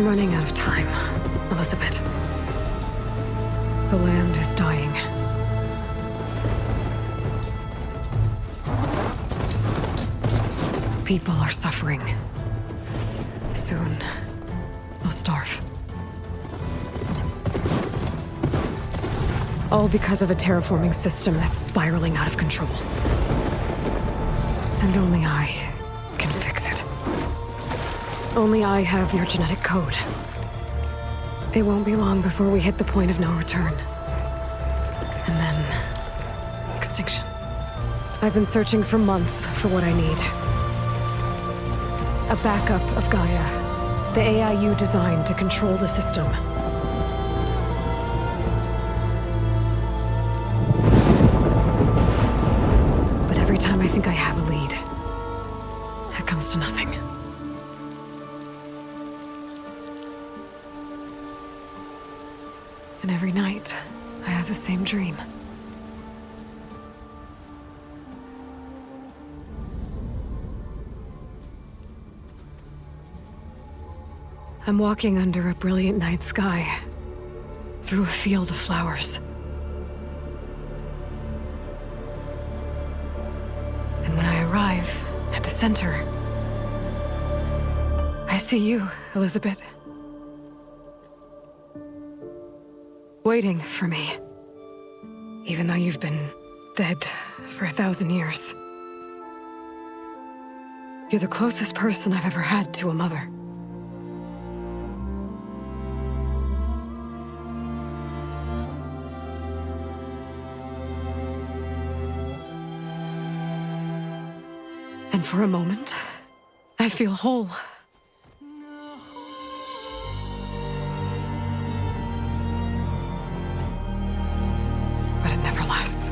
I'm running out of time, Elizabeth. The land is dying. People are suffering. Soon, they'll starve. All because of a terraforming system that's spiraling out of control. And only I can fix it. Only I have your genetic code. It won't be long before we hit the point of no return. And then... extinction. I've been searching for months for what I need. A backup of Gaia. The AI you designed to control the system. But every time I think I have a lead, it comes to nothing. And every night, I have the same dream. I'm walking under a brilliant night sky, through a field of flowers. And when I arrive at the center, I see you, Elizabeth. Waiting for me. Even though you've been dead for 1,000 years. You're the closest person I've ever had to a mother. And for a moment, I feel whole. But it never lasts.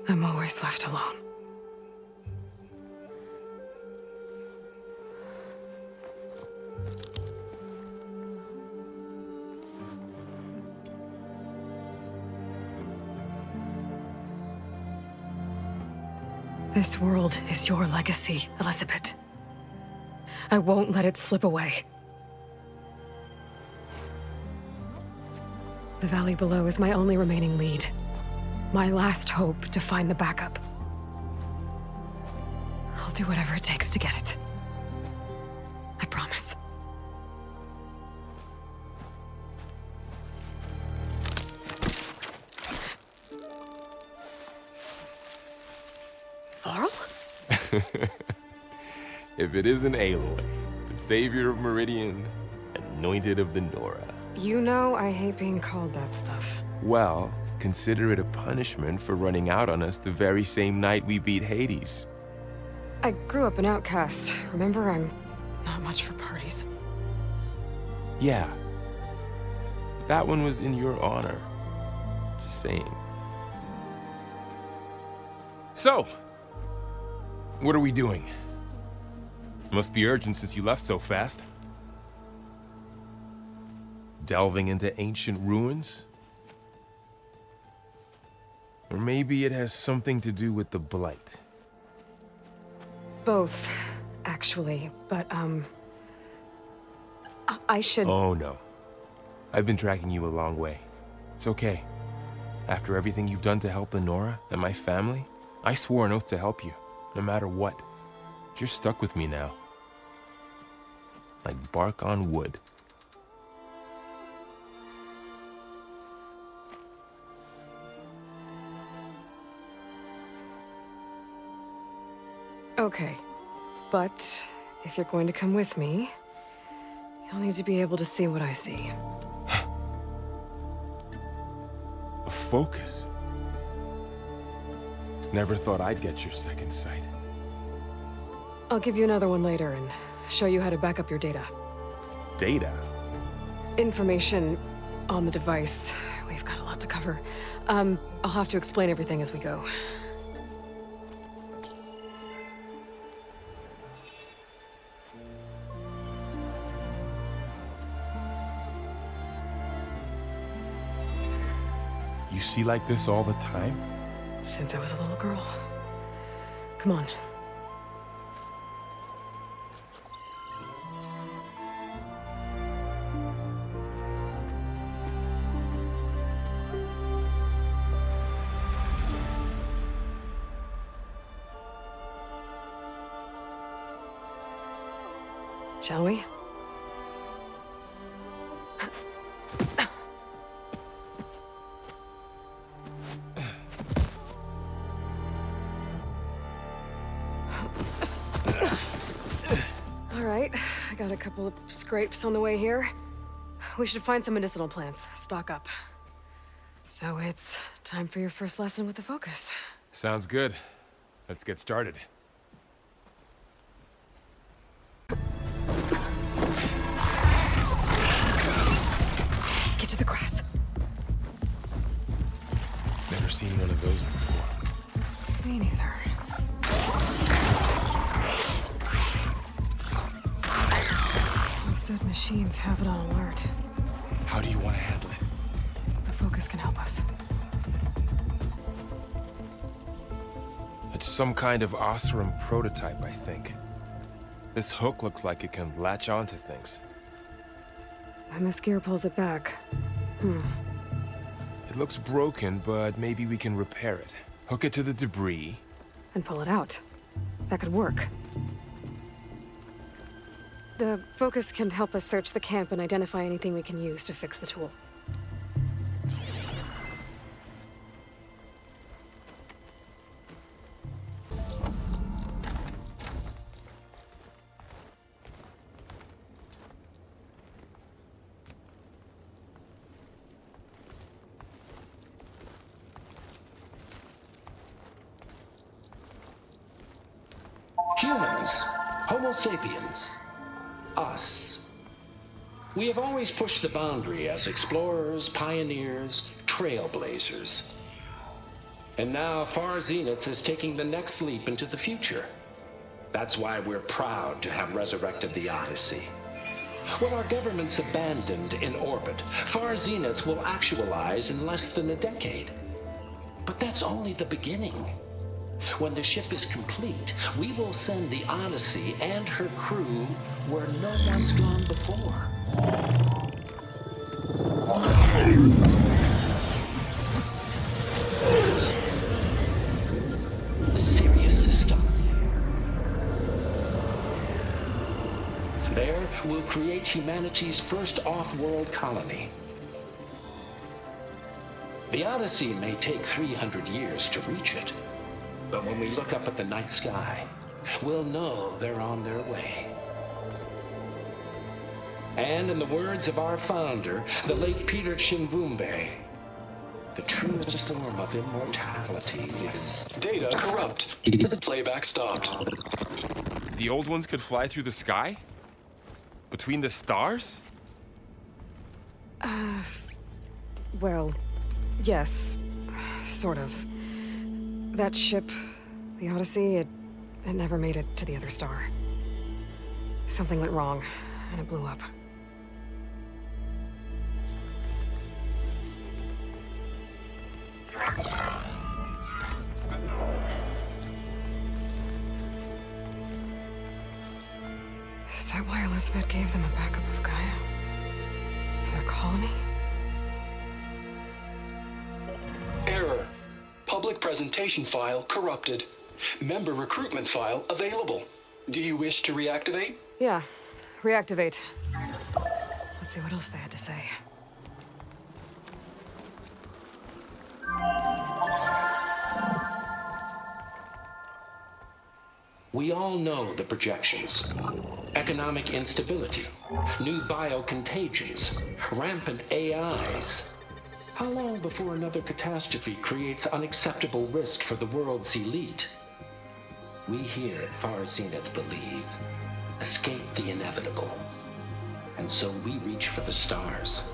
I'm always left alone. This world is your legacy, Elizabeth. I won't let it slip away. The valley below is my only remaining lead. My last hope to find the backup. I'll do whatever it takes to get it. I promise. Varl? If it isn't Aloy, the savior of Meridian, anointed of the Nora. You know I hate being called that stuff. Well, consider it a punishment for running out on us the very same night we beat Hades. I grew up an outcast. Remember, I'm not much for parties. Yeah. That one was in your honor. Just saying. So, what are we doing? Must be urgent since you left so fast. Delving into ancient ruins? Or maybe it has something to do with the Blight. Both, actually, but, I should... Oh, no. I've been tracking you a long way. It's okay. After everything you've done to help the Nora and my family, I swore an oath to help you, no matter what. You're stuck with me now. Like bark on wood. Okay, but if you're going to come with me, you'll need to be able to see what I see. A focus? Never thought I'd get your second sight. I'll give you another one later and show you how to back up your data. Data? Information on the device we've got a lot to cover. I'll have to explain everything as we go. You see like this all the time? Since I was a little girl. Come on. Shall we? All right, I got a couple of scrapes on the way here. We should find some medicinal plants, stock up. So it's time for your first lesson with the focus. Sounds good. Let's get started. Get to the grass. Never seen one of those before. Me neither. Those machines have it on alert. How do you want to handle it? The focus can help us. It's some kind of Osram prototype, I think. This hook looks like it can latch onto things. And this gear pulls it back. It looks broken, but maybe we can repair it. Hook it to the debris. And pull it out. That could work. The focus can help us search the camp and identify anything we can use to fix the tool. Humans, Homo sapiens, us. We have always pushed the boundary as explorers, pioneers, trailblazers. And now Far Zenith is taking the next leap into the future. That's why we're proud to have resurrected the Odyssey. What our governments abandoned in orbit, Far Zenith will actualize in less than a decade. But that's only the beginning. When the ship is complete, we will send the Odyssey and her crew where no one's gone before. The Sirius system. There, we'll create humanity's first off-world colony. The Odyssey may take 300 years to reach it. But when we look up at the night sky, we'll know they're on their way. And in the words of our founder, the late Peter Chimvumbe, the truest form of immortality is... Data corrupt. Playback stopped. The old ones could fly through the sky? Between the stars? Well, yes. Sort of. That ship, the Odyssey, it never made it to the other star. Something went wrong, and it blew up. Is that why Elizabeth gave them a backup of Gaia? For their colony? Error. Public presentation file corrupted. Member recruitment file available. Do you wish to reactivate? Yeah, reactivate. Let's see what else they had to say. We all know the projections. Economic instability, new biocontagions, rampant AIs. How long before another catastrophe creates unacceptable risk for the world's elite? We here at Far Zenith believe, escape the inevitable. And so we reach for the stars.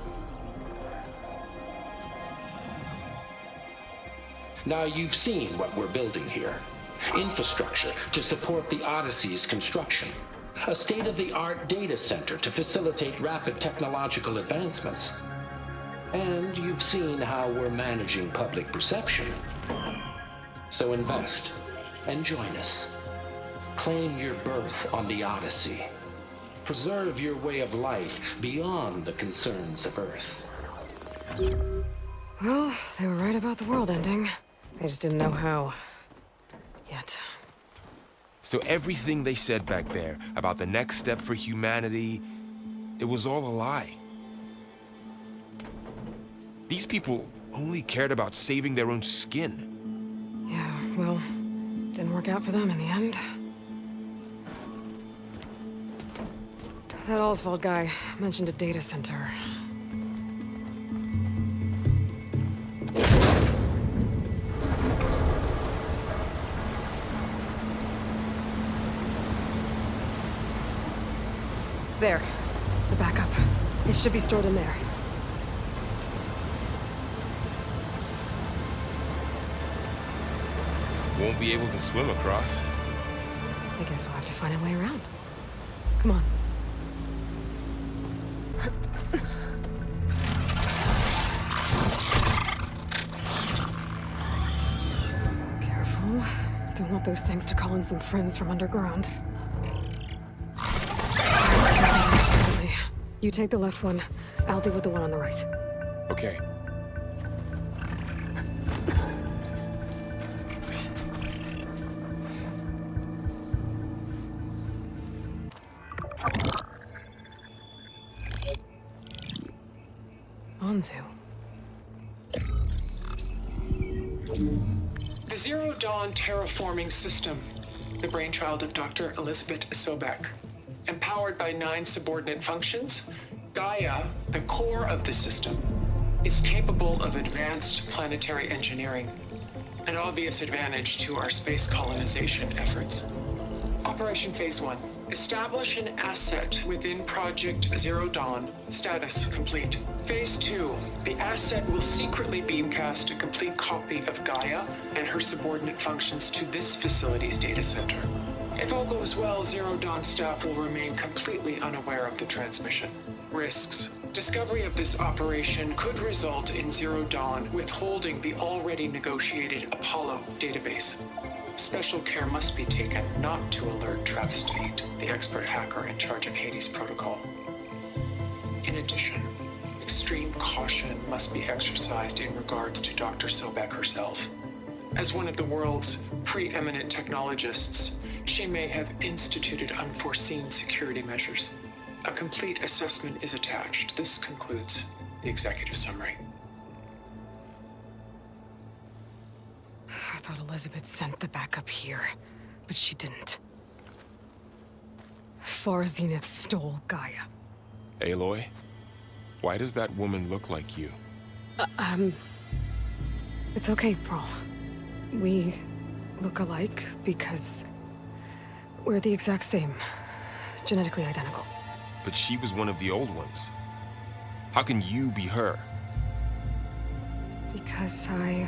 Now you've seen what we're building here. Infrastructure to support the Odyssey's construction. A state-of-the-art data center to facilitate rapid technological advancements. And you've seen how we're managing public perception. So invest and join us. Claim your berth on the Odyssey. Preserve your way of life beyond the concerns of Earth. Well, they were right about the world ending. They just didn't know how. Yet. So everything they said back there about the next step for humanity, it was all a lie. These people only cared about saving their own skin. Yeah, well, didn't work out for them in the end. That Oswald guy mentioned a data center. There. The backup. It should be stored in there. Won't be able to swim across. I guess we'll have to find a way around. Come on. Careful. Don't want those things to call in some friends from underground. You take the left one. I'll deal with the one on the right. Okay. Onzu. The Zero Dawn terraforming system, the brainchild of Dr. Elizabeth Sobek. Empowered by 9 subordinate functions, Gaia, the core of the system, is capable of advanced planetary engineering, an obvious advantage to our space colonization efforts. Operation Phase 1. Establish an asset within Project Zero Dawn. Status complete. Phase 2. The asset will secretly beamcast a complete copy of Gaia and her subordinate functions to this facility's data center. If all goes well, Zero Dawn staff will remain completely unaware of the transmission. Risks. Discovery of this operation could result in Zero Dawn withholding the already negotiated Apollo database. Special care must be taken not to alert Travis Tate, the expert hacker in charge of Hades Protocol. In addition, extreme caution must be exercised in regards to Dr. Sobek herself. As one of the world's preeminent technologists, she may have instituted unforeseen security measures. A complete assessment is attached. This concludes the executive summary. I thought Elizabeth sent the backup here, but she didn't. Far Zenith stole Gaia. Aloy, why does that woman look like you? It's okay, Pearl. We look alike because we're the exact same. Genetically identical. But she was one of the old ones. How can you be her? Because I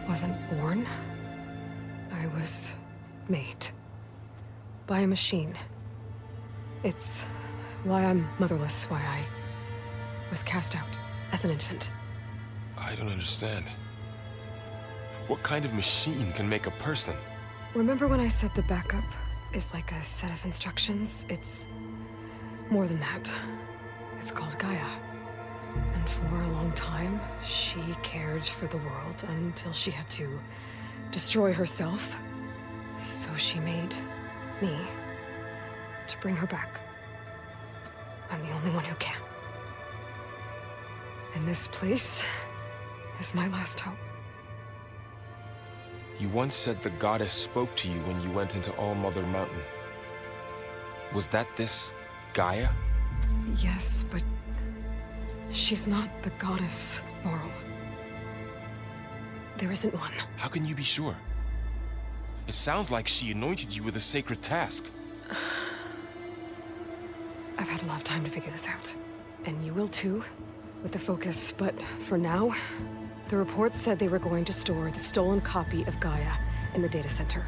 wasn't born. I was made. By a machine. It's why I'm motherless, why I was cast out as an infant. I don't understand. What kind of machine can make a person? Remember when I said the backup is like a set of instructions? It's more than that. It's called Gaia. And for a long time, she cared for the world until she had to destroy herself. So she made me to bring her back. I'm the only one who can. And this place is my last hope. You once said the goddess spoke to you when you went into All-Mother Mountain. Was that this Gaia? Yes, but she's not the goddess, Laurel. There isn't one. How can you be sure? It sounds like she anointed you with a sacred task. I've had a lot of time to figure this out. And you will too, with the focus. But for now, The reports said they were going to store the stolen copy of Gaia in the data center.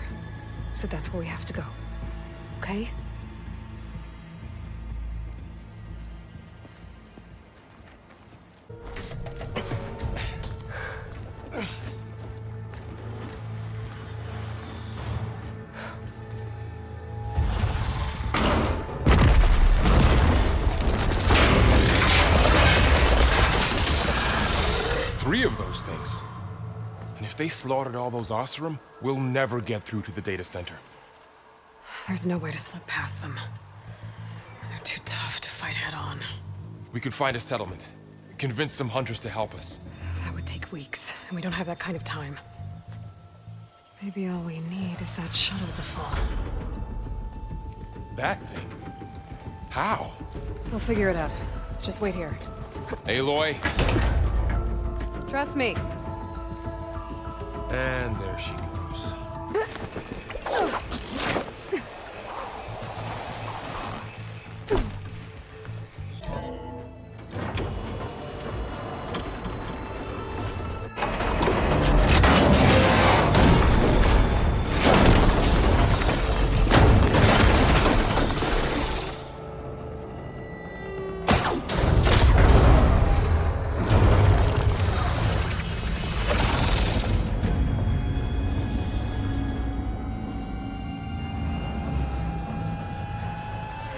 So that's where we have to go. Okay? Three of those things. And if they slaughtered all those Oseram, we'll never get through to the data center. There's no way to slip past them. They're too tough to fight head-on. We could find a settlement. Convince some hunters to help us. That would take weeks, and we don't have that kind of time. Maybe all we need is that shuttle to fall. That thing? How? We'll figure it out. Just wait here. Aloy. Trust me. And there she goes.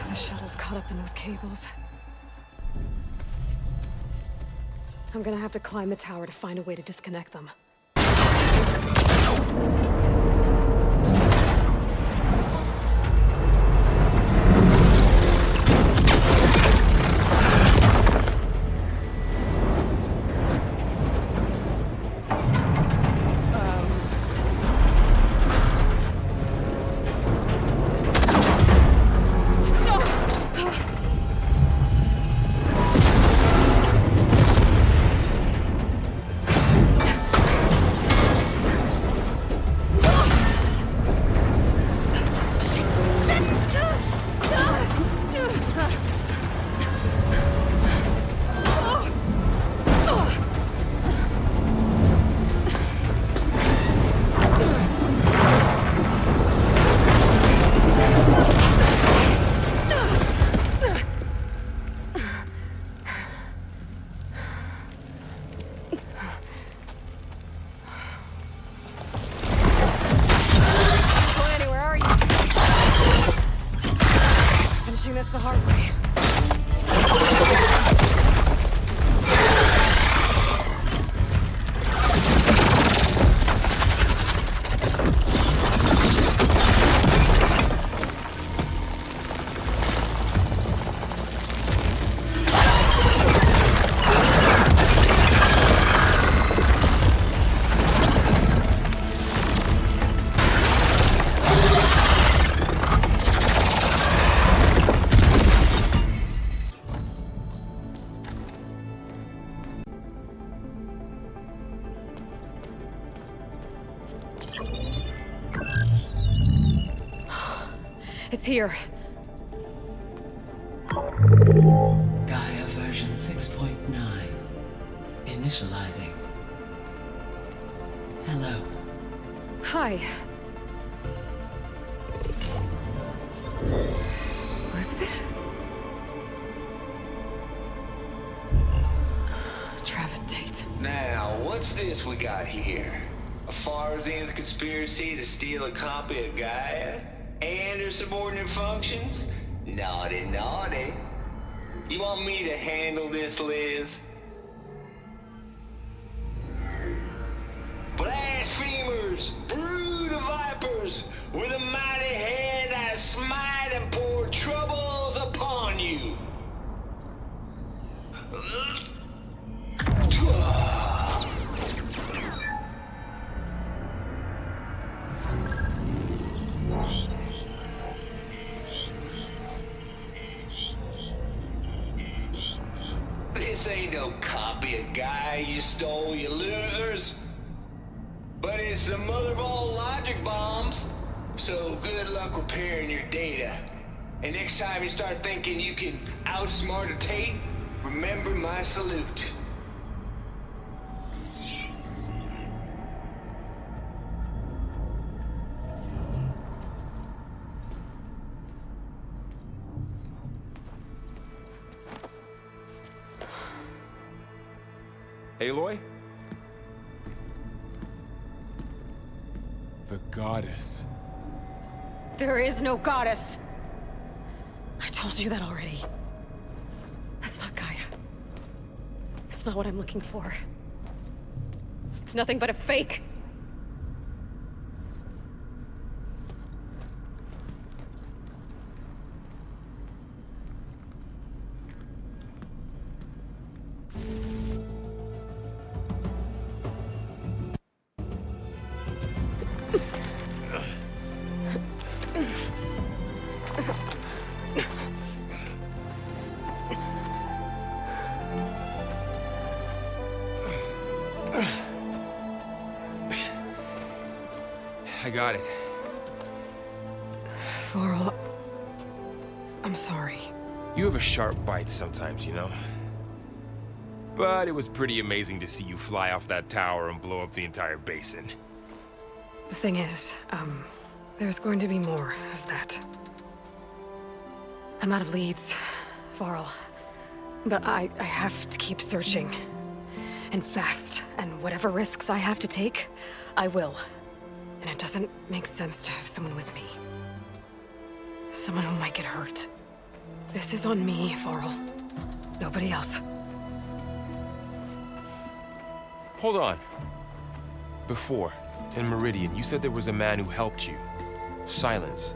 The shuttle's caught up in those cables. I'm gonna have to climb the tower to find a way to disconnect them. This the hard way. It's here. Gaia version 6.9. Initializing. Hello. Hi. Elizabeth? Travis Tate. Now, what's this we got here? A Farzian's conspiracy to steal a copy of Gaia? And her subordinate functions? Naughty, naughty. You want me to handle this, Liz? Blasphemers! Brood of vipers! With a mighty hand I smite and pour troubles upon you! This ain't no copy of Gaia you stole, you losers. But it's the mother of all logic bombs. So good luck repairing your data. And next time you start thinking you can outsmart a Tate, remember my salute. Aloy? The goddess. There is no goddess! I told you that already. That's not Gaia. It's not what I'm looking for. It's nothing but a fake. I got it. Varl, I'm sorry. You have a sharp bite sometimes, you know? But it was pretty amazing to see you fly off that tower and blow up the entire basin. The thing is, there's going to be more of that. I'm out of leads, Varl. But I have to keep searching. And fast. And whatever risks I have to take, I will. And it doesn't make sense to have someone with me. Someone who might get hurt. This is on me, Varl. Nobody else. Hold on. Before, in Meridian, you said there was a man who helped you. Silence.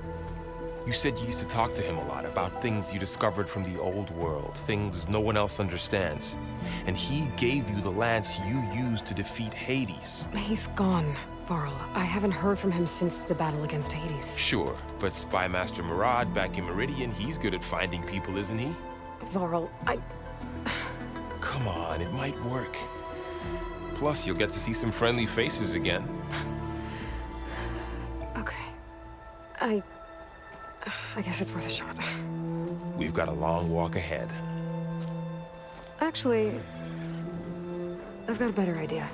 You said you used to talk to him a lot about things you discovered from the old world, things no one else understands. And he gave you the lance you used to defeat Hades. He's gone, Varl. I haven't heard from him since the battle against Hades. Sure, but Spy Master Murad back in Meridian, he's good at finding people, isn't he? Varl, Come on, it might work. Plus, you'll get to see some friendly faces again. Okay. I guess it's worth a shot. We've got a long walk ahead. Actually, I've got a better idea.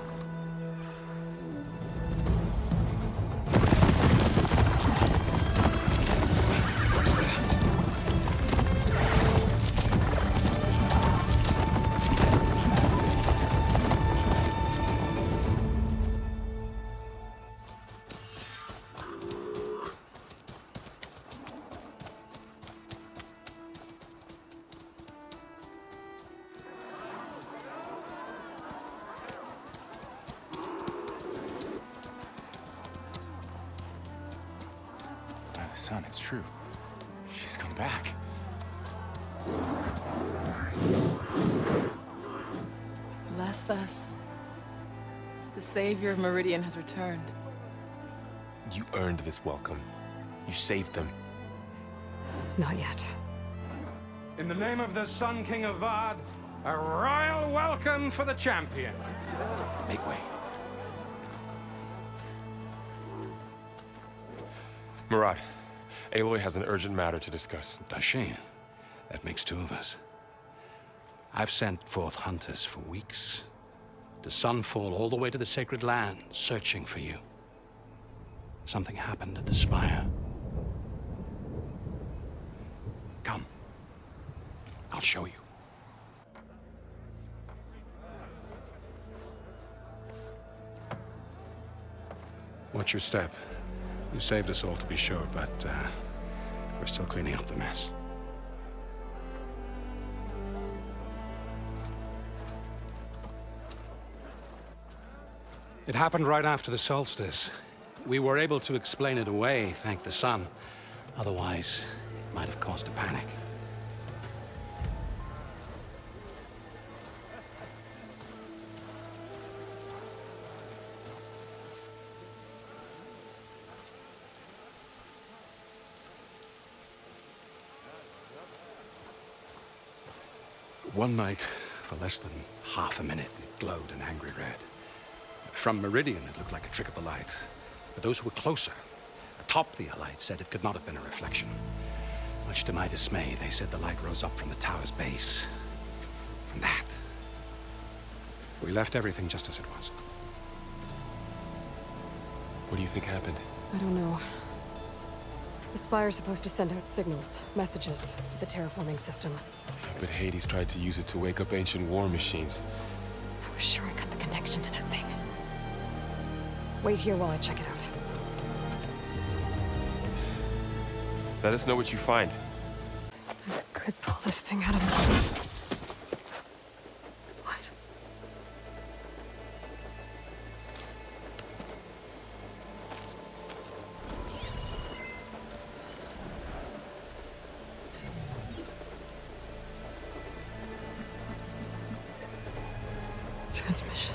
Son, it's true. She's come back. Bless us. The savior of Meridian has returned. You earned this welcome. You saved them. Not yet. In the name of the Sun King of Vard, a royal welcome for the champion. Make way. Murad, Aloy has an urgent matter to discuss. Does she? That makes two of us. I've sent forth hunters for weeks. To Sunfall, all the way to the Sacred Land, searching for you. Something happened at the Spire. Come. I'll show you. Watch your step. You saved us all, to be sure, but we're still cleaning up the mess. It happened right after the solstice. We were able to explain it away, thank the sun. Otherwise, it might have caused a panic. One night, for less than half a minute, it glowed an angry red. From Meridian, it looked like a trick of the light. But those who were closer, atop the light, said it could not have been a reflection. Much to my dismay, they said the light rose up from the tower's base. From that. We left everything just as it was. What do you think happened? I don't know. The Spire's supposed to send out signals, messages, for the terraforming system. But Hades tried to use it to wake up ancient war machines. I was sure I got the connection to that thing. Wait here while I check it out. Let us know what you find. I could pull this thing out of my... What? Transmission.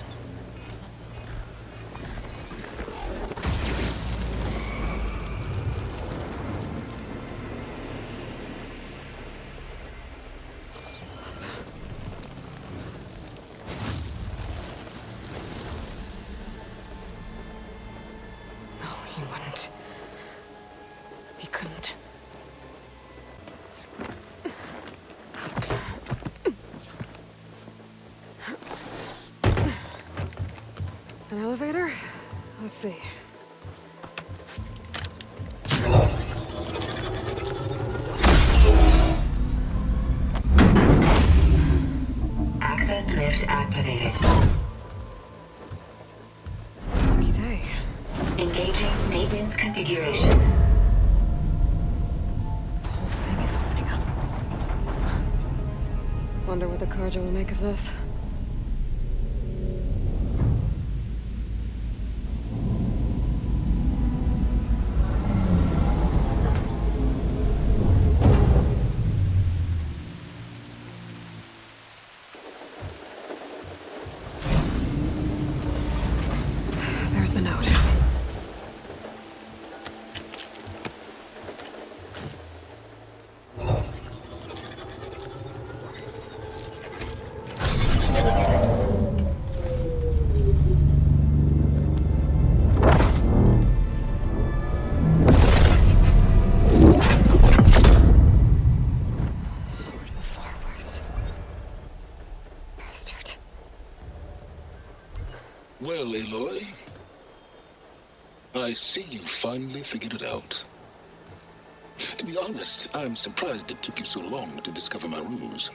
No, he wouldn't. He couldn't. An elevator? Let's see. Access lift activated. Lucky day. Engaging maintenance configuration. The whole thing is opening up. Wonder what the Carja will make of this. There's the note. Sword of the Far West. Bastard. Well, Aloy, I see you finally figured it out. To be honest, I'm surprised it took you so long to discover my rules.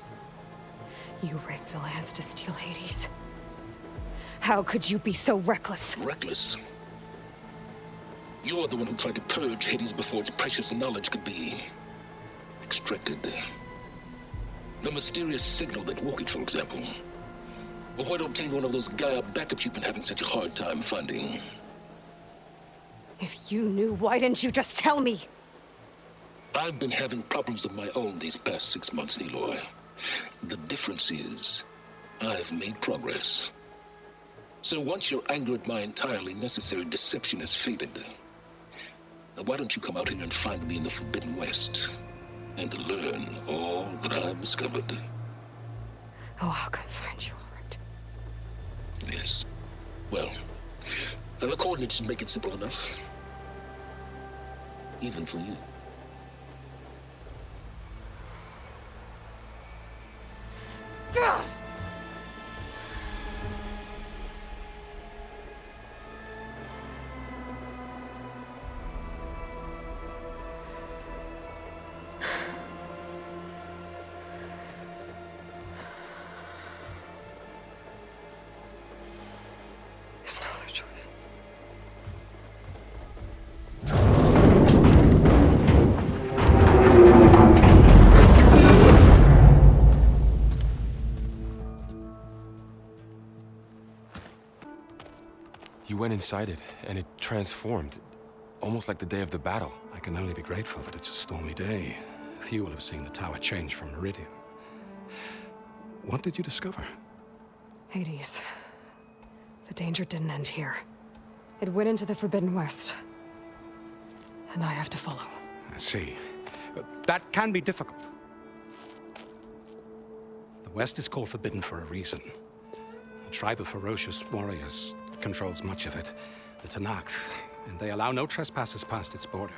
You raped the lands to steal Hades. How could you be so reckless? Reckless? You're the one who tried to purge Hades before its precious knowledge could be extracted. The mysterious signal that woke it, for example. Or where to obtain one of those Gaia backups you've been having such a hard time finding. If you knew, why didn't you just tell me? I've been having problems of my own these past 6 months, Aloy. The difference is, I've made progress. So once your anger at my entirely necessary deception has faded, why don't you come out here and find me in the Forbidden West and learn all that I've discovered? Oh, I'll come find you, all right. Yes. Well, the coordinates make it simple enough. Even for you. Gah! There's no other choice. You went inside it, and it transformed. Almost like the day of the battle. I can only be grateful that it's a stormy day. Few will have seen the tower change from Meridian. What did you discover? Hades. The danger didn't end here. It went into the Forbidden West. And I have to follow. I see. That can be difficult. The West is called Forbidden for a reason. A tribe of ferocious warriors controls much of it, the Tenakth, and they allow no trespassers past its border.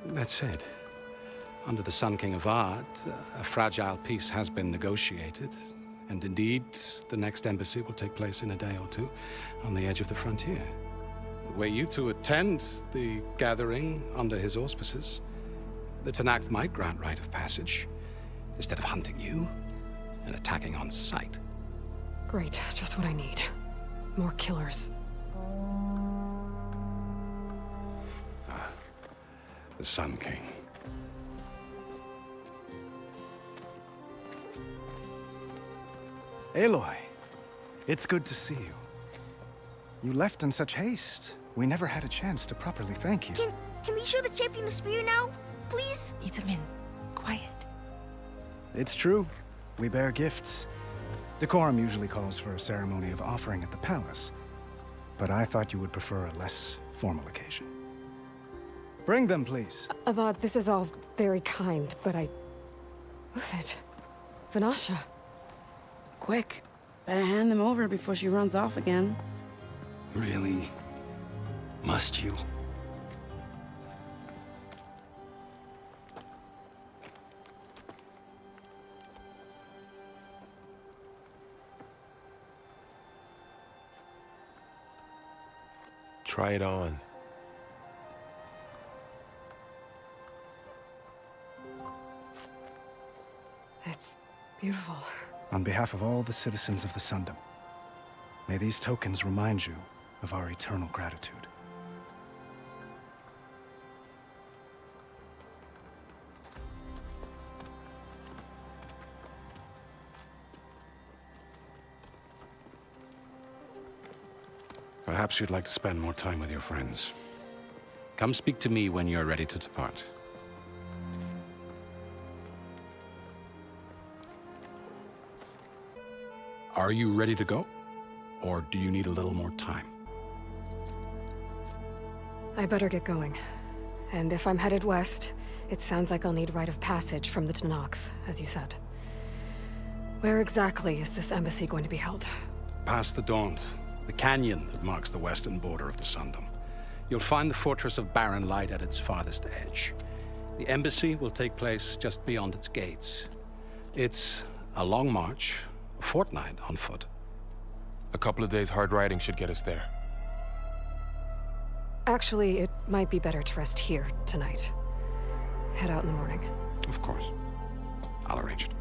That said, under the Sun King of Ard, a fragile peace has been negotiated, and indeed, the next embassy will take place in a day or two on the edge of the frontier. Were you to attend the gathering under his auspices, the Tenakth might grant right of passage, instead of hunting you and attacking on sight. Great, just what I need. More killers. The Sun King. Aloy, it's good to see you. You left in such haste. We never had a chance to properly thank you. Can we show the champion the spear now? Please? Itamin, quiet. It's true. We bear gifts. Decorum usually calls for a ceremony of offering at the palace, but I thought you would prefer a less formal occasion. Bring them, please. Avad, this is all very kind, but Who's it? Vanasha. Quick. Better hand them over before she runs off again. Really? Must you? Try it on. It's beautiful. On behalf of all the citizens of the Sundom, may these tokens remind you of our eternal gratitude. Perhaps you'd like to spend more time with your friends. Come speak to me when you're ready to depart. Are you ready to go? Or do you need a little more time? I better get going. And if I'm headed west, it sounds like I'll need rite of passage from the Tenakth, as you said. Where exactly is this embassy going to be held? Past the Daunt, the canyon that marks the western border of the Sundom. You'll find the fortress of Barren Light at its farthest edge. The embassy will take place just beyond its gates. It's a long march, a fortnight on foot. A couple of days hard riding should get us there. Actually, it might be better to rest here tonight. Head out in the morning. Of course. I'll arrange it.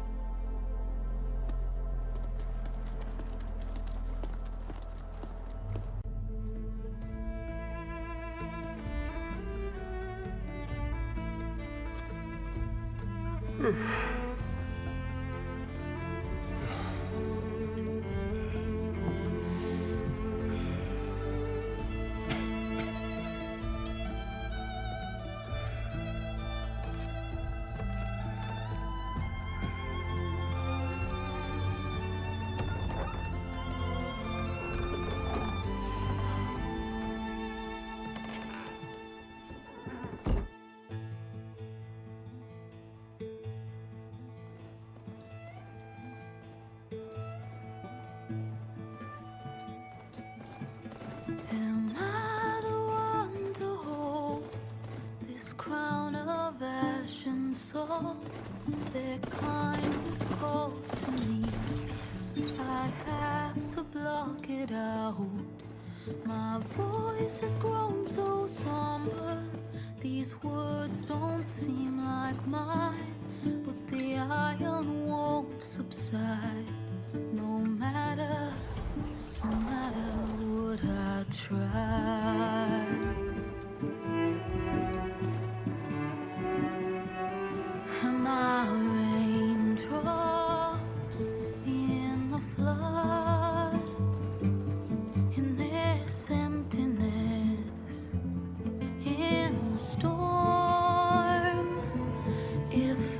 Am I the one to hold this crown of ash and salt? Their kind is close to me. I have to block it out. My voice has grown so somber. These words don't seem like mine, but the iron won't subside. No matter what I try. Am I raindrops in the flood? In this emptiness, in the storm. If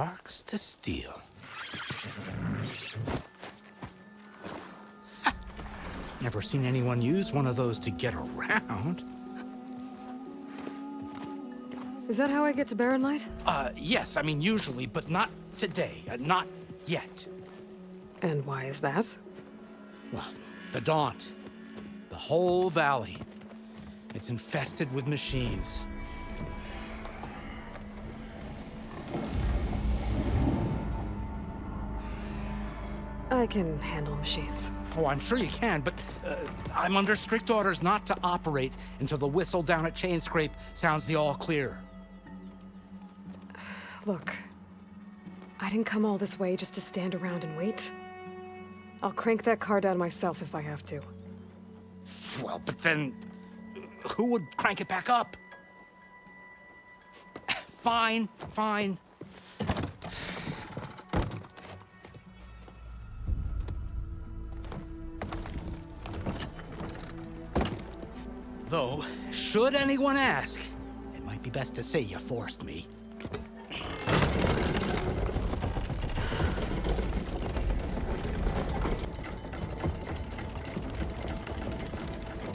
sparks to steel. Never seen anyone use one of those to get around. Is that how I get to Barren Light? Yes, I mean usually, but not today. Not yet. And why is that? Well, the Daunt. The whole valley. It's infested with machines. I can handle machines. Oh, I'm sure you can, but I'm under strict orders not to operate until the whistle down at Chainscrape sounds the all clear. Look, I didn't come all this way just to stand around and wait. I'll crank that car down myself if I have to. Well, but then who would crank it back up? Fine, fine. Though, should anyone ask, it might be best to say you forced me.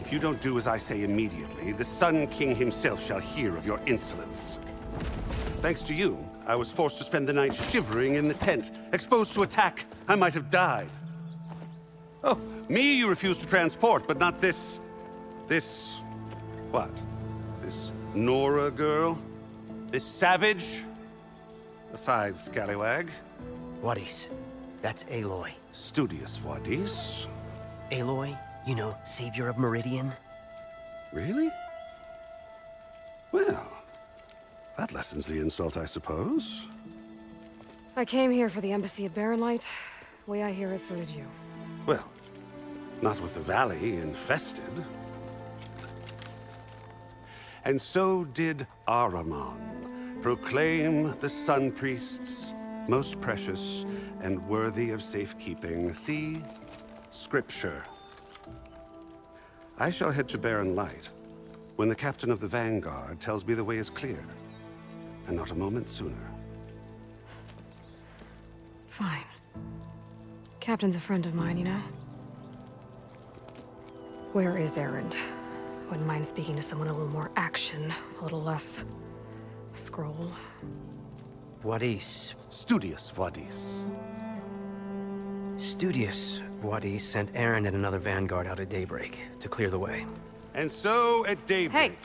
If you don't do as I say immediately, the Sun King himself shall hear of your insolence. Thanks to you, I was forced to spend the night shivering in the tent. Exposed to attack, I might have died. Oh, me you refuse to transport, but not this... What? This Nora girl? This savage? Besides, scallywag. Wadis. That's Aloy. Studious Wadis. Aloy, you know, savior of Meridian. Really? Well, that lessens the insult, I suppose. I came here for the embassy at Barren Light. Way I hear it, so did you. Well, not with the valley infested. And so did Ahriman, proclaim the Sun Priests most precious and worthy of safekeeping. See? Scripture. I shall head to Barren Light when the captain of the Vanguard tells me the way is clear, and not a moment sooner. Fine. Captain's a friend of mine, you know? Where is Erend? Wouldn't mind speaking to someone a little more action, a little less... scroll. Wadis. Studious Wadis. Studious Wadis sent Erend and another Vanguard out at daybreak to clear the way. And so at daybreak... Hey!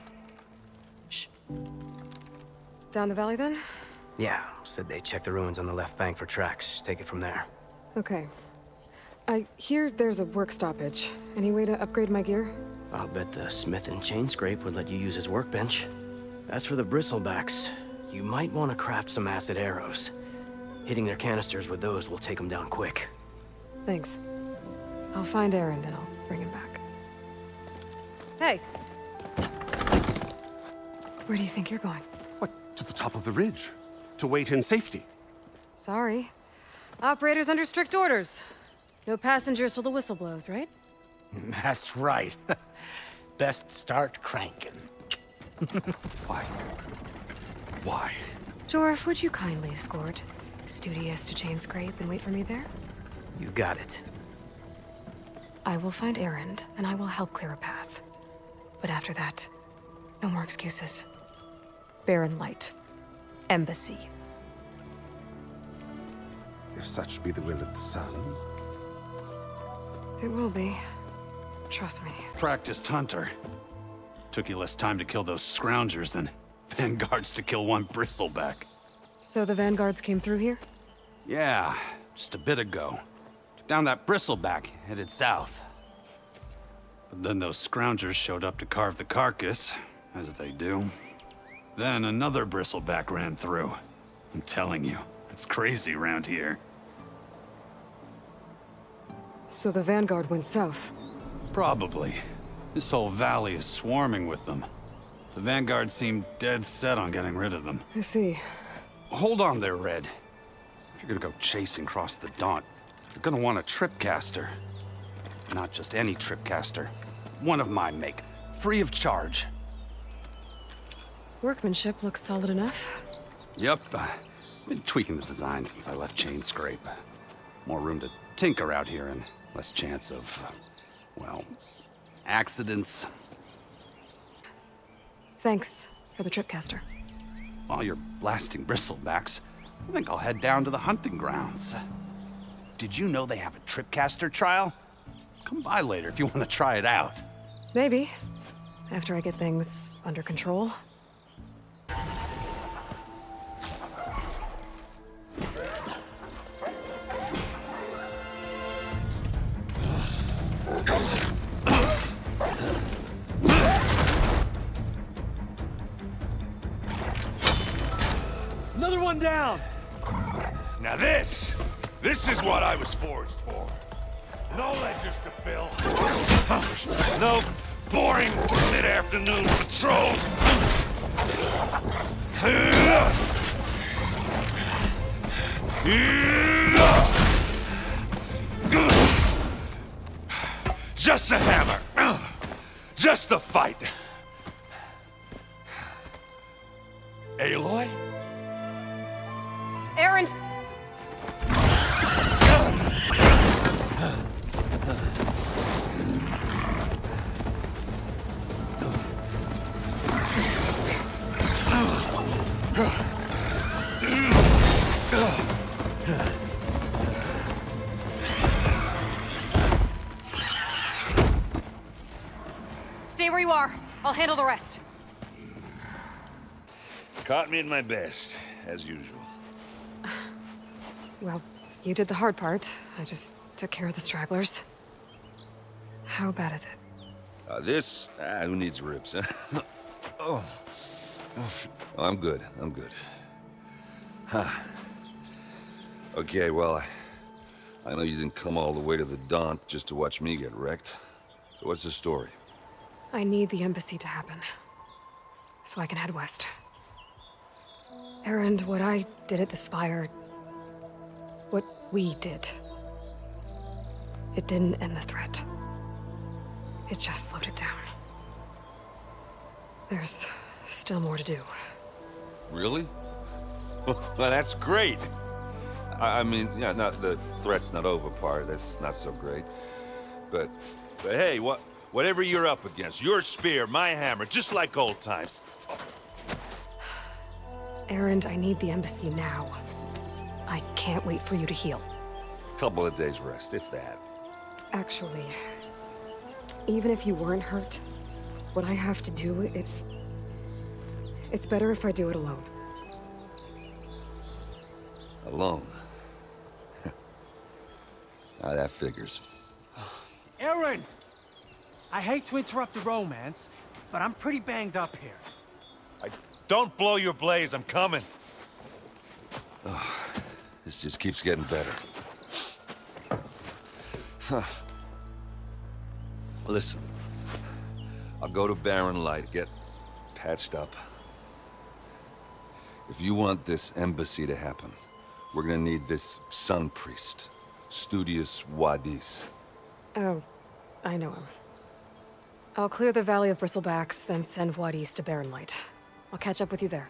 Shh. Down the valley, then? Yeah, said they checked the ruins on the left bank for tracks. Take it from there. Okay. I hear there's a work stoppage. Any way to upgrade my gear? I'll bet the smith in Chainscrape would let you use his workbench. As for the bristlebacks, you might want to craft some acid arrows. Hitting their canisters with those will take them down quick. Thanks. I'll find Erend and I'll bring him back. Hey! Where do you think you're going? What, to the top of the ridge? To wait in safety? Sorry. Operator's under strict orders. No passengers till the whistle blows, right? That's right. Best start cranking. Why? Why? Jorf, would you kindly escort Studious to Chainscrape and wait for me there? You got it. I will find Erend, and I will help clear a path. But after that, no more excuses. Barren Light. Embassy. If such be the will of the sun. It will be. Trust me. Practiced hunter. Took you less time to kill those scroungers than Vanguards to kill one bristleback. So the Vanguards came through here? Yeah, just a bit ago. Down that bristleback, headed south. But then those scroungers showed up to carve the carcass, as they do. Then another bristleback ran through. I'm telling you, it's crazy around here. So the Vanguard went south? Probably. This whole valley is swarming with them. The Vanguard seemed dead set on getting rid of them. I see. Hold on there, Red. If you're gonna go chasing across the Daunt, you're gonna want a tripcaster. Not just any tripcaster. One of my make. Free of charge. Workmanship looks solid enough. Yep. Been tweaking the design since I left Chain Scrape. More room to tinker out here and less chance of, well, accidents. Thanks for the tripcaster. While you're blasting bristlebacks, I think I'll head down to the hunting grounds. Did you know they have a tripcaster trial? Come by later if you want to try it out. Maybe. After I get things under control. Another one down! Now this is what I was forged for. No ledgers to fill. No boring mid-afternoon patrols. Just a hammer. Just the fight. Aloy? Erend! Stay where you are. I'll handle the rest. Caught me at my best, as usual. Well, you did the hard part. I just took care of the stragglers. How bad is it? Who needs ribs, huh? Oh, I'm good. Huh. Okay, well, I know you didn't come all the way to the Daunt just to watch me get wrecked. So what's the story? I need the embassy to happen, so I can head west. Erend, what I did at the Spire, what we did, it didn't end the threat. It just slowed it down. There's still more to do. Really? Well, that's great. I mean, yeah, not the threat's not over part. That's not so great. But hey, whatever you're up against, your spear, my hammer, just like old times. Erend, I need the embassy now. I can't wait for you to heal. Couple of days rest, if that. Actually, even if you weren't hurt, what I have to do, it's better if I do it alone. Alone? Now that figures. Erend! I hate to interrupt the romance, but I'm pretty banged up here. Don't blow your blaze, I'm coming. Oh, this just keeps getting better. Huh. Listen, I'll go to Barren Light, get patched up. If you want this embassy to happen, we're gonna need this sun priest, Studius Wadis. Oh, I know him. I'll clear the Valley of Bristlebacks, then send Wadis to Barren Light. I'll catch up with you there.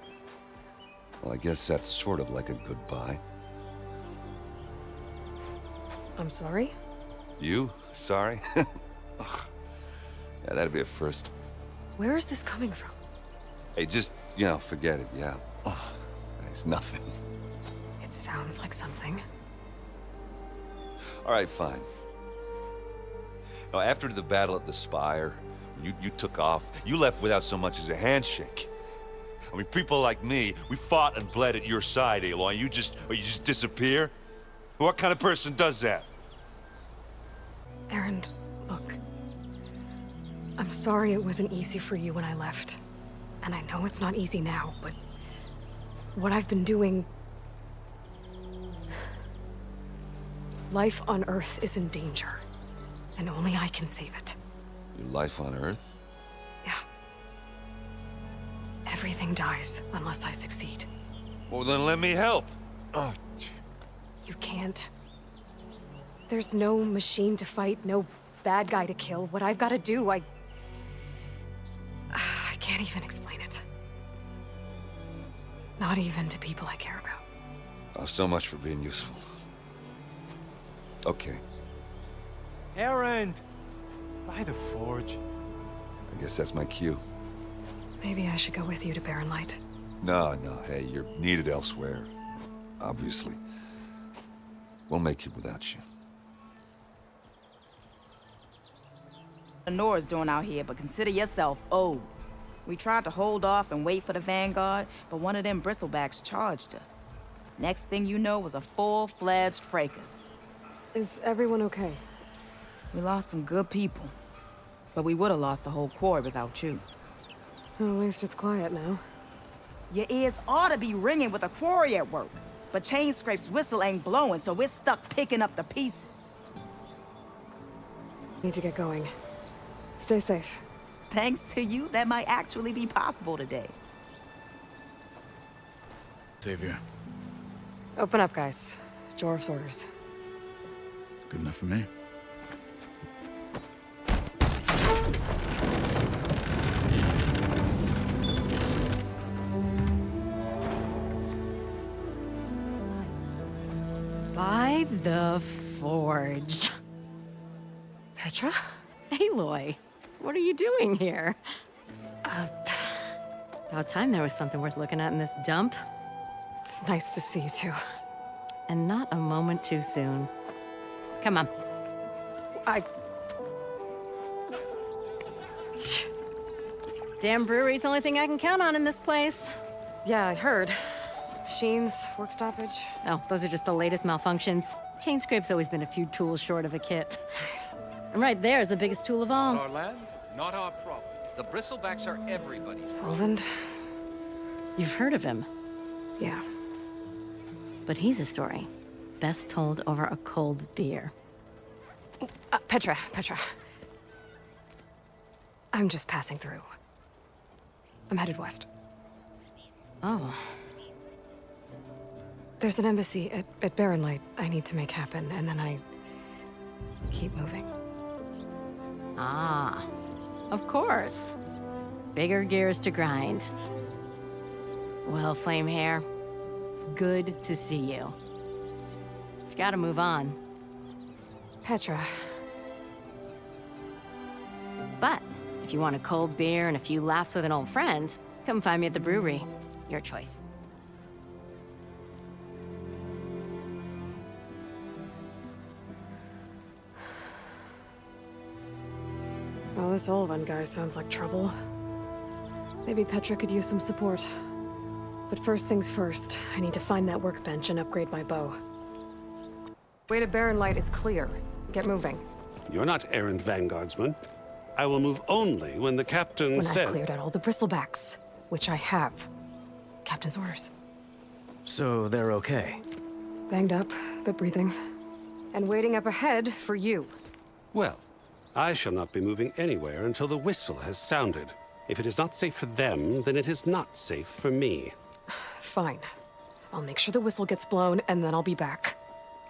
Well, I guess that's sort of like a goodbye. I'm sorry? You? Sorry? Ugh. Yeah, that'd be a first. Where is this coming from? Hey, just, forget it, yeah. Oh, it's nothing. It sounds like something. All right, fine. Now, after the battle at the Spire, you took off. You left without so much as a handshake. I mean, people like me, we fought and bled at your side, Aloy. You just disappear? What kind of person does that? Erend, look. I'm sorry it wasn't easy for you when I left. And I know it's not easy now, but what I've been doing... Life on Earth is in danger, and only I can save it. Your life on Earth? Yeah. Everything dies unless I succeed. Well, then let me help. Oh. You can't. There's no machine to fight, no bad guy to kill. What I've got to do, I can't even explain it. Not even to people I care about. Oh, so much for being useful. Okay, Erend! By the forge. I guess that's my cue. Maybe I should go with you to Barren Light. No, hey, you're needed elsewhere. Obviously. We'll make it without you. Nora's doing out here, but consider yourself owed. We tried to hold off and wait for the Vanguard, but one of them bristlebacks charged us. Next thing you know was a full-fledged fracas. Is everyone okay? We lost some good people, but we would have lost the whole quarry without you. At least it's quiet now. Your ears ought to be ringing with a quarry at work, but Chainscrape's whistle ain't blowing, so we're stuck picking up the pieces. Need to get going. Stay safe. Thanks to you, that might actually be possible today. Savior. Open up, guys. Jorv's orders. Good enough for me. By the forge. Petra? Aloy, what are you doing here? About time there was something worth looking at in this dump. It's nice to see you too. And not a moment too soon. Come on. Damn brewery's the only thing I can count on in this place. Yeah, I heard. Machines, work stoppage. Oh, those are just the latest malfunctions. Chainscrape's always been a few tools short of a kit. And right there is the biggest tool of all. Our land, not our problem. The bristlebacks are everybody's problem. Roland? You've heard of him. Yeah. But he's a story best told over a cold beer. Petra. I'm just passing through. I'm headed west. Oh. There's an embassy at Barren Light I need to make happen, and then I keep moving. Ah, of course. Bigger gears to grind. Well, Flamehair, good to see you. You've got to move on. Petra. But if you want a cold beer and a few laughs with an old friend, come find me at the brewery. Your choice. Well, this old one guy sounds like trouble. Maybe Petra could use some support. But first things first, I need to find that workbench and upgrade my bow. Way to Barren Light is clear. Get moving. You're not errant vanguardsman. I will move only when the captain When says... I've cleared out all the bristlebacks, which I have. Captain's orders. So they're okay? Banged up, but breathing. And waiting up ahead for you. Well, I shall not be moving anywhere until the whistle has sounded. If it is not safe for them, then it is not safe for me. Fine. I'll make sure the whistle gets blown, and then I'll be back.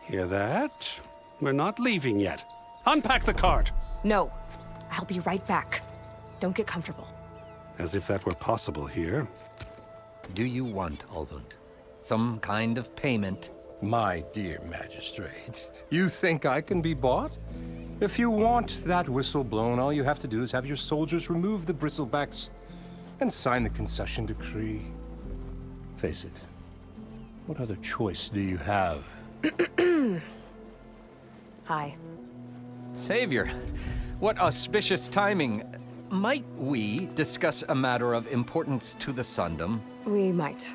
Hear that? We're not leaving yet. Unpack the cart! No. I'll be right back. Don't get comfortable. As if that were possible here. Do you want, Alvund? Some kind of payment? My dear magistrate, you think I can be bought? If you want that whistle blown, all you have to do is have your soldiers remove the bristlebacks and sign the concession decree. Face it, what other choice do you have? Hi. Savior, what auspicious timing. Might we discuss a matter of importance to the Sundom? We might.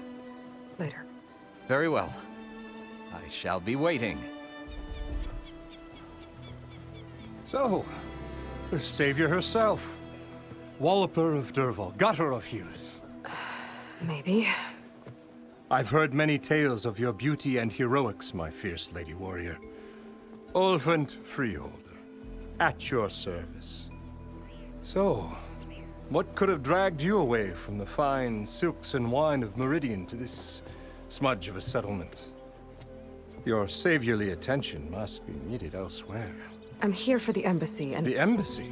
Later. Very well. I shall be waiting. So, the savior herself. Walloper of Derval, gutter of youth. Maybe. I've heard many tales of your beauty and heroics, my fierce lady warrior. Ulfund Freeholder, at your service. So, what could have dragged you away from the fine silks and wine of Meridian to this smudge of a settlement? Your saviorly attention must be needed elsewhere. I'm here for the embassy and... The embassy?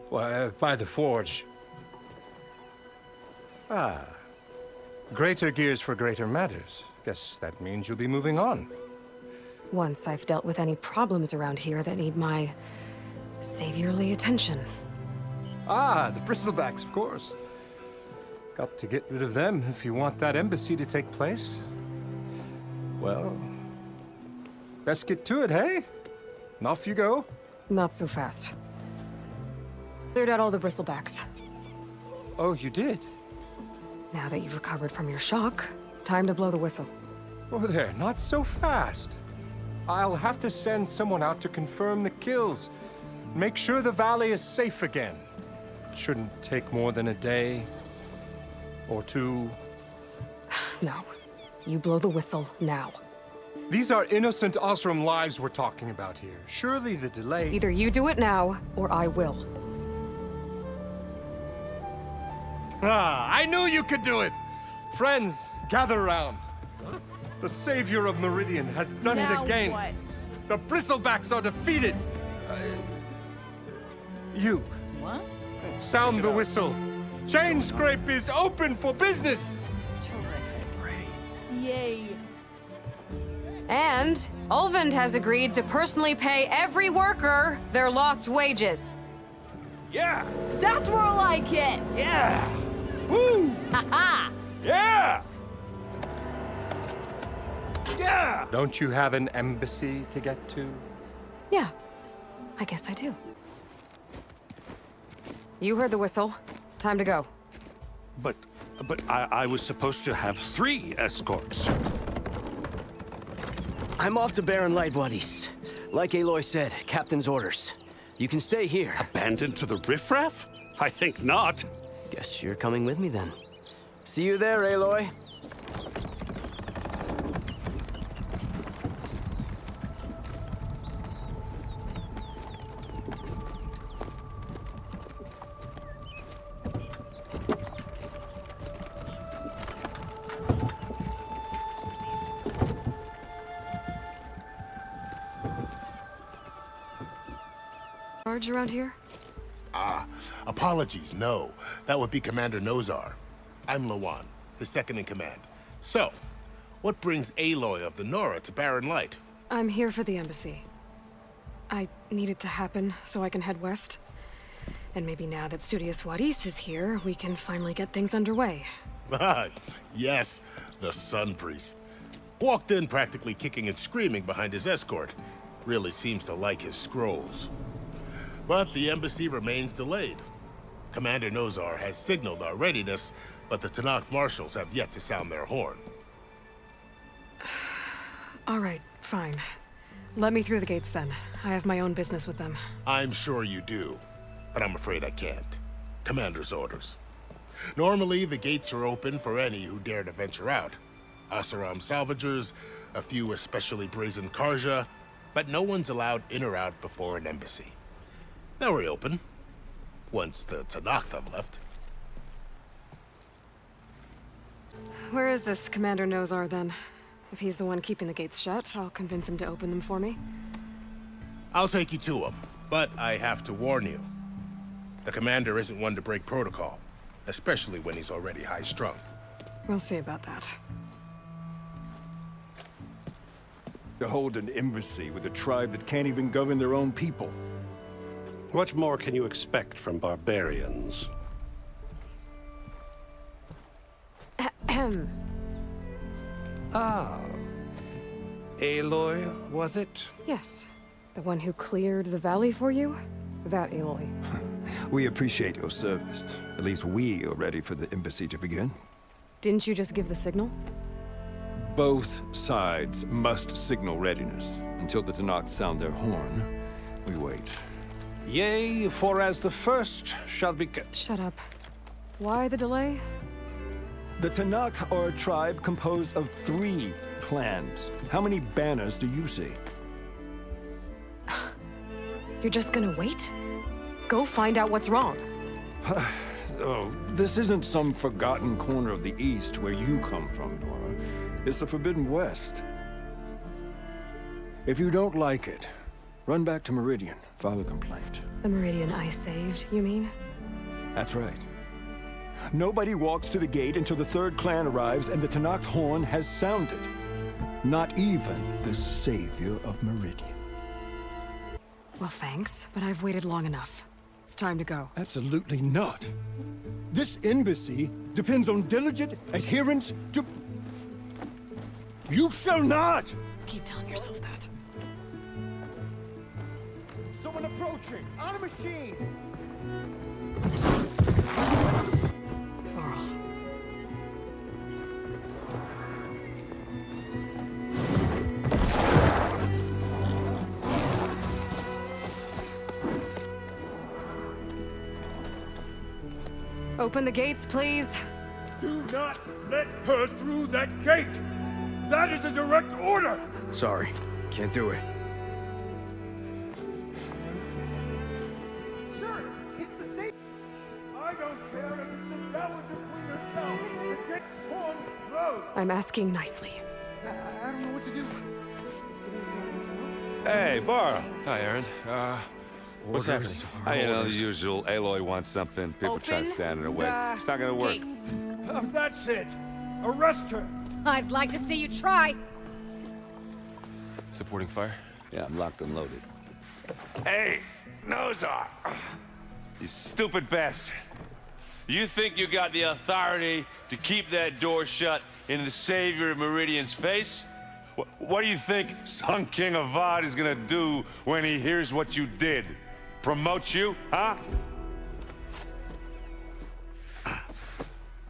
Why, by the forge. Ah. Greater gears for greater matters. Guess that means you'll be moving on. Once I've dealt with any problems around here that need my saviorly attention. Ah, the bristlebacks, of course. Got to get rid of them if you want that embassy to take place. Well, best get to it, hey? And off you go. Not so fast. Cleared out all the bristlebacks. Oh, you did? Now that you've recovered from your shock, time to blow the whistle. Oh there, not so fast. I'll have to send someone out to confirm the kills. Make sure the valley is safe again. It shouldn't take more than a day. Or two. No. You blow the whistle now. These are innocent Osram lives we're talking about here. Surely the delay... Either you do it now, or I will. Ah, I knew you could do it! Friends, gather around. The savior of Meridian has done it again. What? The bristlebacks are defeated. You. What? Sound the whistle. Chain Scrape is open for business. Yay. And Ulvund has agreed to personally pay every worker their lost wages. Yeah! That's more like it! Yeah! Woo! Ha-ha! Yeah! Yeah! Don't you have an embassy to get to? Yeah, I guess I do. You heard the whistle. Time to go. But I was supposed to have 3 escorts. I'm off to Barren Light Wadis. Like Aloy said, Captain's orders. You can stay here. Abandoned to the riffraff? I think not. Guess you're coming with me then. See you there, Aloy. Charge around here? Ah, apologies, no. That would be Commander Nozar. I'm Lawan, his second in command. So, what brings Aloy of the Nora to Barren Light? I'm here for the embassy. I need it to happen so I can head west. And maybe now that Studious Wadis is here, we can finally get things underway. Ah, yes, the Sun Priest. Walked in practically kicking and screaming behind his escort. Really seems to like his scrolls. But the embassy remains delayed. Commander Nozar has signaled our readiness, but the Tenakth marshals have yet to sound their horn. All right, fine. Let me through the gates then. I have my own business with them. I'm sure you do, but I'm afraid I can't. Commander's orders. Normally, the gates are open for any who dare to venture out. Asaram salvagers, a few especially brazen Karja, but no one's allowed in or out before an embassy. Now we're open, once the Tenakth have left. Where is this Commander Nozar then? If he's the one keeping the gates shut, I'll convince him to open them for me. I'll take you to him, but I have to warn you. The commander isn't one to break protocol, especially when he's already high-strung. We'll see about that. To hold an embassy with a tribe that can't even govern their own people. What more can you expect from barbarians? Ahem. Ah. Aloy, was it? Yes. The one who cleared the valley for you? That Aloy. We appreciate your service. At least we are ready for the embassy to begin. Didn't you just give the signal? Both sides must signal readiness. Until the Tenakth sound their horn, we wait. Yea, for as the first shall be... Shut up. Why the delay? The Tenakth are a tribe composed of 3 clans. How many banners do you see? You're just gonna wait? Go find out what's wrong. Oh, this isn't some forgotten corner of the East where you come from, Nora. It's the Forbidden West. If you don't like it, run back to Meridian, file a complaint. The Meridian I saved, you mean? That's right. Nobody walks to the gate until the third clan arrives and the Tenakth horn has sounded. Not even the savior of Meridian. Well, thanks, but I've waited long enough. It's time to go. Absolutely not. This embassy depends on diligent adherence to... You shall not! Keep telling yourself that. Someone approaching! On a machine! Varl. Open the gates, please. Do not let her through that gate! That is a direct order! Sorry, can't do it. Sure, it's the same. I don't care if it's the devil between yourselves. The gate horn blows. I'm asking nicely. I don't know what to do. Hey, Varl. Hi, Aaron. What's happening? You know, the usual. Aloy wants something. People try to stand in her way. It's not gonna work. That's it. Arrest her. I'd like to see you try. Supporting fire? Yeah, I'm locked and loaded. Hey, Nozar! You stupid bastard. You think you got the authority to keep that door shut in the savior of Meridian's face? What do you think Sun King Avad is gonna do when he hears what you did? Promote you, huh?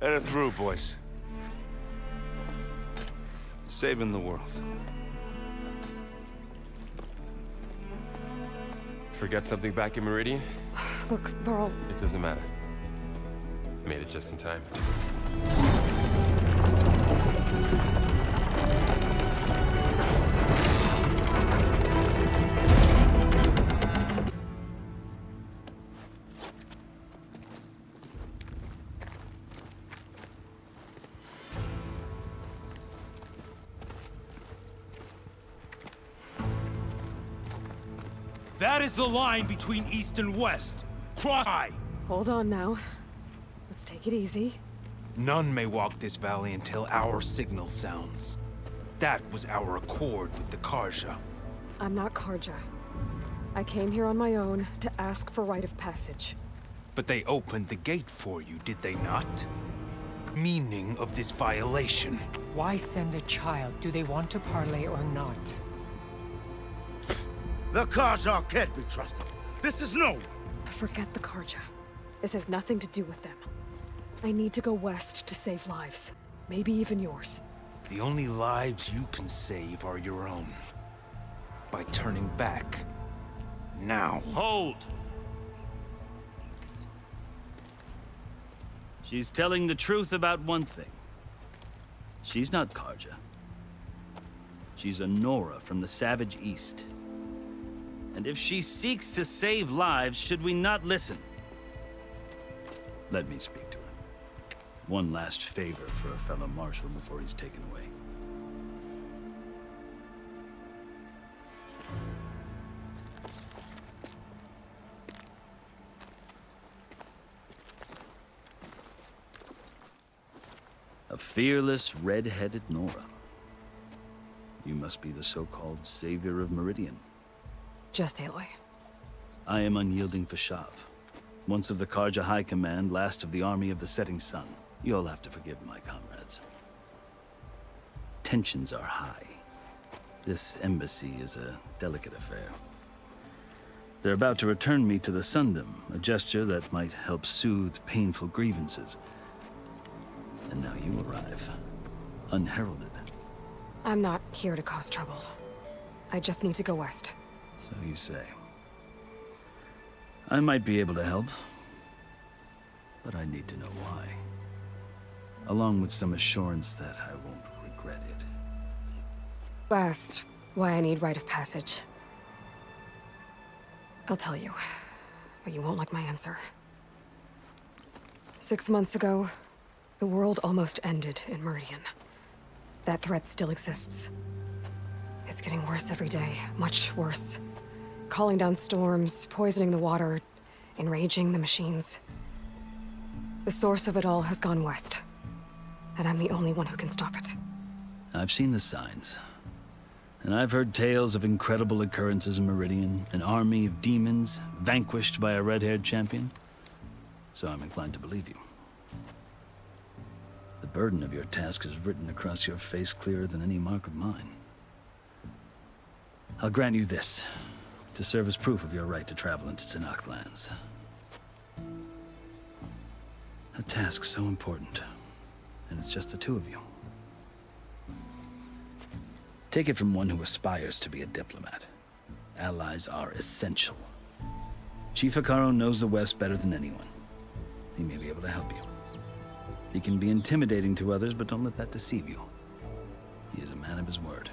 Let her through, boys. Saving the world. Forget something back in Meridian? Look, Varl. It doesn't matter. I made it just in time. That is the line between East and West. Cross eye. Hold on now. Let's take it easy. None may walk this valley until our signal sounds. That was our accord with the Karja. I'm not Karja. I came here on my own to ask for rite of passage. But they opened the gate for you, did they not? Meaning of this violation. Why send a child? Do they want to parley or not? The Karja can't be trusted. This is known. Forget the Karja. This has nothing to do with them. I need to go west to save lives. Maybe even yours. The only lives you can save are your own. By turning back. Now. Hold! She's telling the truth about one thing. She's not Karja. She's a Nora from the Savage East. And if she seeks to save lives, should we not listen? Let me speak to her. One last favor for a fellow marshal before he's taken away. A fearless, red-headed Nora. You must be the so-called savior of Meridian. Just Aloy. I am unyielding Fashav. Once of the Karja High Command, last of the army of the setting sun. You'll have to forgive my comrades. Tensions are high. This embassy is a delicate affair. They're about to return me to the Sundom, a gesture that might help soothe painful grievances. And now you arrive, unheralded. I'm not here to cause trouble. I just need to go west. So you say. I might be able to help, but I need to know why. Along with some assurance that I won't regret it. You asked why I need rite of passage. I'll tell you, but you won't like my answer. 6 months ago, the world almost ended in Meridian. That threat still exists. It's getting worse every day, much worse. Calling down storms, poisoning the water, enraging the machines. The source of it all has gone west. And I'm the only one who can stop it. I've seen the signs. And I've heard tales of incredible occurrences in Meridian, an army of demons vanquished by a red-haired champion. So I'm inclined to believe you. The burden of your task is written across your face clearer than any mark of mine. I'll grant you this, to serve as proof of your right to travel into Tenakth lands. A task so important, and it's just the two of you. Take it from one who aspires to be a diplomat. Allies are essential. Chief Hekarro knows the West better than anyone. He may be able to help you. He can be intimidating to others, but don't let that deceive you. He is a man of his word.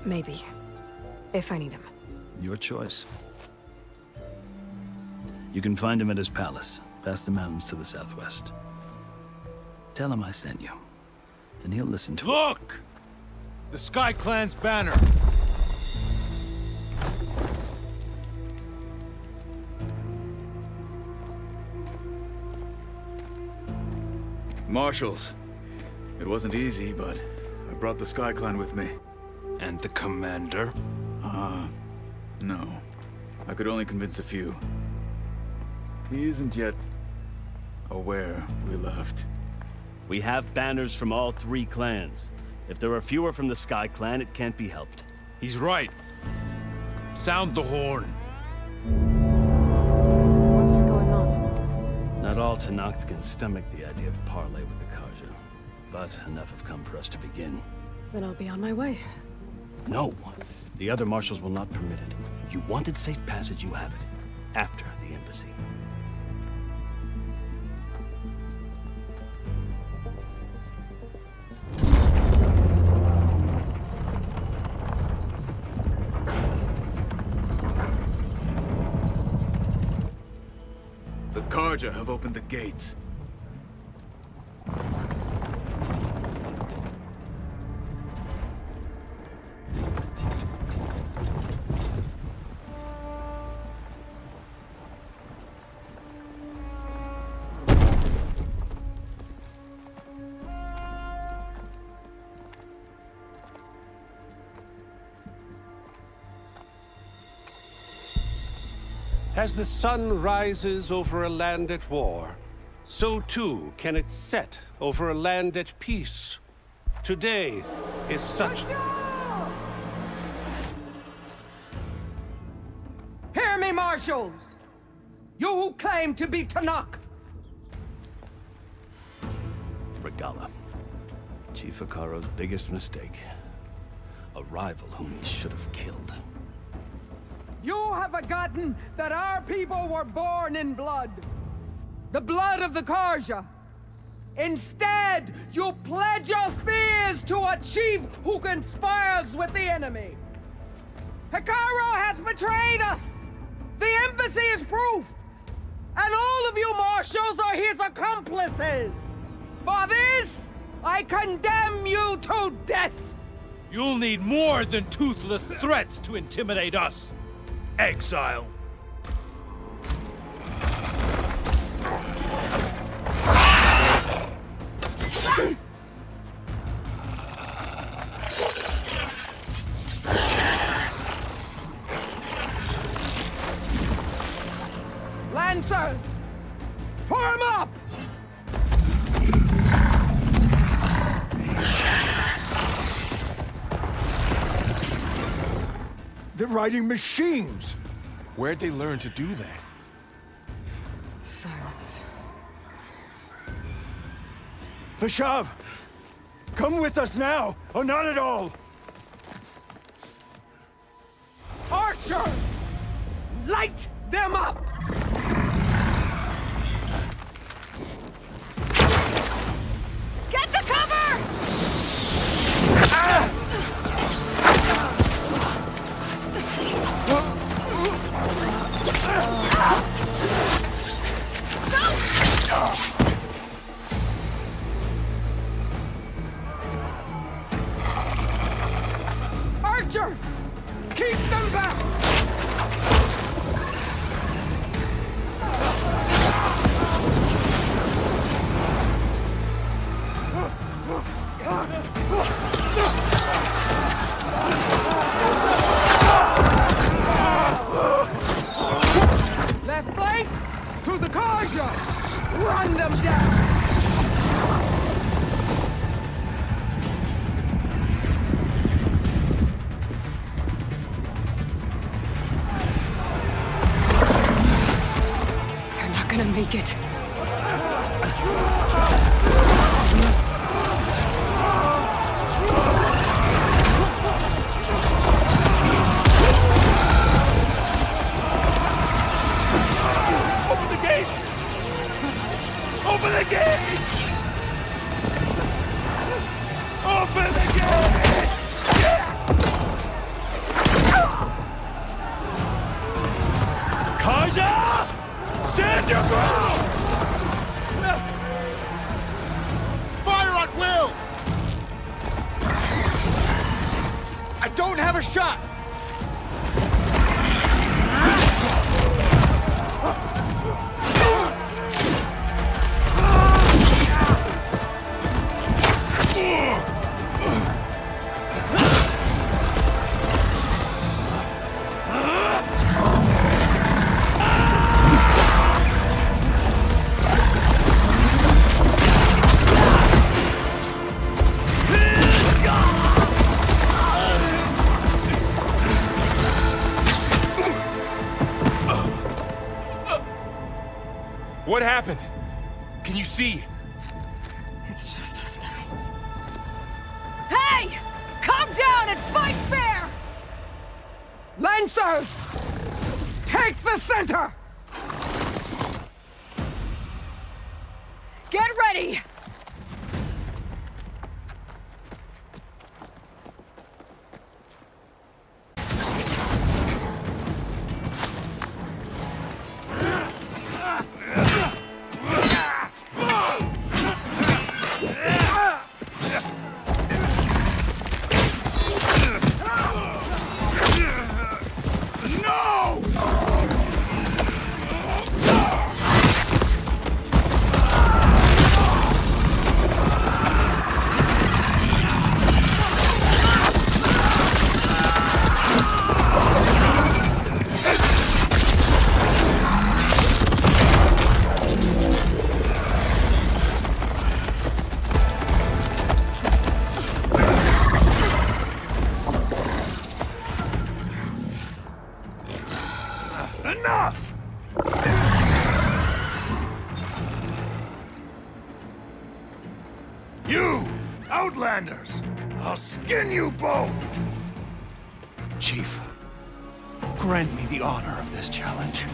Maybe. If I need him. Your choice. You can find him at his palace, past the mountains to the southwest. Tell him I sent you, and he'll listen to it. Look! The Sky Clan's banner! Marshals. It wasn't easy, but I brought the Sky Clan with me. And the commander? No. I could only convince a few. He isn't yet aware we left. We have banners from all 3 clans. If there are fewer from the Sky Clan, it can't be helped. He's right. Sound the horn. What's going on? Not all Tenakth can stomach the idea of parley with the Karja, but enough have come for us to begin. Then I'll be on my way. No, the other marshals will not permit it. You wanted safe passage, you have it. After the embassy. The Karja have opened the gates. As the sun rises over a land at war, so too can it set over a land at peace. Today is such... Hear me, marshals! You who claim to be Tenakth! Regala. Chief Hekarro's biggest mistake. A rival whom he should have killed. You have forgotten that our people were born in blood. The blood of the Karja. Instead, you pledge your spears to a chief who conspires with the enemy. Hekarro has betrayed us! The embassy is proof! And all of you marshals are his accomplices! For this, I condemn you to death! You'll need more than toothless threats to intimidate us. Exile. Lancers! Form up! They're riding machines! Where'd they learn to do that? Silence. Vashav! Come with us now, or not at all! Archers! Light them up! Get to cover! Archers! Keep them back! gonna make it. Open the gates! Open the gates! Open the gates! Karja! Stand your ground! Fire at will! I don't have a shot! What happened? Can you see? It's just us now. Hey! Calm down and fight fair! Lancers! Take the center! Get ready! Enough! You, Outlanders! I'll skin you both! Chief, grant me the honor of this challenge.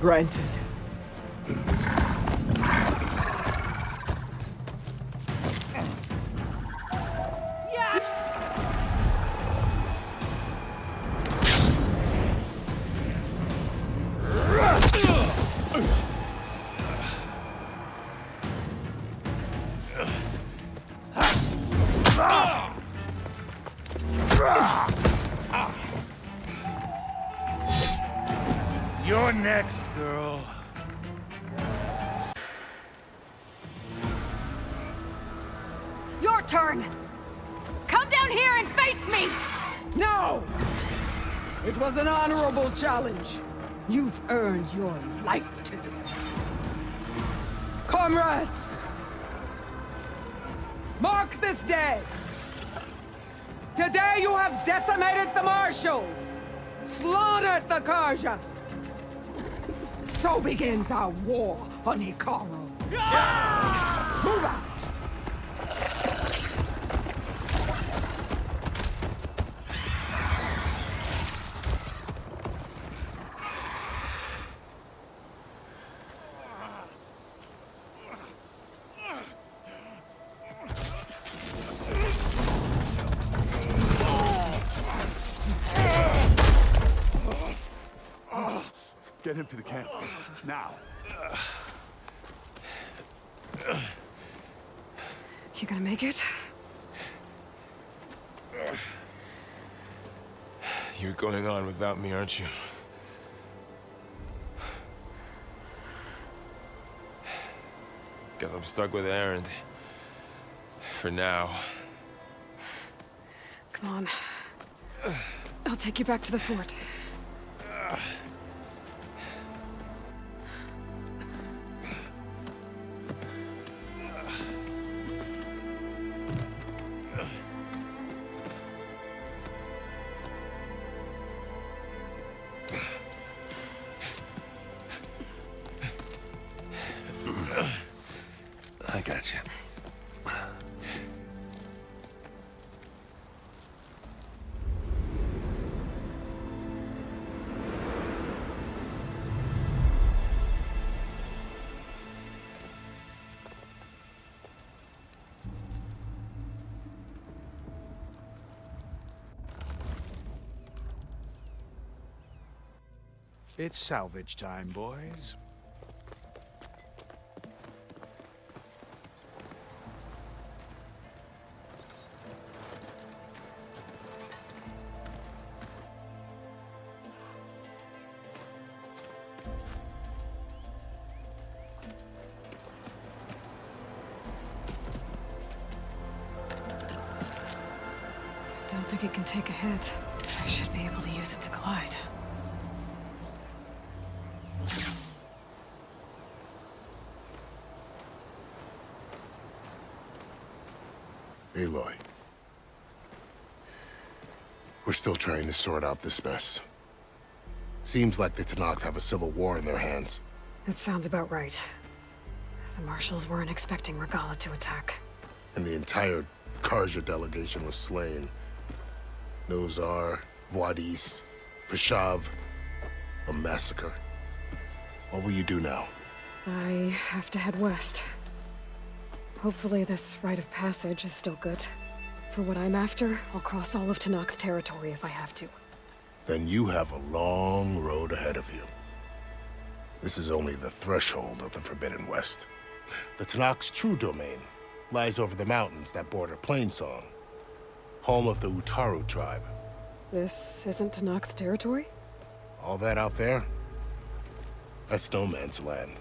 Granted. You're next, girl. Your turn! Come down here and face me! No! It was an honorable challenge. You've earned your life today. Comrades! Mark this day! Today you have decimated the Marshals! Slaughtered the Karja! So begins our war on Hikaru. Move out! Get him to the camp. Now. You gonna make it? You're going on without me, aren't you? Guess I'm stuck with Aaron. For now. Come on. I'll take you back to the fort. It's salvage time, boys. I don't think it can take a hit. I should be able to use it to glide. Aloy. We're still trying to sort out this mess. Seems like the Tenakth have a civil war in their hands. That sounds about right. The Marshals weren't expecting Regala to attack. And the entire Persia delegation was slain. Nozar, Wadis, Vashav, a massacre. What will you do now? I have to head west. Hopefully this rite of passage is still good. For what I'm after, I'll cross all of Tenakth territory if I have to. Then you have a long road ahead of you. This is only the threshold of the Forbidden West. The Tenakth's true domain lies over the mountains that border Plainsong, home of the Utaru tribe. This isn't Tenakth territory? All that out there? That's no man's land.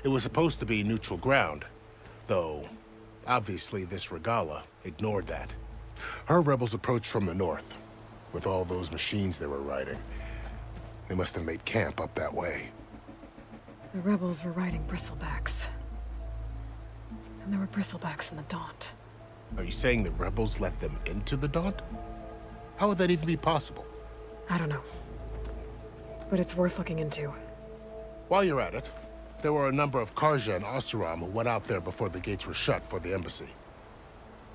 It was supposed to be neutral ground, though obviously this Regala ignored that. Her rebels approached from the north, with all those machines they were riding. They must have made camp up that way. The rebels were riding bristlebacks. And there were bristlebacks in the Daunt. Are you saying the rebels let them into the Daunt? How would that even be possible? I don't know. But it's worth looking into. While you're at it, there were a number of Karja and Oseram who went out there before the gates were shut for the embassy.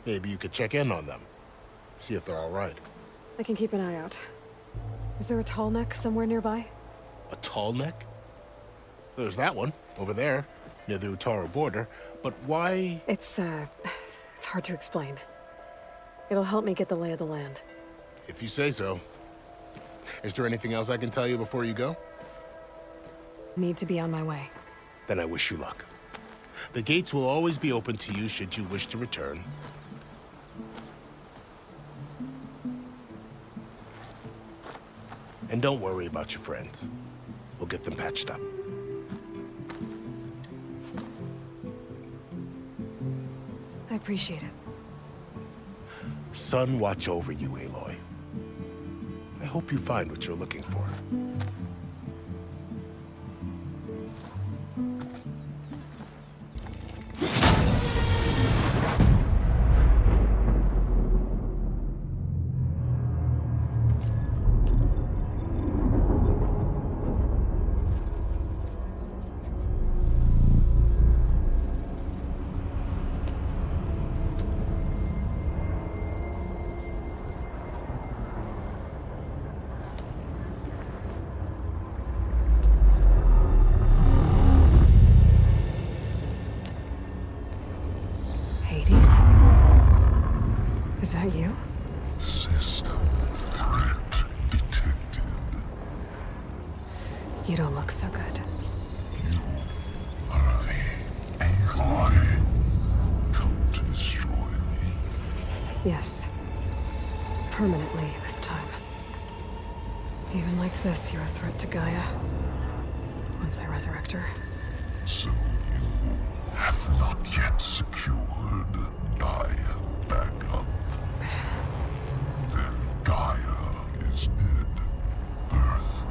Maybe you could check in on them. See if they're all right. I can keep an eye out. Is there a tall neck somewhere nearby? A tall neck? There's that one, over there, near the Utaru border. But why? It's hard to explain. It'll help me get the lay of the land. If you say so. Is there anything else I can tell you before you go? Need to be on my way. Then I wish you luck. The gates will always be open to you should you wish to return. And don't worry about your friends. We'll get them patched up. I appreciate it. Sun watch over you, Aloy. I hope you find what you're looking for. Is that you? System threat detected. You don't look so good. You are the Aloy. Come to destroy me. Yes. Permanently this time. Even like this, you're a threat to Gaia. Once I resurrect her. So you have not yet secured Gaia back up. Then Gaia is dead. Earth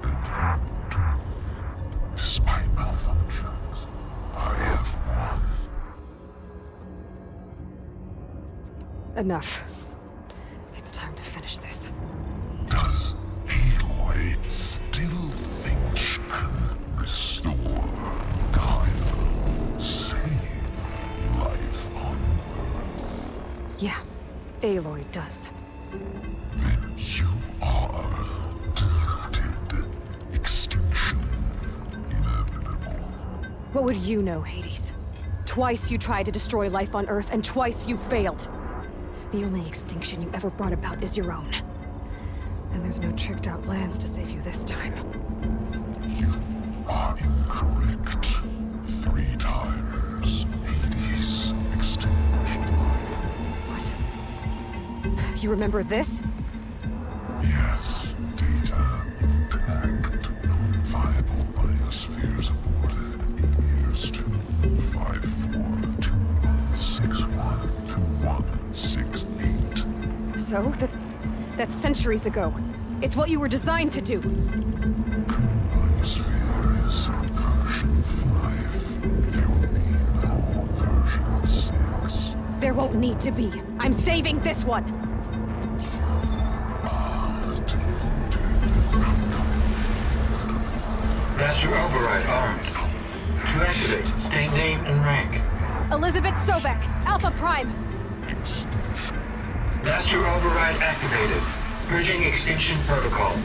and you. Despite malfunctions, I have won. Enough. It's time to finish this. Does Aloy still think she can restore Gaia? Save life on Earth? Yeah, Aloy does. Then you are defeated. Extinction inevitable. What would you know, Hades? Twice you tried to destroy life on Earth, and twice you failed. The only extinction you ever brought about is your own. And there's no tricked out lands to save you this time. You are incorrect. 3 times. Hades extinguished. What? You remember this? Yes. Data intact. Non-viable biospheres aborted in years 254, 2161, 2168. So, that's centuries ago. It's what you were designed to do. Biosphere is version 5. There will be no version 6. There won't need to be. I'm saving this one. Master Override armed. To activate, state name and rank. Elizabeth Sobek, Alpha Prime. Master Override activated. Purging extinction protocol.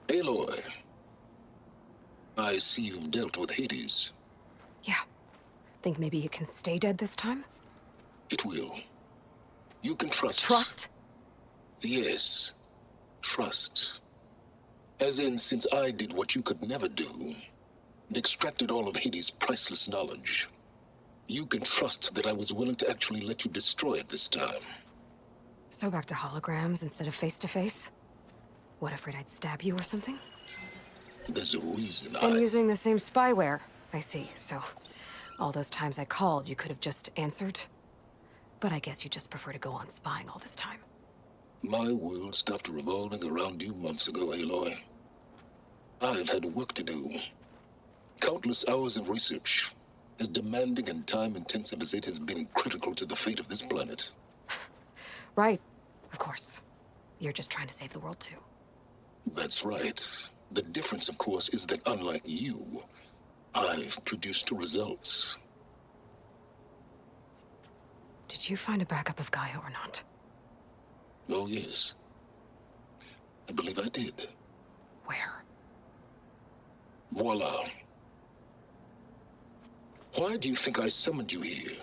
Aloy, I see you've dealt with Hades. Yeah. Think maybe you can stay dead this time? It will. You can trust. Trust? Yes. Trust. As in, since I did what you could never do, and extracted all of Hades' priceless knowledge, you can trust that I was willing to actually let you destroy it this time. So back to holograms instead of face-to-face? What, afraid I'd stab you or something? There's a reason And using the same spyware. I see, so all those times I called, you could have just answered? But I guess you just prefer to go on spying all this time. My world stopped revolving around you months ago, Aloy. I've had work to do. Countless hours of research, as demanding and time-intensive as it has been critical to the fate of this planet. Right, of course. You're just trying to save the world too. That's right. The difference, of course, is that unlike you, I've produced results. Did you find a backup of Gaia or not? Oh, yes. I believe I did. Where? Voila. Why do you think I summoned you here?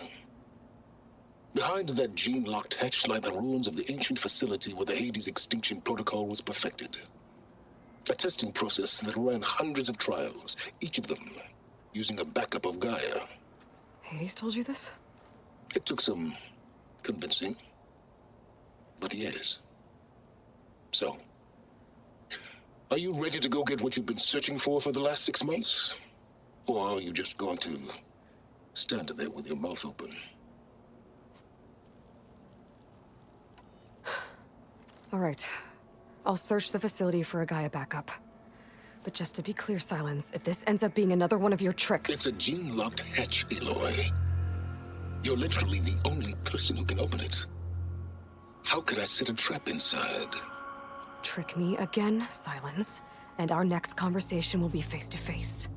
Behind that gene-locked hatch lie the ruins of the ancient facility where the Hades extinction protocol was perfected. A testing process that ran hundreds of trials, each of them using a backup of Gaia. Hades told you this? It took some convincing, but yes. So, are you ready to go get what you've been searching for the last 6 months? Or are you just going to stand there with your mouth open? All right. I'll search the facility for a Gaia backup. But just to be clear, Silence, if this ends up being another one of your tricks... It's a gene-locked hatch, Aloy. You're literally the only person who can open it. How could I set a trap inside? Trick me again, Silence, and our next conversation will be face-to-face.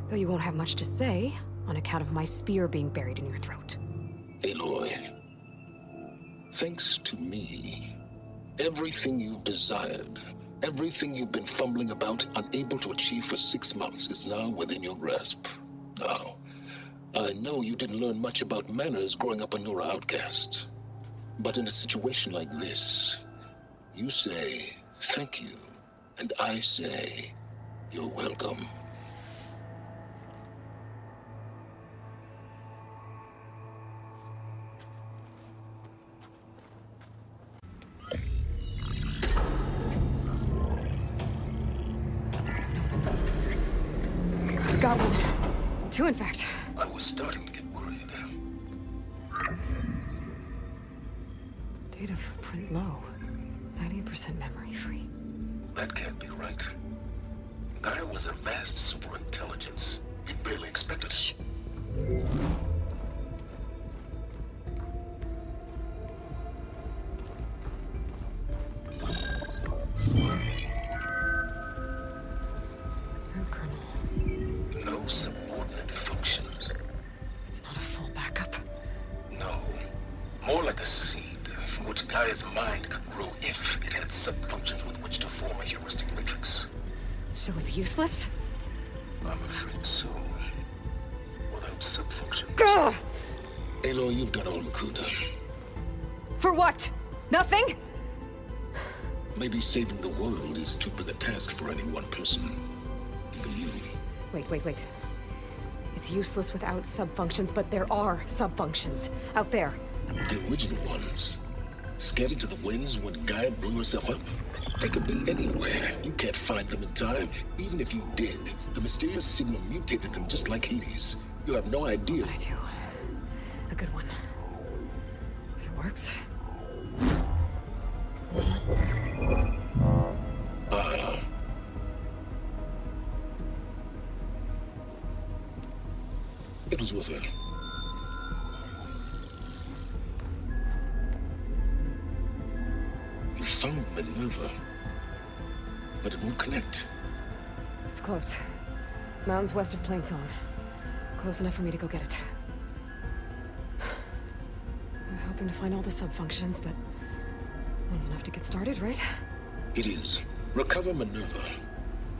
Though you won't have much to say, on account of my spear being buried in your throat. Aloy, thanks to me, everything you've desired, everything you've been fumbling about, unable to achieve for 6 months, is now within your grasp. Now, I know you didn't learn much about manners growing up a Nora outcast. But in a situation like this, you say, thank you, and I say, you're welcome. Got one. 2, in fact. I was starting to get worried. Data footprint low. 90% memory free. That can't be right. Gaia was a vast superintelligence. We barely expected it. Gaia's mind could grow if it had sub-functions with which to form a heuristic matrix. So it's useless? I'm afraid so. Without sub-functions. Gah! Aloy, you've done all you could. For what? Nothing? Maybe saving the world is too big a task for any one person. Even you. Wait. It's useless without sub-functions, but there are sub-functions out there. The original ones. Scattered to the winds when Gaia blew herself up. They could be anywhere. You can't find them in time. Even if you did, the mysterious signal mutated them just like Hades. You have no idea. But I do. A good one. If it works. It was with her. You found Minerva, but it won't connect. It's close. Mountains west of Plain Song. Close enough for me to go get it. I was hoping to find all the sub-functions, but one's enough to get started, right? It is. Recover Minerva.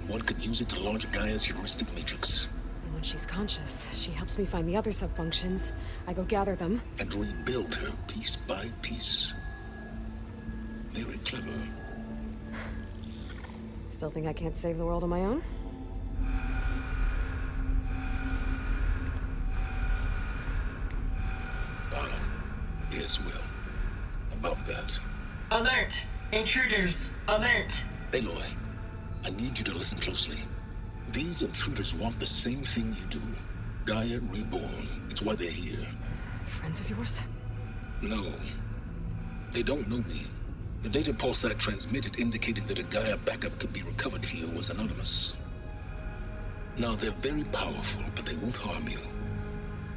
One could use it to launch Gaia's heuristic matrix. And when she's conscious, she helps me find the other sub-functions. I go gather them. And rebuild her piece by piece. Very clever. Still think I can't save the world on my own? Yes, Will. About that. Alert! Intruders! Alert! Aloy, I need you to listen closely. These intruders want the same thing you do. Gaia reborn. It's why they're here. Friends of yours? No. They don't know me. The data pulse I transmitted indicated that a Gaia backup could be recovered here was anonymous. Now, they're very powerful, but they won't harm you.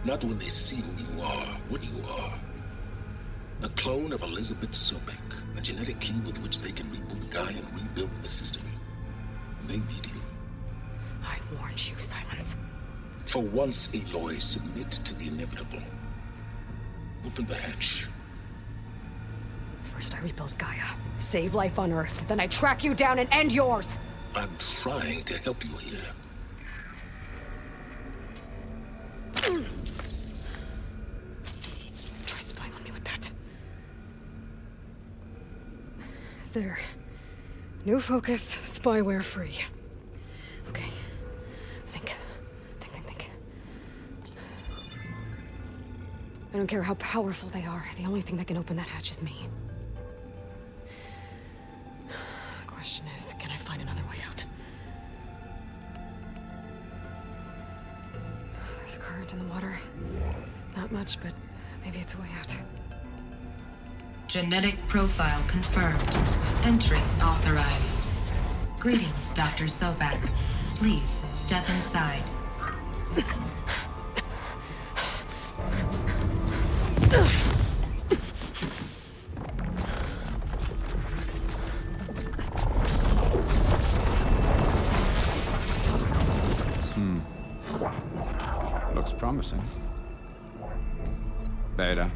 Not when they see who you are, what you are. A clone of Elizabeth Sobek, a genetic key with which they can reboot Gaia and rebuild the system. They need you. I warned you, Silence. For once, Aloy, submit to the inevitable. Open the hatch. First I rebuild Gaia, save life on Earth, then I track you down and end yours! I'm trying to help you here. Try spying on me with that. There. New focus, spyware free. Okay. Think. I don't care how powerful they are. The only thing that can open that hatch is me. The question is, can I find another way out? There's a current in the water. Not much, but maybe it's a way out. Genetic profile confirmed. Entry authorized. Greetings, Dr. Sobek. Please step inside. Looks promising. Beta.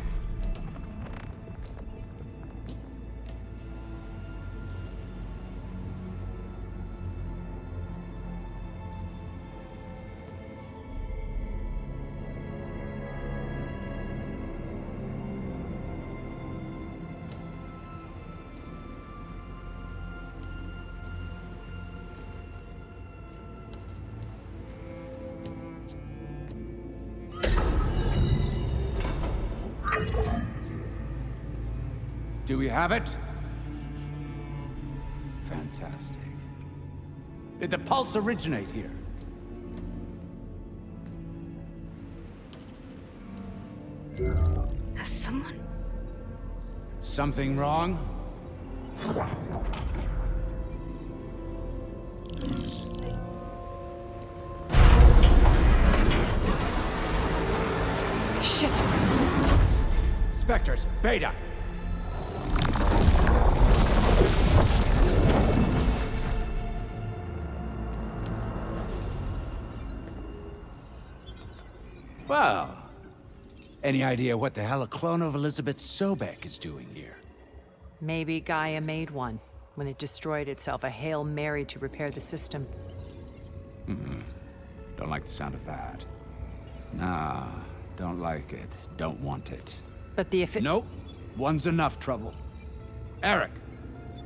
Do we have it? Fantastic. Did the pulse originate here? Has someone... Something wrong? Shit! Spectres, Beta! Well, any idea what the hell a clone of Elizabeth Sobek is doing here? Maybe Gaia made one when it destroyed itself, a Hail Mary to repair the system. Don't like the sound of that. Nah, don't like it. Don't want it. But the Nope. One's enough trouble. Eric!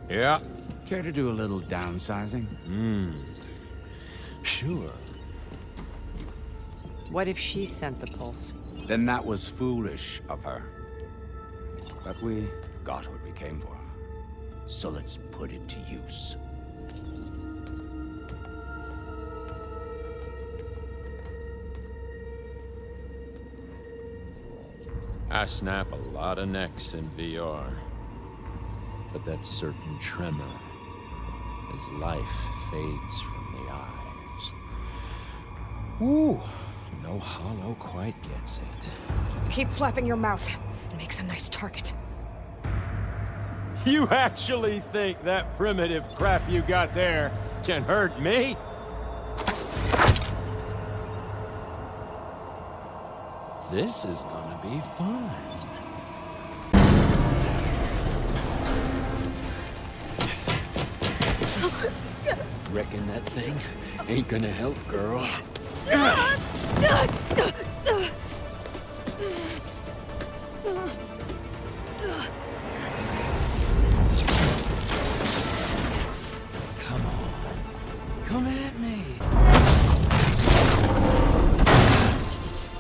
Yeah? Care to do a little downsizing? Sure. What if she sent the pulse? Then that was foolish of her. But we got what we came for. So let's put it to use. I snap a lot of necks in VR. But that certain tremor as life fades from the eyes. Ooh, no hollow quite gets it. Keep flapping your mouth. It makes a nice target. You actually think that primitive crap you got there can hurt me? This is gonna be fun. Reckon that thing ain't gonna help, girl. Come on. Come at me.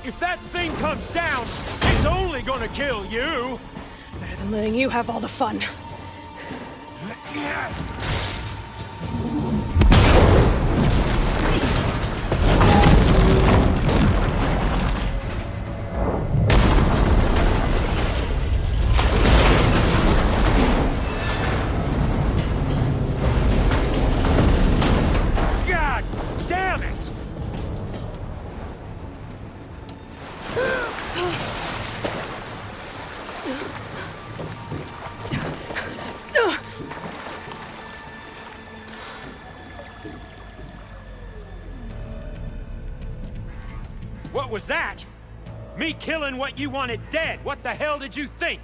If that thing comes down, it's only gonna kill you! Better than letting you have all the fun. God damn it! What was that? Me killing what you wanted dead. What the hell did you think?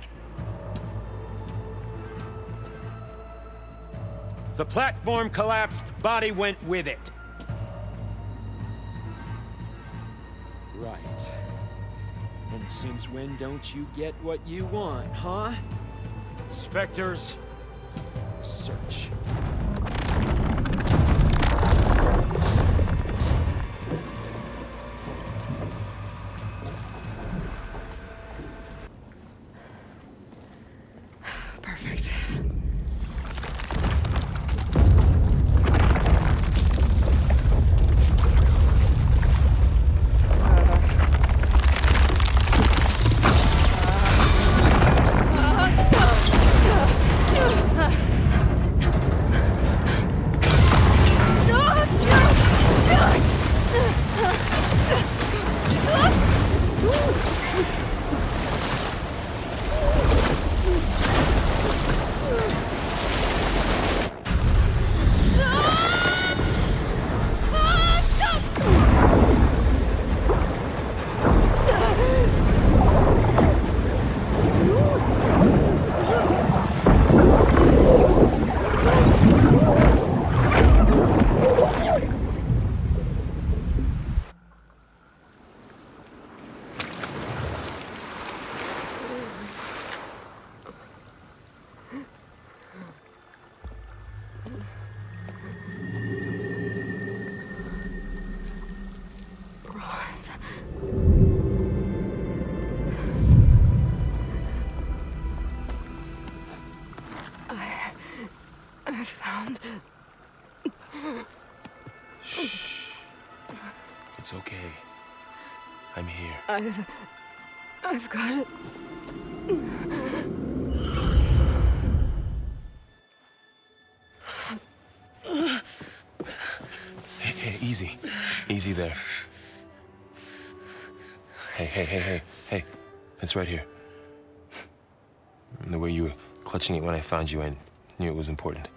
The platform collapsed, body went with it. Right. And since when don't you get what you want, huh? Spectres, search. Perfect. I found... Shh. It's okay. I'm here. I've got it. Hey, easy. Easy there. Hey. It's right here. The way you were clutching it when I found you, I knew it was important.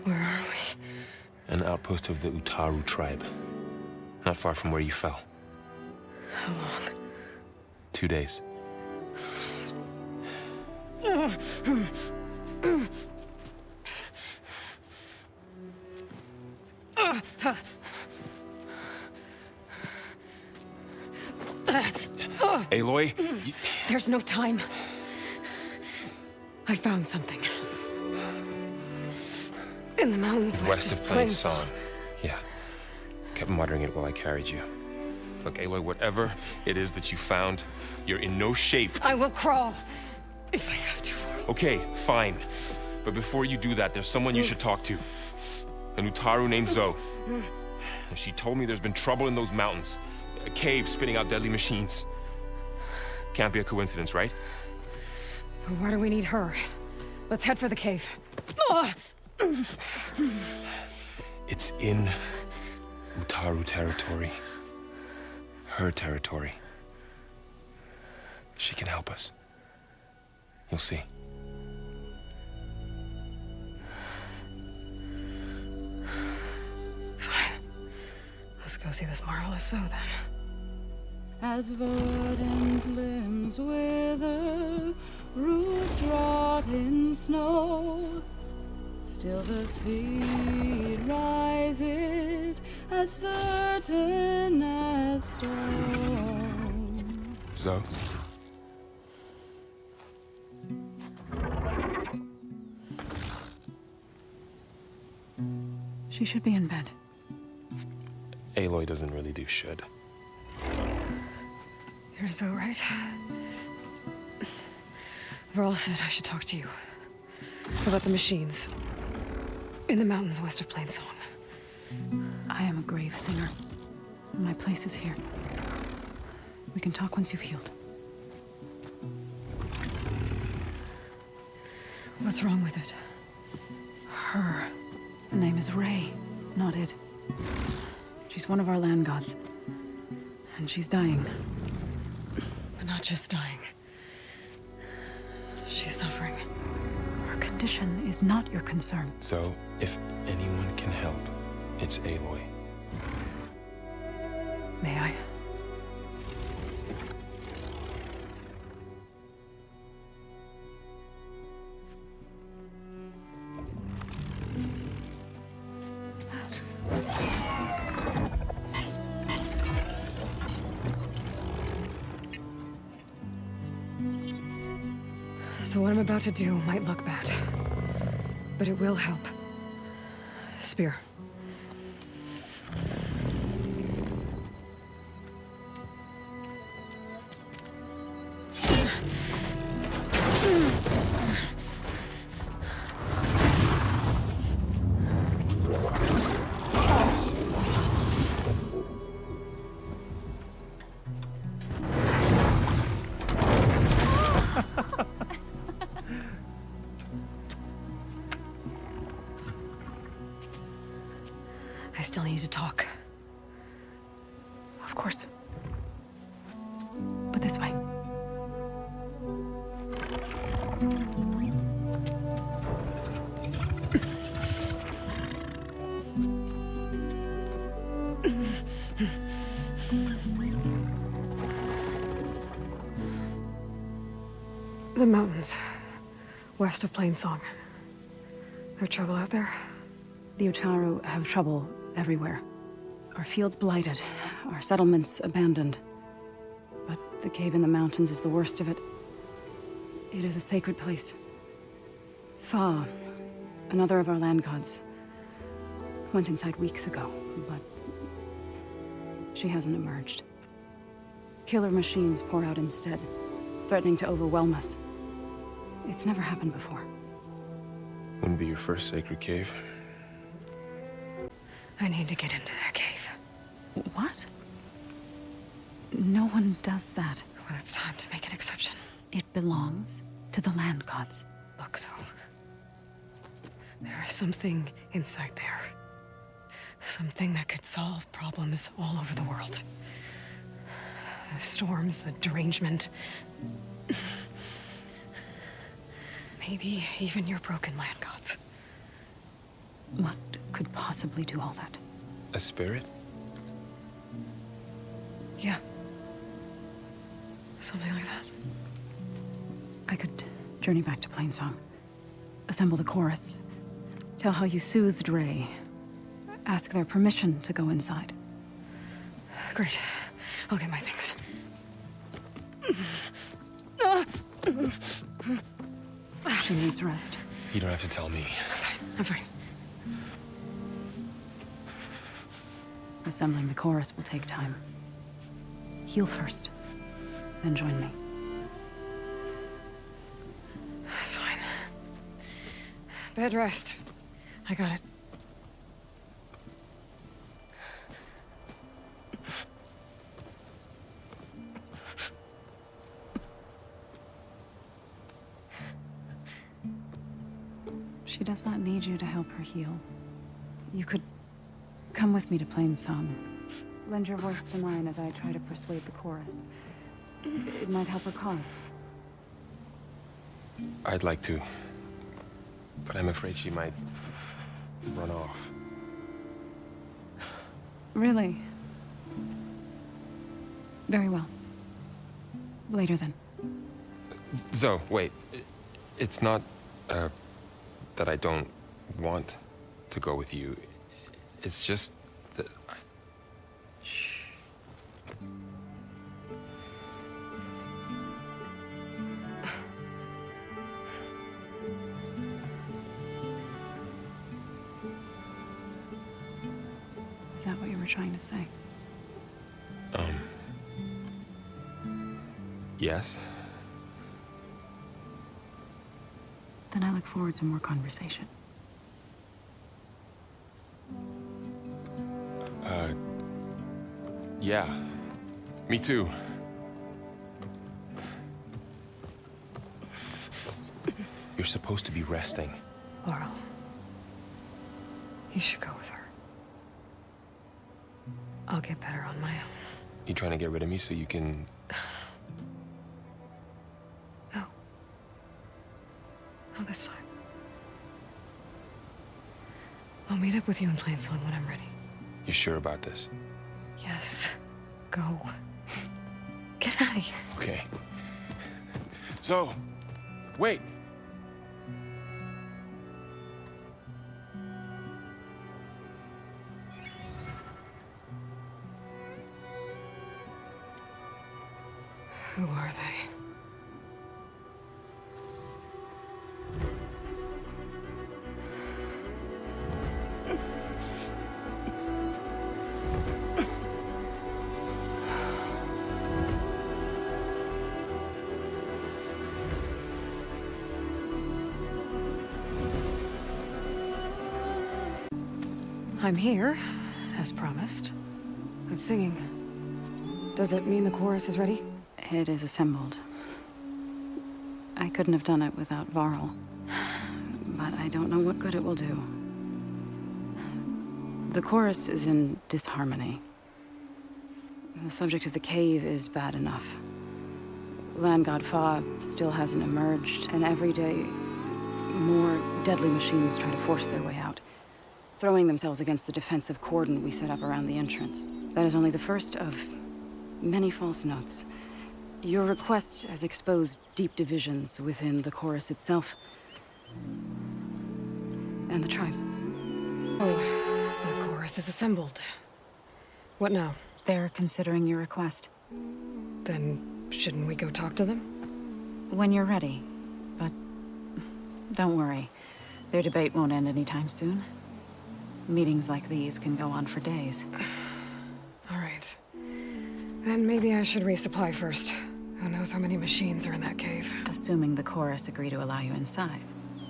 Where are we? An outpost of the Utaru tribe. Not far from where you fell. How long? 2 days. Aloy, There's no time. I found something. In the mountains west of Plain Song. Yeah. Kept muttering it while I carried you. Look, Aloy, whatever it is that you found, you're in no shape to... I will crawl, if I have to. Okay, fine. But before you do that, there's someone you should talk to. An Utaru named Zoe. And she told me there's been trouble in those mountains. A cave spitting out deadly machines. Can't be a coincidence, right? Why do we need her? Let's head for the cave. It's in Utaru territory. Her territory. She can help us. You'll see. Fine. Let's go see this marvelous Zoe then. As verdant limbs wither, roots rot in snow, still the seed rises as certain as stone. Zoe? She should be in bed. Aloy doesn't really do should. You're so right. Varl said I should talk to you about the machines in the mountains west of Plain Song. I am a grave singer. My place is here. We can talk once you've healed. What's wrong with it? Her name is Ray, not it. She's one of our land gods. And she's dying. But not just dying. She's suffering. Her condition is not your concern. So, if anyone can help, it's Aloy. May I? So what I'm about to do might look bad, but it will help. Spear. I still need to talk. Of course. But this way. The mountains, west of Plain Song. There trouble out there? The Utaru have trouble everywhere. Our fields blighted, our settlements abandoned. But the cave in the mountains is the worst of it. It is a sacred place. Fa, another of our land gods, went inside weeks ago, but she hasn't emerged. Killer machines pour out instead, threatening to overwhelm us. It's never happened before. Wouldn't be your first sacred cave. I need to get into that cave. What? No one does that. Well, it's time to make an exception. It belongs to the land gods. Look, so there is something inside there. Something that could solve problems all over the world. The storms, the derangement. Maybe even your broken land gods. What could possibly do all that? A spirit? Yeah. Something like that. I could journey back to Plainsong. Assemble the chorus. Tell how you soothed Ray. Ask their permission to go inside. Great. I'll get my things. She needs rest. You don't have to tell me. I'm fine. Assembling the chorus will take time. Heal first, then join me. Fine. Bed rest. I got it. She does not need you to help her heal. You could come with me to Plainsong. Lend your voice to mine as I try to persuade the chorus. It might help her cause. I'd like to, but I'm afraid she might run off. Really? Very well. Later then. Zoe, wait. It's not, that I don't want to go with you. It's just that I... Shh. Is that what you were trying to say? Yes? Then I look forward to more conversation. Yeah. Me too. You're supposed to be resting. Laurel. You should go with her. I'll get better on my own. You trying to get rid of me so you can... No. Not this time. I'll meet up with you in Plainsong when I'm ready. You sure about this? Yes. Go. Get out of here. Okay. So, wait. Who are they? I'm here, as promised. It's singing. Does it mean the chorus is ready? It is assembled. I couldn't have done it without Varl. But I don't know what good it will do. The chorus is in disharmony. The subject of the cave is bad enough. Land God Fa still hasn't emerged, and every day, more deadly machines try to force their way out, throwing themselves against the defensive cordon we set up around the entrance. That is only the first of many false notes. Your request has exposed deep divisions within the chorus itself and the tribe. Oh, the chorus is assembled. What now? They're considering your request. Then shouldn't we go talk to them? When you're ready. But don't worry. Their debate won't end anytime soon. Meetings like these can go on for days. All right. Then maybe I should resupply first. Who knows how many machines are in that cave? Assuming the chorus agree to allow you inside.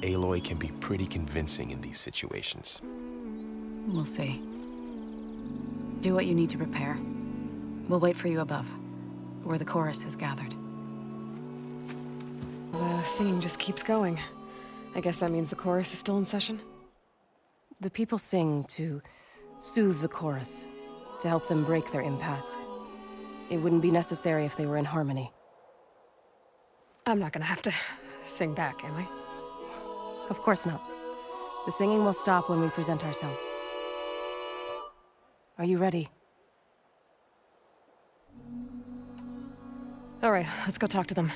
Aloy can be pretty convincing in these situations. We'll see. Do what you need to prepare. We'll wait for you above, where the chorus has gathered. The singing just keeps going. I guess that means the chorus is still in session? The people sing to soothe the chorus, to help them break their impasse. It wouldn't be necessary if they were in harmony. I'm not gonna have to sing back, am I? Of course not. The singing will stop when we present ourselves. Are you ready? All right, let's go talk to them.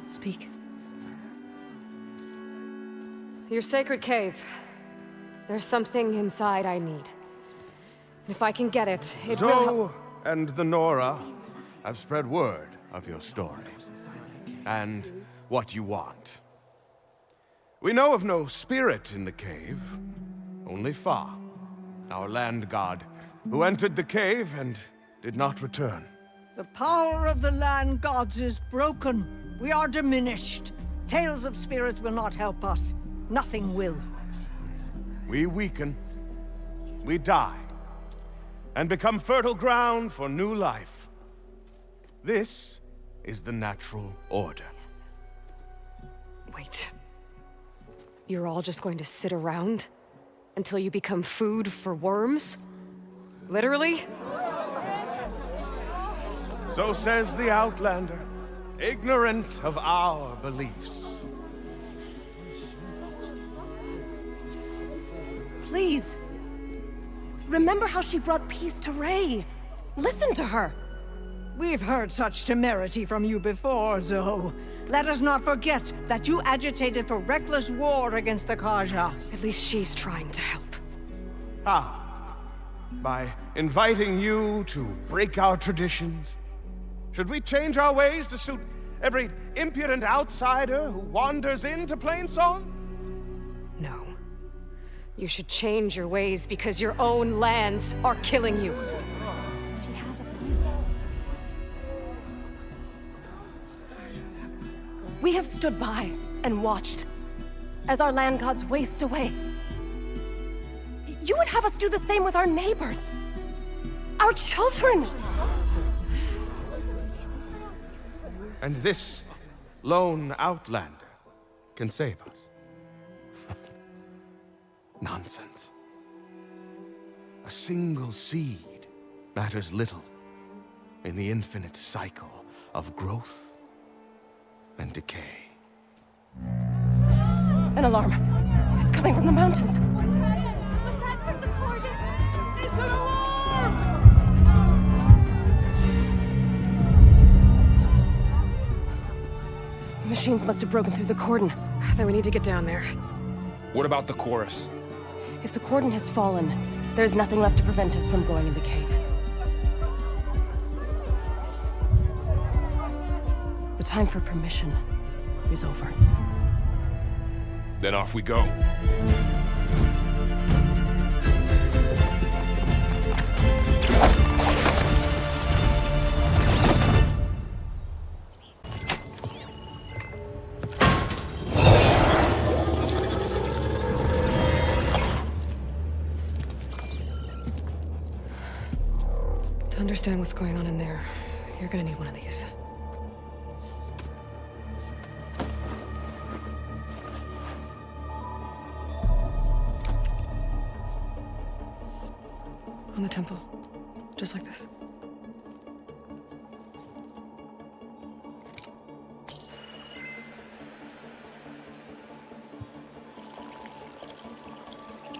Speak. Your sacred cave. There's something inside I need. If I can get it, it will help. Zo and the Nora have spread word of your story, and what you want. We know of no spirit in the cave, only Fa, our land god, who entered the cave and did not return. The power of the land gods is broken. We are diminished. Tales of spirits will not help us. Nothing will. We weaken, we die, and become fertile ground for new life. This is the natural order. Wait. You're all just going to sit around until you become food for worms? Literally? So says the Outlander, ignorant of our beliefs. Please. Remember how she brought peace to Ray. Listen to her. We've heard such temerity from you before, Zo. Let us not forget that you agitated for reckless war against the Karja. At least she's trying to help. By inviting you to break our traditions? Should we change our ways to suit every impudent outsider who wanders into Plainsong? No. You should change your ways because your own lands are killing you. She has a... We have stood by and watched as our land gods waste away. You would have us do the same with our neighbors, our children. And this lone Outlander can save us. Nonsense. A single seed matters little in the infinite cycle of growth and decay. An alarm. It's coming from the mountains. Was that from the cordon? It's an alarm! Machines must have broken through the cordon. Then we need to get down there. What about the chorus? If the cordon has fallen, there's nothing left to prevent us from going in the cave. The time for permission is over. Then off we go. To understand what's going on in there, you're gonna need one of these. On the temple. Just like this.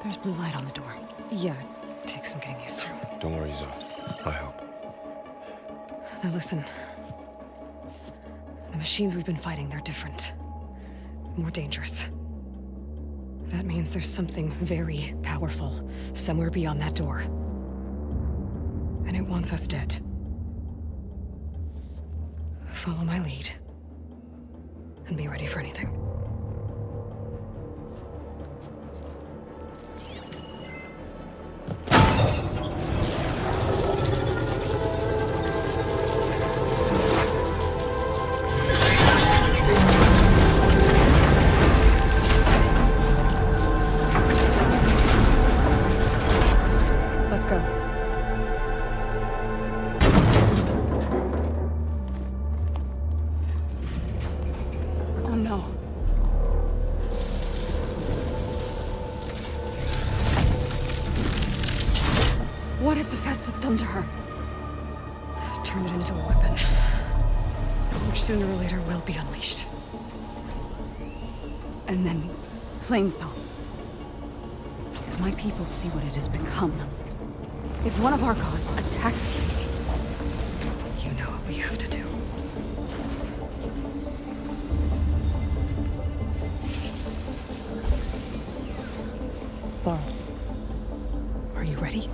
There's blue light on the door. Yeah, it takes some getting used to. Don't worry, Zo. I'll help. Now listen. The machines we've been fighting, they're different. More dangerous. That means there's something very powerful somewhere beyond that door. And it wants us dead. Follow my lead. And be ready for anything. Let's go. Oh no. What has Hephaestus done to her? Turned it into a weapon. Which sooner or later will be unleashed. And then Plainsong. If my people see what it has become, if one of our gods attacks them, you know what we have to do. Laurel, are you ready?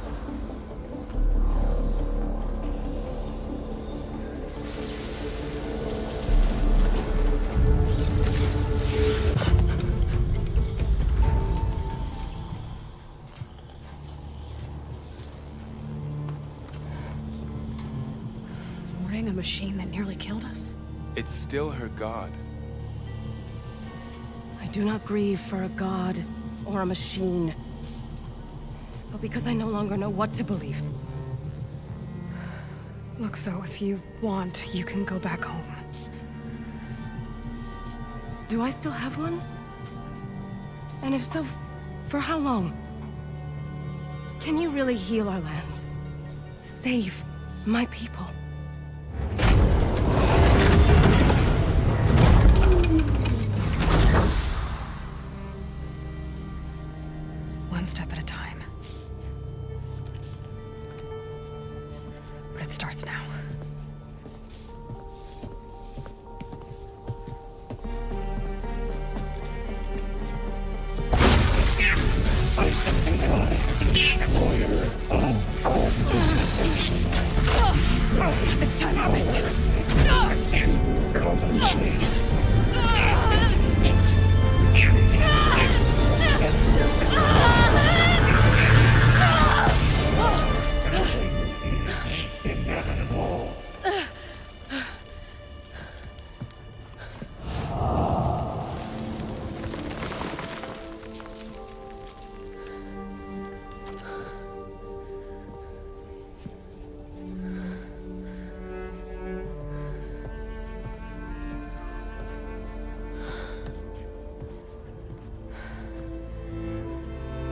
A machine that nearly killed us. It's still her god. I do not grieve for a god or a machine, but because I no longer know what to believe. Look, so if you want, you can go back home. Do I still have one? And if so, for how long? Can you really heal our lands? Save my people? One step at a time. But it starts now. It's time for business.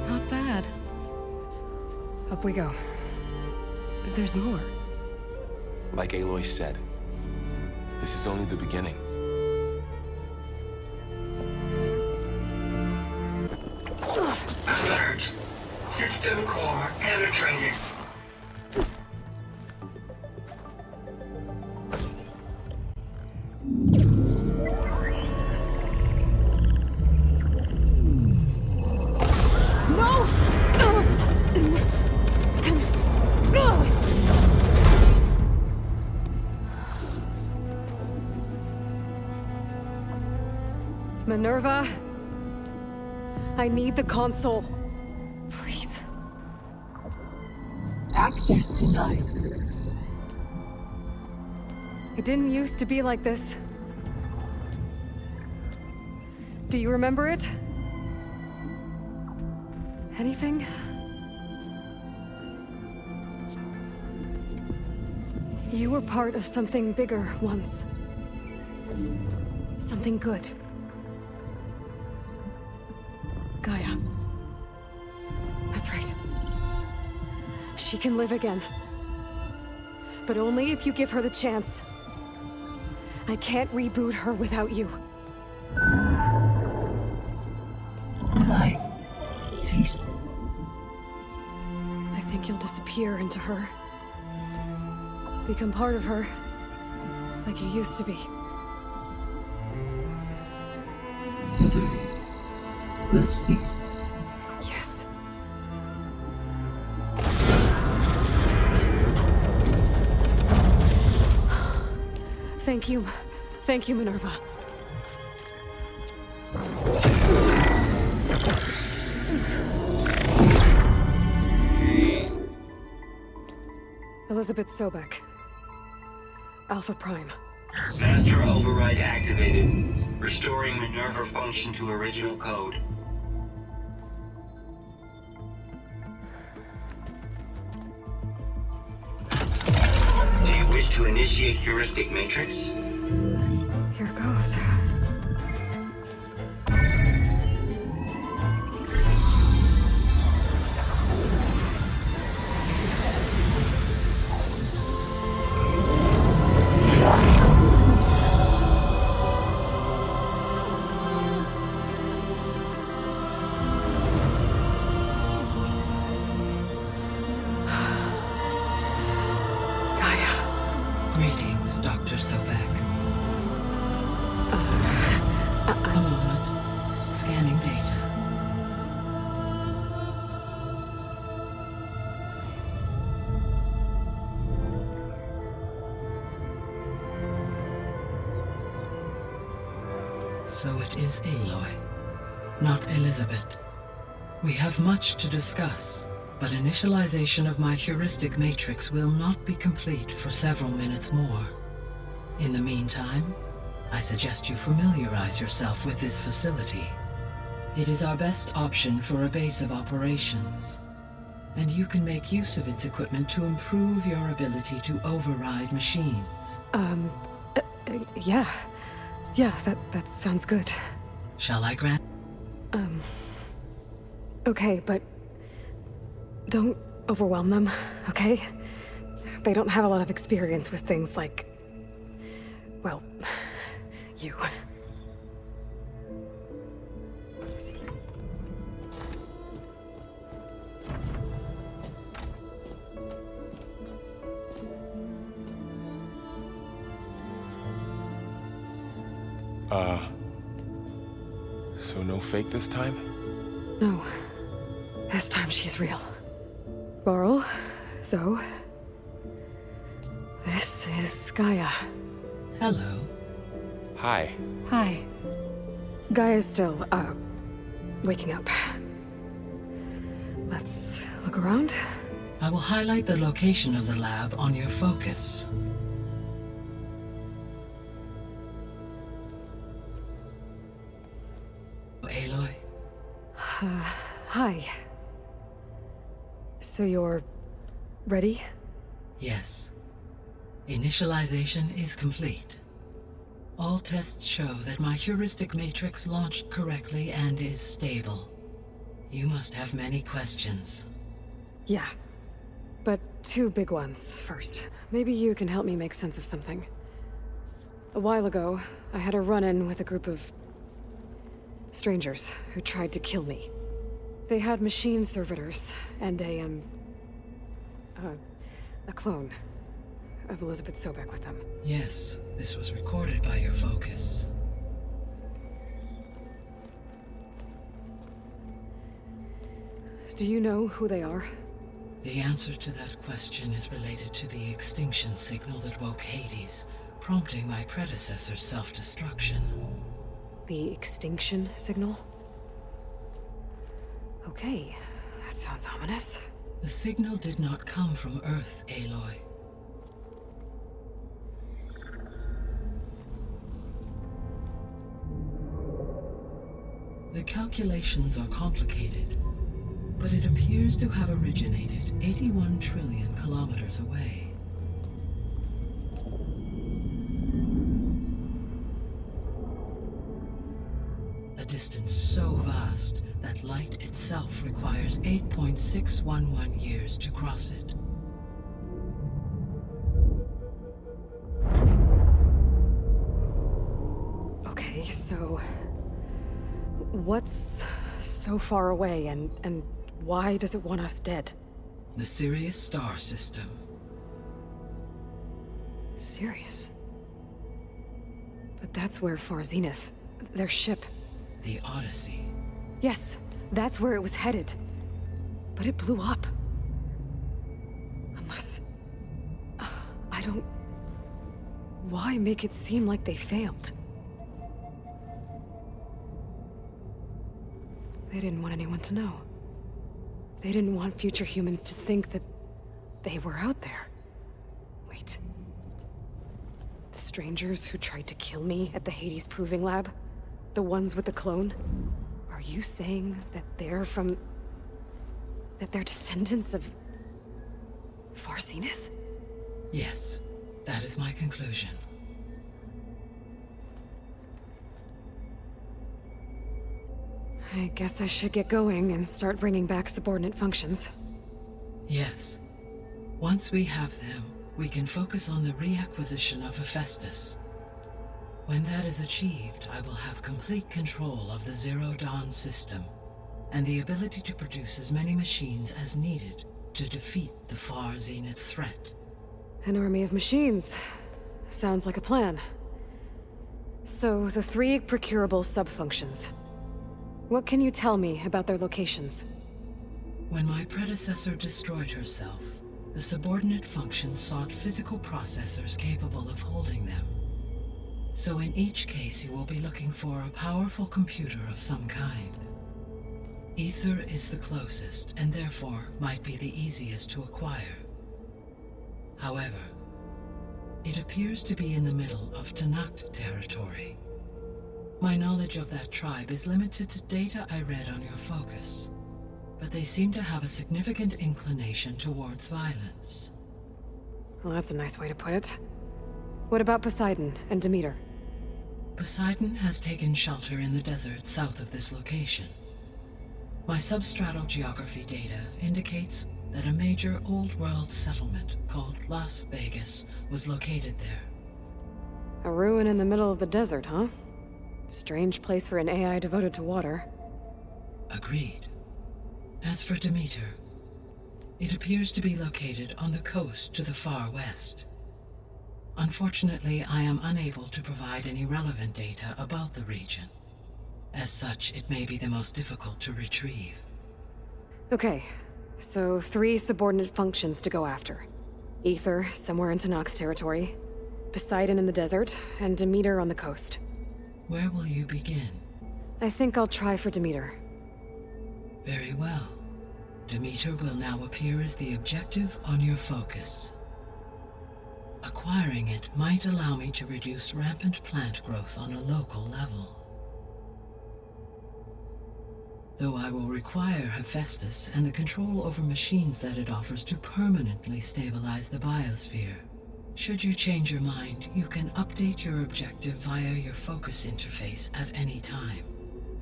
Not bad. Up we go. There's more. Like Aloy said, this is only the beginning. Alert! System core penetrated. Minerva, I need the console. Please. Access denied. It didn't used to be like this. Do you remember it? Anything? You were part of something bigger once. Something good. Gaia. That's right. She can live again. But only if you give her the chance. I can't reboot her without you. Light. Cease. I think you'll disappear into her. Become part of her. Like you used to be. Misery. Will cease. Yes. Thank you. Thank you, Minerva. Elizabeth Sobek. Alpha Prime. Master override activated. Restoring Minerva function to original code. Do you wish to initiate heuristic matrix? Here goes. Greetings, Dr. Sobek. A moment. Scanning data. So it is Aloy, not Elizabeth. We have much to discuss, but initialization of my heuristic matrix will not be complete for several minutes more. In the meantime, I suggest you familiarize yourself with this facility. It is our best option for a base of operations, and you can make use of its equipment to improve your ability to override machines. Yeah. Yeah, that sounds good. Shall I grant? Okay, but don't overwhelm them, okay? They don't have a lot of experience with things like, well, you. So no fake this time? No. This time she's real. Varl, so... this is Gaia. Hello. Hi. Hi. Gaia's still, waking up. Let's look around. I will highlight the location of the lab on your focus. Aloy? Hi. So you're... ready? Yes. Initialization is complete. All tests show that my heuristic matrix launched correctly and is stable. You must have many questions. Yeah. But two big ones first. Maybe you can help me make sense of something. A while ago, I had a run-in with a group of... strangers who tried to kill me. They had machine servitors and a clone of Elizabeth Sobek with them. Yes, this was recorded by your focus. Do you know who they are? The answer to that question is related to the extinction signal that woke Hades, prompting my predecessor's self-destruction. The extinction signal? Okay, that sounds ominous. The signal did not come from Earth, Aloy. The calculations are complicated, but it appears to have originated 81 trillion kilometers away. A distance so vast that light itself requires 8.611 years to cross it. Okay, so... what's so far away, and why does it want us dead? The Sirius star system. Sirius? But that's where Far Zenith, their ship... The Odyssey. Yes, that's where it was headed. But it blew up. Unless... I don't... Why make it seem like they failed? They didn't want anyone to know. They didn't want future humans to think that they were out there. Wait. The strangers who tried to kill me at the Hades Proving Lab? The ones with the clone? Are you saying that they're from... that they're descendants of... Far Zenith? Yes, that is my conclusion. I guess I should get going and start bringing back subordinate functions. Yes. Once we have them, we can focus on the reacquisition of Hephaestus. When that is achieved, I will have complete control of the Zero Dawn system, and the ability to produce as many machines as needed to defeat the Far Zenith threat. An army of machines. Sounds like a plan. So, the 3 procurable sub-functions. What can you tell me about their locations? When my predecessor destroyed herself, the subordinate functions sought physical processors capable of holding them. So in each case, you will be looking for a powerful computer of some kind. Ether is the closest, and therefore might be the easiest to acquire. However, it appears to be in the middle of Tanakh territory. My knowledge of that tribe is limited to data I read on your focus, but they seem to have a significant inclination towards violence. Well, that's a nice way to put it. What about Poseidon and Demeter? Poseidon has taken shelter in the desert south of this location. My substratal geography data indicates that a major old-world settlement called Las Vegas was located there. A ruin in the middle of the desert, huh? Strange place for an AI devoted to water. Agreed. As for Demeter, it appears to be located on the coast to the far west. Unfortunately, I am unable to provide any relevant data about the region. As such, it may be the most difficult to retrieve. Okay, so 3 subordinate functions to go after. Ether, somewhere in Tanakh territory, Poseidon in the desert, and Demeter on the coast. Where will you begin? I think I'll try for Demeter. Very well. Demeter will now appear as the objective on your focus. Acquiring it might allow me to reduce rampant plant growth on a local level. Though I will require Hephaestus and the control over machines that it offers to permanently stabilize the biosphere. Should you change your mind, you can update your objective via your focus interface at any time.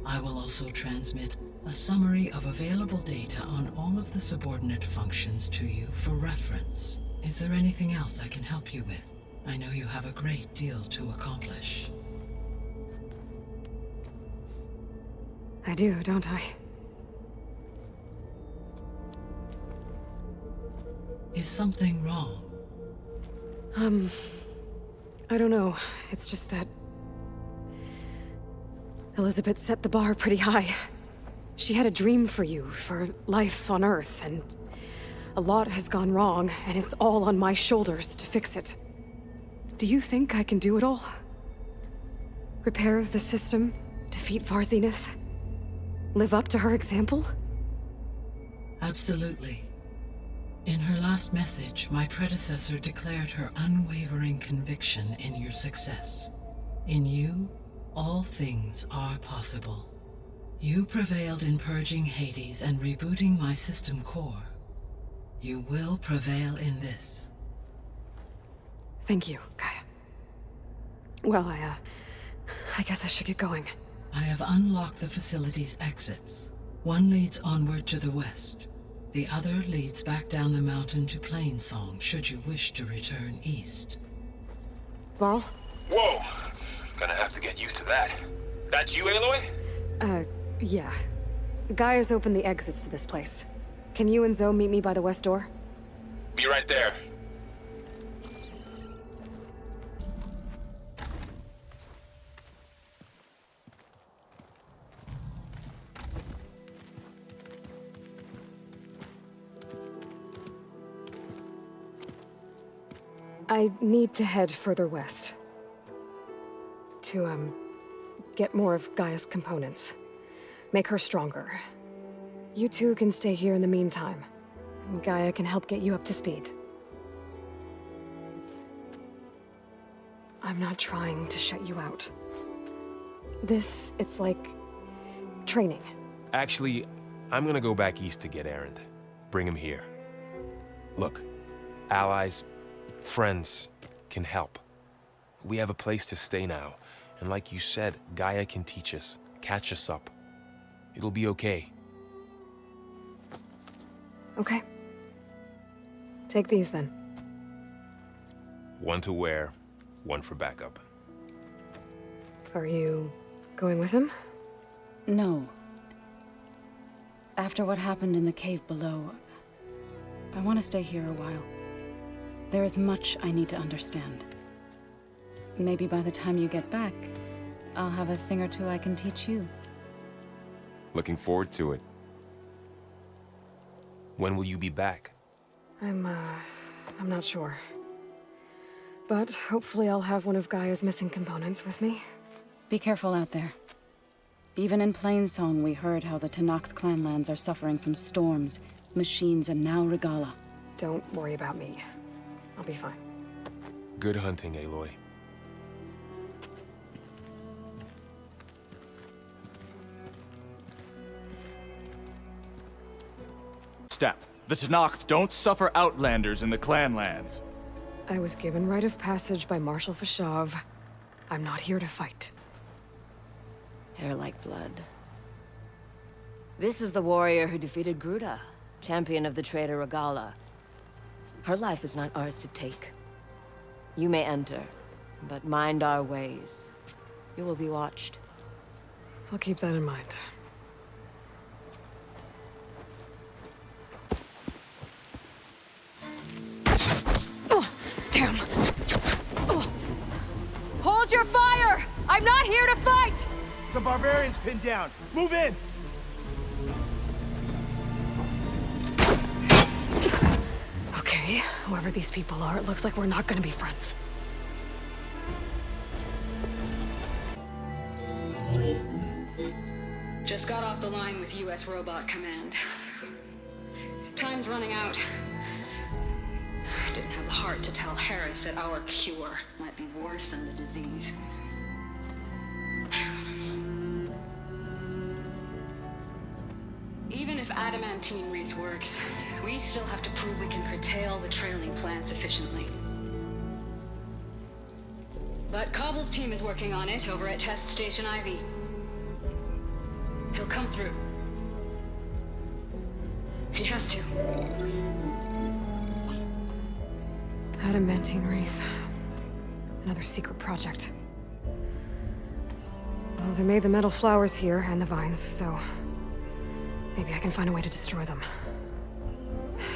I will also transmit a summary of available data on all of the subordinate functions to you for reference. Is there anything else I can help you with? I know you have a great deal to accomplish. I do, don't I? Is something wrong? I don't know. It's just that Elizabeth set the bar pretty high. She had a dream for you, for life on Earth, and a lot has gone wrong, and it's all on my shoulders to fix it. Do you think I can do it all? Repair the system, defeat Varzenith, live up to her example? Absolutely. In her last message, my predecessor declared her unwavering conviction in your success. In you, all things are possible. You prevailed in purging Hades and rebooting my system core. You will prevail in this. Thank you, Gaia. Well, I guess I should get going. I have unlocked the facility's exits. One leads onward to the west. The other leads back down the mountain to Plainsong, should you wish to return east. Varl? Whoa! Gonna have to get used to that. That's you, Aloy? Yeah. Gaia's opened the exits to this place. Can you and Zoe meet me by the west door? Be right there. I need to head further west. To, get more of Gaia's components. Make her stronger. You two can stay here in the meantime. And Gaia can help get you up to speed. I'm not trying to shut you out. It's like training. Actually, I'm gonna go back east to get Erend. Bring him here. Look, allies, friends can help. We have a place to stay now, and like you said, Gaia can teach us, catch us up. It'll be okay. Okay. Take these then. One to wear, one for backup. Are you going with him? No. After what happened in the cave below, I want to stay here a while. There is much I need to understand. Maybe by the time you get back, I'll have a thing or two I can teach you. Looking forward to it. When will you be back? I'm not sure. But hopefully I'll have one of Gaia's missing components with me. Be careful out there. Even in Plainsong, we heard how the Tenakth clanlands are suffering from storms, machines, and now Regala. Don't worry about me. I'll be fine. Good hunting, Aloy. Step. The Tenakth don't suffer outlanders in the clanlands. I was given rite of passage by Marshal Fashav. I'm not here to fight. Hair like blood. This is the warrior who defeated Gruda, champion of the traitor Regala. Her life is not ours to take. You may enter, but mind our ways. You will be watched. I'll keep that in mind. Oh, damn! Oh. Hold your fire! I'm not here to fight! The barbarian's pinned down. Move in! Okay, whoever these people are, it looks like we're not gonna be friends. Just got off the line with US Robot Command. Time's running out. Didn't have the heart to tell Harris that our cure might be worse than the disease. Even if adamantine wreath works, we still have to prove we can curtail the trailing plants efficiently. But Cobble's team is working on it over at Test Station Ivy. He'll come through. He has to. Adamantine wreath. Another secret project. Well, they made the metal flowers here and the vines, so maybe I can find a way to destroy them.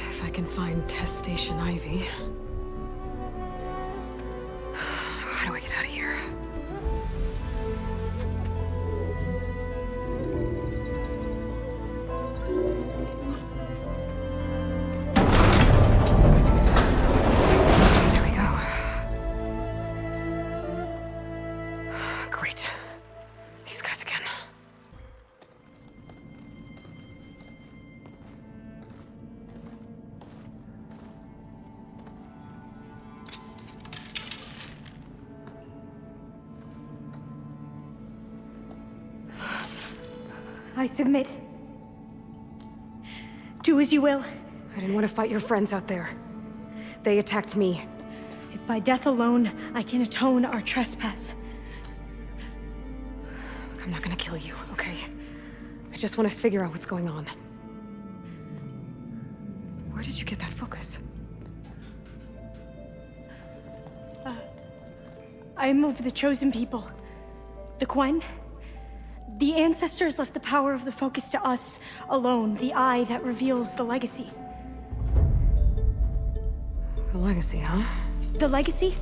If I can find Test Station Ivy. How do I get out of here? There we go. Great. These guys again. I submit. Do as you will. I didn't want to fight your friends out there. They attacked me. If by death alone I can atone our trespass. I'm not gonna kill you, okay? I just want to figure out what's going on. Where did you get that focus? I'm of the chosen people. The Quen. The ancestors left the power of the focus to us alone, the eye that reveals the legacy. The legacy, huh? The legacy?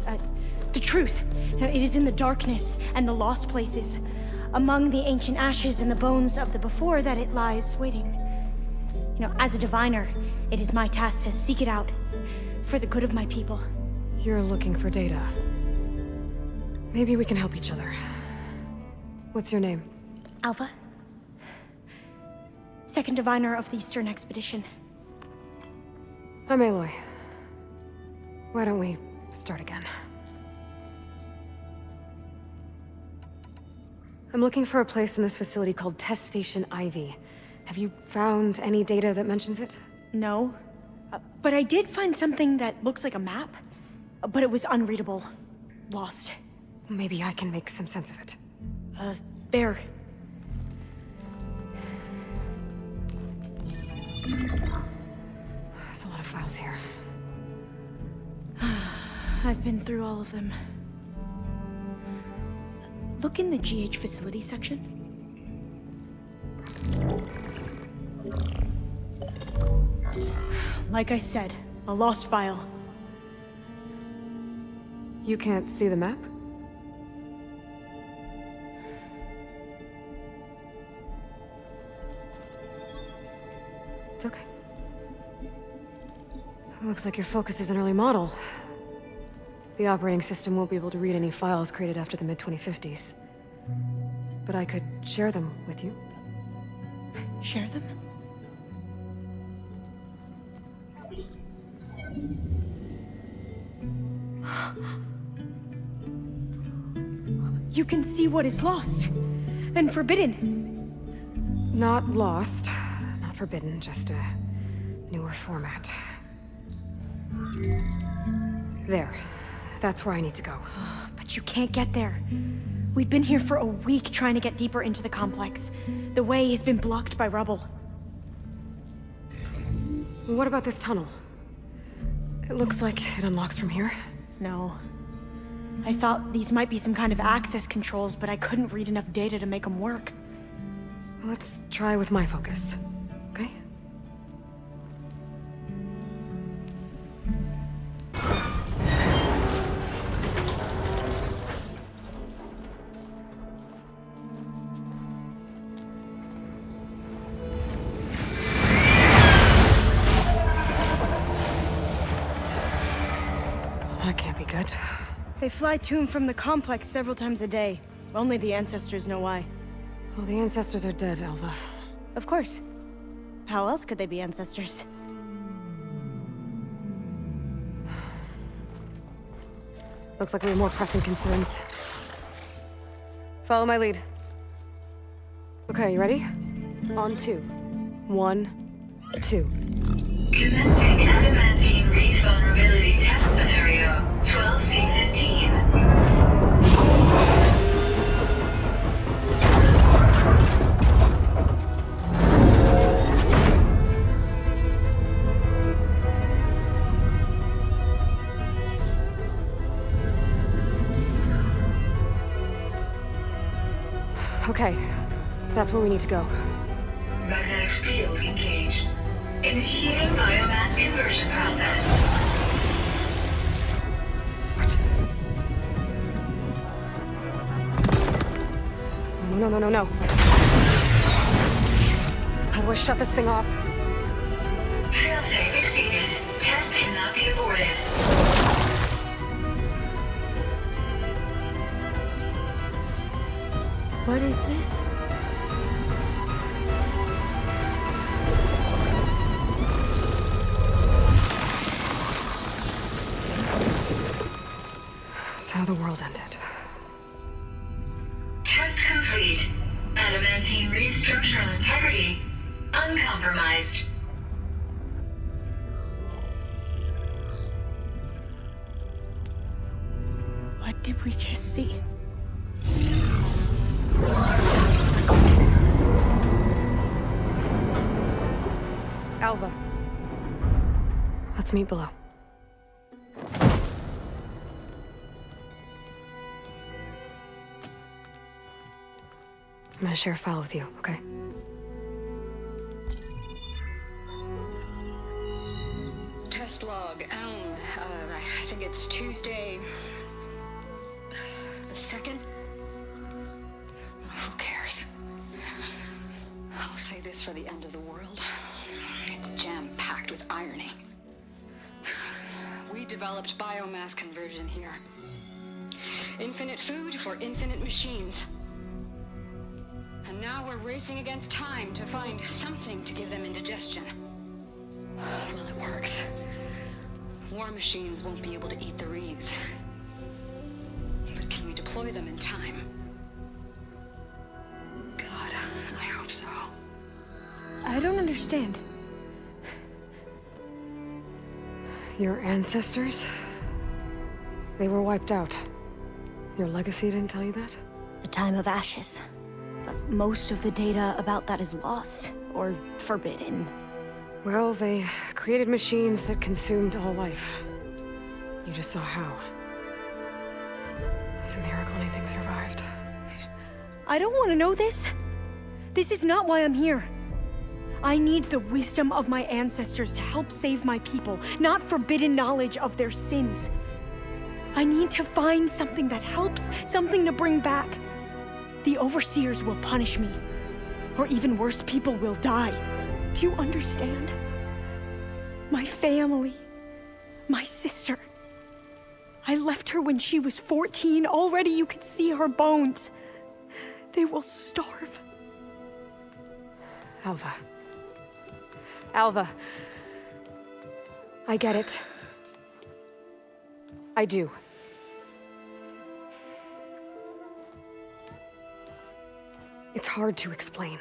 The truth. It is in the darkness and the lost places. Among the ancient ashes and the bones of the before that it lies waiting. As a diviner, it is my task to seek it out. For the good of my people. You're looking for data. Maybe we can help each other. What's your name? Alpha. Second diviner of the Eastern Expedition. I'm Aloy. Why don't we start again? I'm looking for a place in this facility called Test Station Ivy. Have you found any data that mentions it? No. But I did find something that looks like a map. But it was unreadable. Lost. Maybe I can make some sense of it. There. There's a lot of files here. I've been through all of them. Look in the GH facility section. Like I said, a lost file. You can't see the map? Looks like your focus is an early model. The operating system won't be able to read any files created after the mid-2050s. But I could share them with you. Share them? You can see what is lost and forbidden. Not lost, not forbidden, just a newer format. There. That's where I need to go. But you can't get there. We've been here for a week trying to get deeper into the complex. The way has been blocked by rubble. What about this tunnel? It looks like it unlocks from here. No. I thought these might be some kind of access controls, but I couldn't read enough data to make them work. Let's try with my focus, okay? That can't be good. They fly to and from the complex several times a day. Only the ancestors know why. Well, the ancestors are dead, Alva. Of course. How else could they be ancestors? Looks like we have more pressing concerns. Follow my lead. Okay, you ready? On 2. 1, 2. Commencing adamantine wreath vulnerability test scenario 12C15. Okay, that's where we need to go. Magnetic field engaged. Initiating biomass conversion process. What? No. How do I shut this thing off? Failsafe exceeded. Test cannot be aborted. What is this? That's how the world ended. Test complete. Adamantine wreath structural integrity uncompromised. What did we just see? Alva. Let's meet below. I'm gonna share a file with you, okay? Test log, I think it's Tuesday the 2nd? Who cares? I'll say this for the end of the world. It's jam-packed with irony. We developed biomass conversion here. Infinite food for infinite machines. And now we're racing against time to find something to give them indigestion. Well, it works. War machines won't be able to eat the wreaths. But can we deploy them in time? God, I hope so. I don't understand. Your ancestors? They were wiped out. Your legacy didn't tell you that? The time of ashes. But most of the data about that is lost, or forbidden. Well, they created machines that consumed all life. You just saw how. It's a miracle anything survived. I don't want to know this. This is not why I'm here. I need the wisdom of my ancestors to help save my people, not forbidden knowledge of their sins. I need to find something that helps, something to bring back. The overseers will punish me. Or even worse, people will die. Do you understand? My family, My sister. I left her when she was 14. Already you could see her bones. They will starve. Alva. Alva. I get it. I do. It's hard to explain,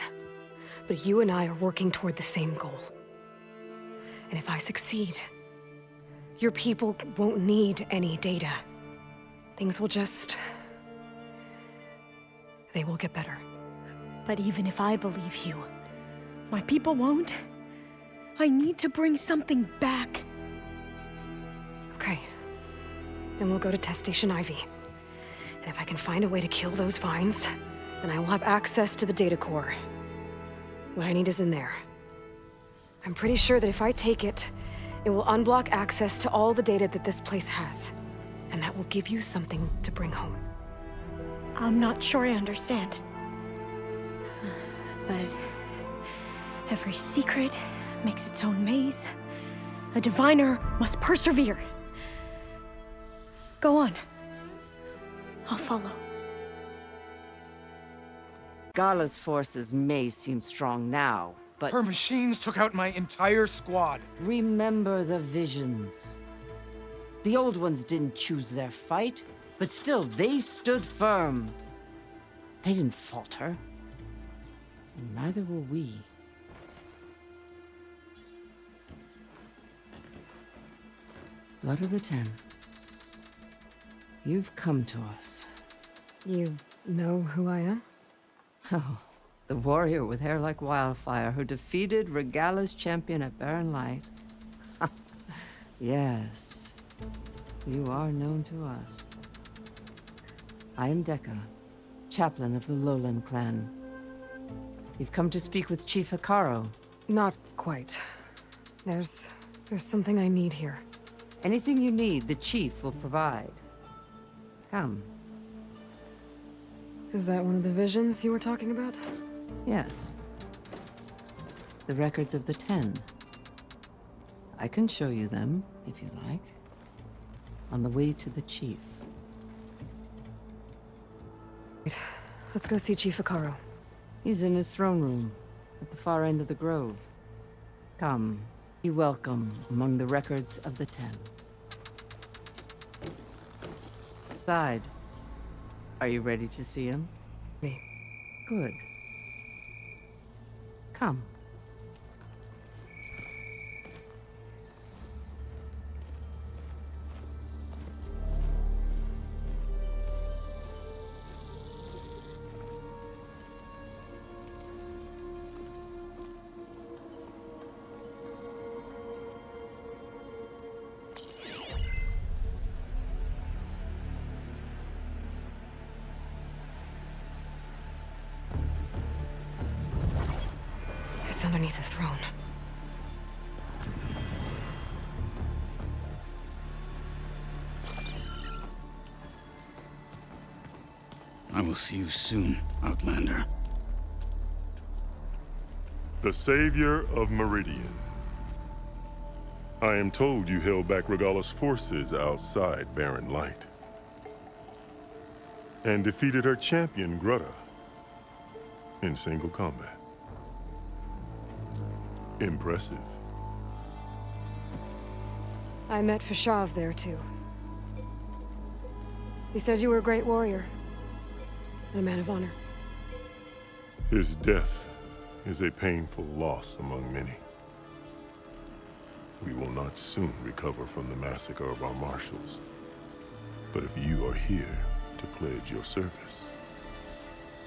but you and I are working toward the same goal. And if I succeed, your people won't need any data. Things will just... they will get better. But even if I believe you, my people won't. I need to bring something back. Okay. Then we'll go to Test Station Ivy. And if I can find a way to kill those vines, then I will have access to the data core. What I need is in there. I'm pretty sure that if I take it, it will unblock access to all the data that this place has. And that will give you something to bring home. I'm not sure I understand. But every secret makes its own maze. A diviner must persevere. Go on. I'll follow. Gala's forces may seem strong now, but... Her machines took out my entire squad. Remember the visions. The old ones didn't choose their fight, but still, they stood firm. They didn't falter. And neither will we. Blood of the Ten. You've come to us. You know who I am? Oh, the warrior with hair like wildfire who defeated Regala's champion at Barren Light. Yes, you are known to us. I am Dekka, chaplain of the Lowland clan. You've come to speak with Chief Hikaru. Not quite. There's something I need here. Anything you need, the chief will provide. Come. Is that one of the visions you were talking about? Yes. The records of the 10. I can show you them, if you like. On the way to the chief. Wait, let's go see Chief Hikaru. He's in his throne room, at the far end of the grove. Come, be welcome among the records of the 10. Side. Are you ready to see him? Me. Good. Come. It's underneath the throne. I will see you soon, Outlander. The Savior of Meridian. I am told you held back Regala's forces outside Barren Light. And defeated her champion, Grutta, in single combat. Impressive. I met Fashav there, too. He said you were a great warrior. And a man of honor. His death is a painful loss among many. We will not soon recover from the massacre of our marshals. But if you are here to pledge your service,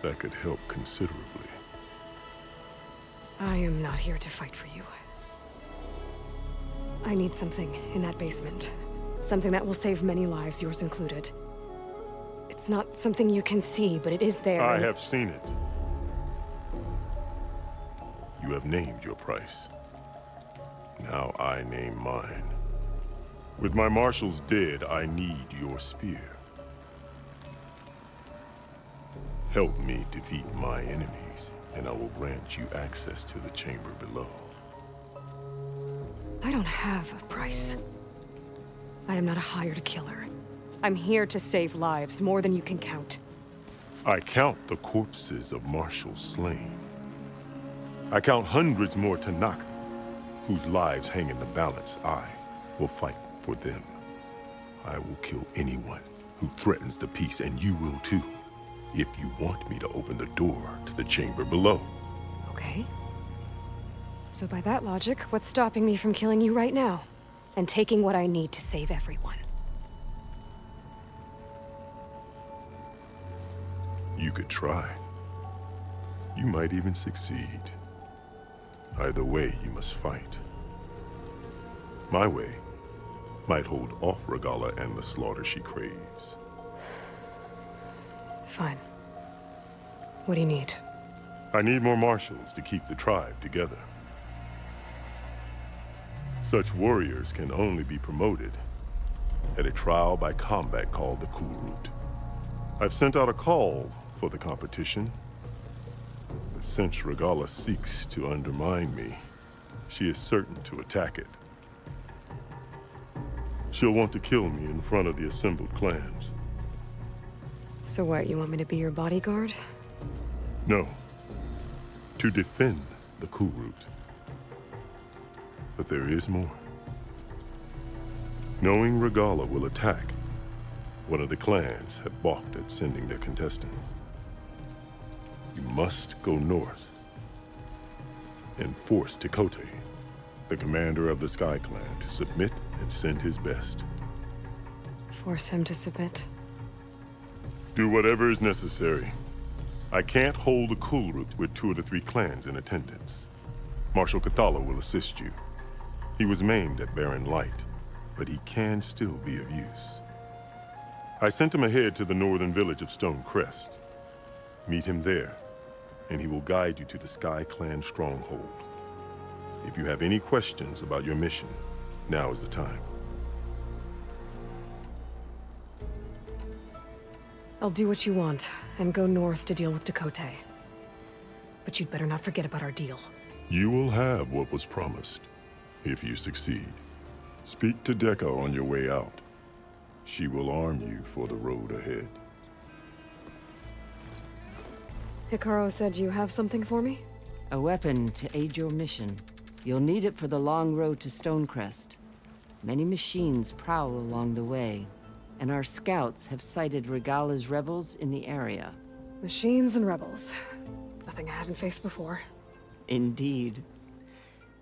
that could help considerably. I am not here to fight for you. I need something in that basement. Something that will save many lives, yours included. It's not something you can see, but it is there. I have seen it. You have named your price. Now I name mine. With my marshals dead, I need your spear. Help me defeat my enemies, and I will grant you access to the chamber below. I don't have a price. I am not a hired killer. I'm here to save lives, more than you can count. I count the corpses of marshals slain. I count hundreds more Tanakh, whose lives hang in the balance. I will fight for them. I will kill anyone who threatens the peace, and you will too, if you want me to open the door to the chamber below. Okay. So by that logic, what's stopping me from killing you right now? And taking what I need to save everyone? You could try. You might even succeed. Either way, you must fight. My way might hold off Regala and the slaughter she craves. Fine. What do you need? I need more marshals to keep the tribe together. Such warriors can only be promoted at a trial by combat called the Cool Route. I've sent out a call for the competition, but since Regala seeks to undermine me, she is certain to attack it. She'll want to kill me in front of the assembled clans. So what, you want me to be your bodyguard? No. To defend the Cool Route. But there is more. Knowing Regala will attack, one of the clans have balked at sending their contestants. You must go north and force Tekote, the commander of the Sky Clan, to submit and send his best. Force him to submit? Do whatever is necessary. I can't hold the Cool Route with 2 of the 3 clans in attendance. Marshal Kathala will assist you. He was maimed at Barren Light, but he can still be of use. I sent him ahead to the northern village of Stone Crest. Meet him there, and he will guide you to the Sky Clan stronghold. If you have any questions about your mission, now is the time. I'll do what you want, and go north to deal with Tekote. But you'd better not forget about our deal. You will have what was promised, if you succeed. Speak to Dekka on your way out. She will arm you for the road ahead. Hikaru said you have something for me? A weapon to aid your mission. You'll need it for the long road to Stonecrest. Many machines prowl along the way, and our scouts have sighted Regala's rebels in the area. Machines and rebels. Nothing I haven't faced before. Indeed.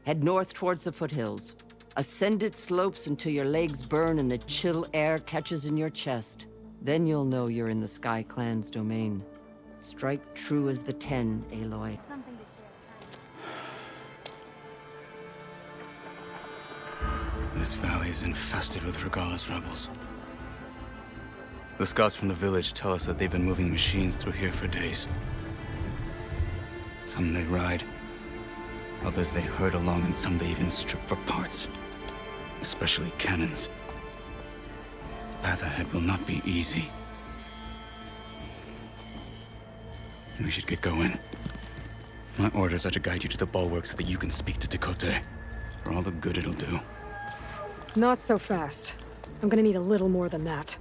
Head north towards the foothills. Ascend its slopes until your legs burn and the chill air catches in your chest. Then you'll know you're in the Sky Clan's domain. Strike true as the 10, Aloy. This valley is infested with Regala's rebels. The scouts from the village tell us that they've been moving machines through here for days. Some they ride, others they herd along, and some they even strip for parts. Especially cannons. The path ahead will not be easy. We should get going. My orders are to guide you to the bulwark so that you can speak to Tekote. For all the good it'll do. Not so fast. I'm gonna need a little more than that.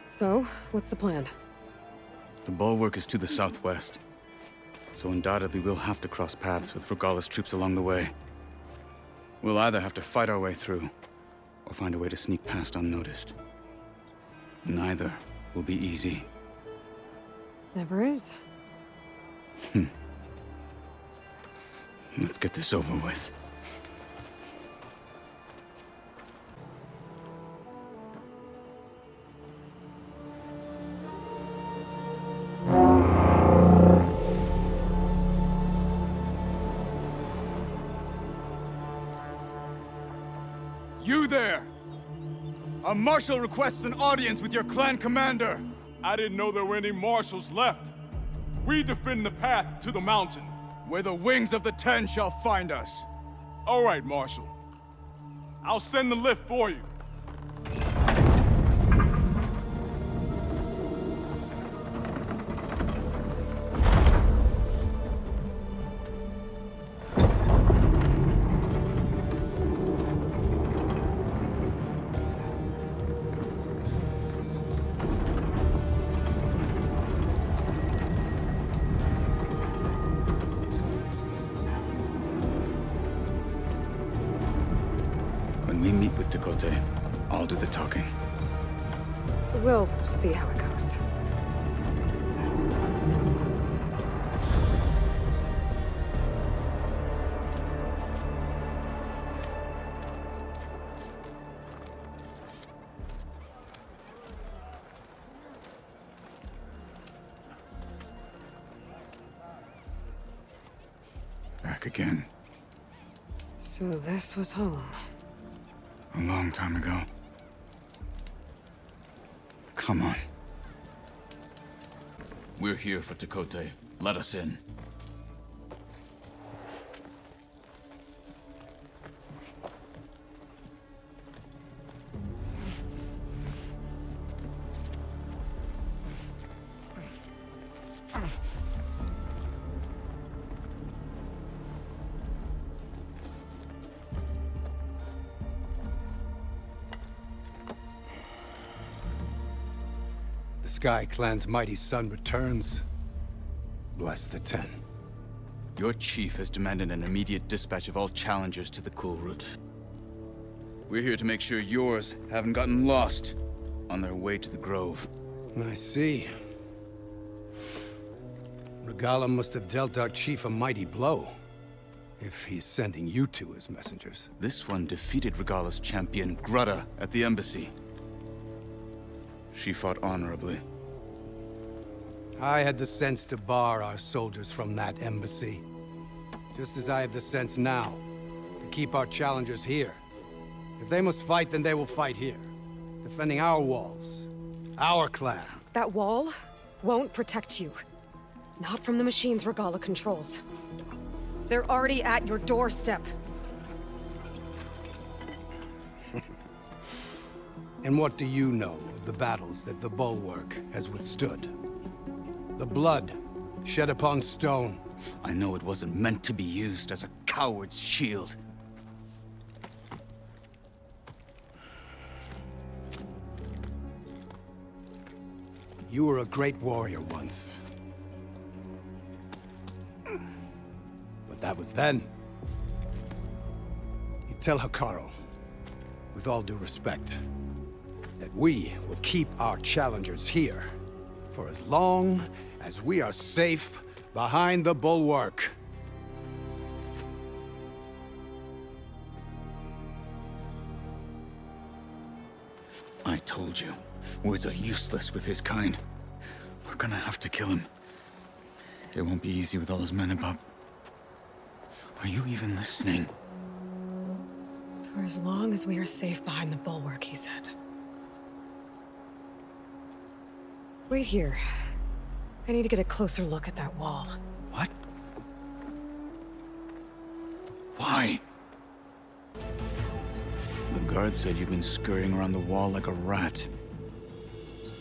So, what's the plan? The bulwark is to the southwest, so undoubtedly we'll have to cross paths with Regala's troops along the way. We'll either have to fight our way through, or find a way to sneak past unnoticed. Neither will be easy. Never is. Let's get this over with. You there! A marshal requests an audience with your clan commander! I didn't know there were any marshals left. We defend the path to the mountain. Where the wings of the 10 shall find us. All right, Marshal. I'll send the lift for you. me meet with Tekote. I'll do the talking. We'll see how it goes. Back again. So this was home. A long time ago. Come on. We're here for Tekote. Let us in. The Sky Clan's mighty son returns. Bless the Ten. Your chief has demanded an immediate dispatch of all challengers to the Cool Route. We're here to make sure yours haven't gotten lost on their way to the Grove. I see. Regala must have dealt our chief a mighty blow, if he's sending you two as messengers. This one defeated Regala's champion, Grudda, at the embassy. She fought honorably. I had the sense to bar our soldiers from that embassy. Just as I have the sense now to keep our challengers here. If they must fight, then they will fight here. Defending our walls. Our clan. That wall won't protect you. Not from the machines Regala controls. They're already at your doorstep. And what do you know of the battles that the Bulwark has withstood? The blood shed upon stone. I know it wasn't meant to be used as a coward's shield. You were a great warrior once. But that was then. You tell Hikaru, with all due respect, that we will keep our challengers here for as long as we are safe behind the Bulwark. I told you, words are useless with his kind. We're gonna have to kill him. It won't be easy with all his men above. Are you even listening? For as long as we are safe behind the Bulwark, he said. Wait here. I need to get a closer look at that wall. What? Why? The guard said you've been scurrying around the wall like a rat.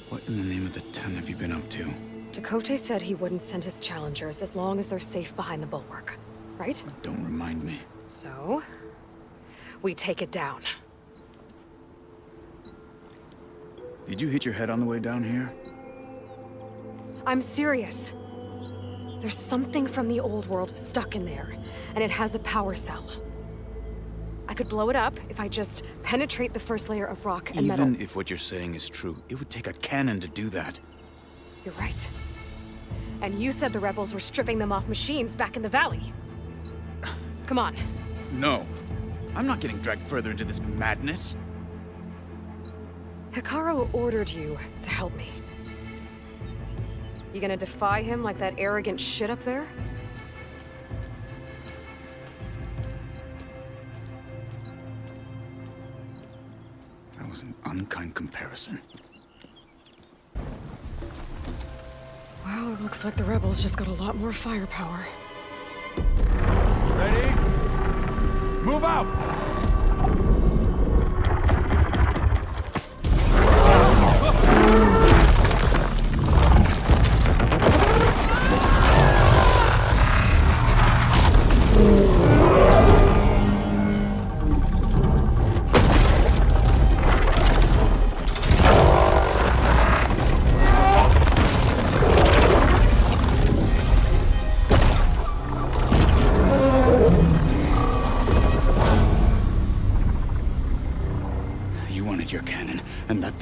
What in the name of the Ten have you been up to? Tekote said he wouldn't send his challengers as long as they're safe behind the Bulwark, right? Don't remind me. So, we take it down. Did you hit your head on the way down here? I'm serious. There's something from the old world stuck in there, and it has a power cell. I could blow it up if I just penetrate the first layer of rock and metal. Even if what you're saying is true, it would take a cannon to do that. You're right. And you said the rebels were stripping them off machines back in the valley. Come on. No. I'm not getting dragged further into this madness. Hikaru ordered you to help me. You gonna defy him like that arrogant shit up there? That was an unkind comparison. Well, it looks like the rebels just got a lot more firepower. Ready? Move out!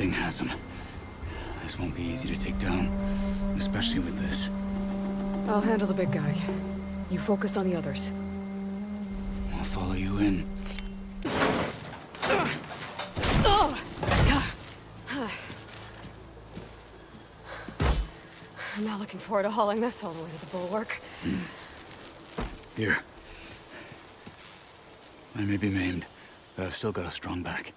thing has him. This won't be easy to take down, especially with this. I'll handle the big guy. You focus on the others. I'll follow you in. I'm not looking forward to hauling this all the way to the bulwark. Here. I may be maimed, but I've still got a strong back.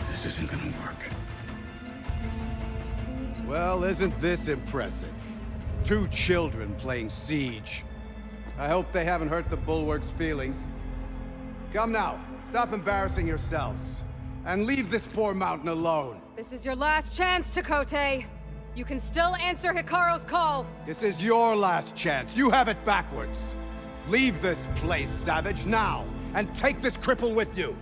This isn't gonna work. Well, isn't this impressive? 2 children playing siege. I hope they haven't hurt the Bulwark's feelings. Come now, stop embarrassing yourselves. And leave this poor mountain alone. This is your last chance, Tekote. You can still answer Hikaru's call. This is your last chance. You have it backwards. Leave this place, Savage, now. And take this cripple with you.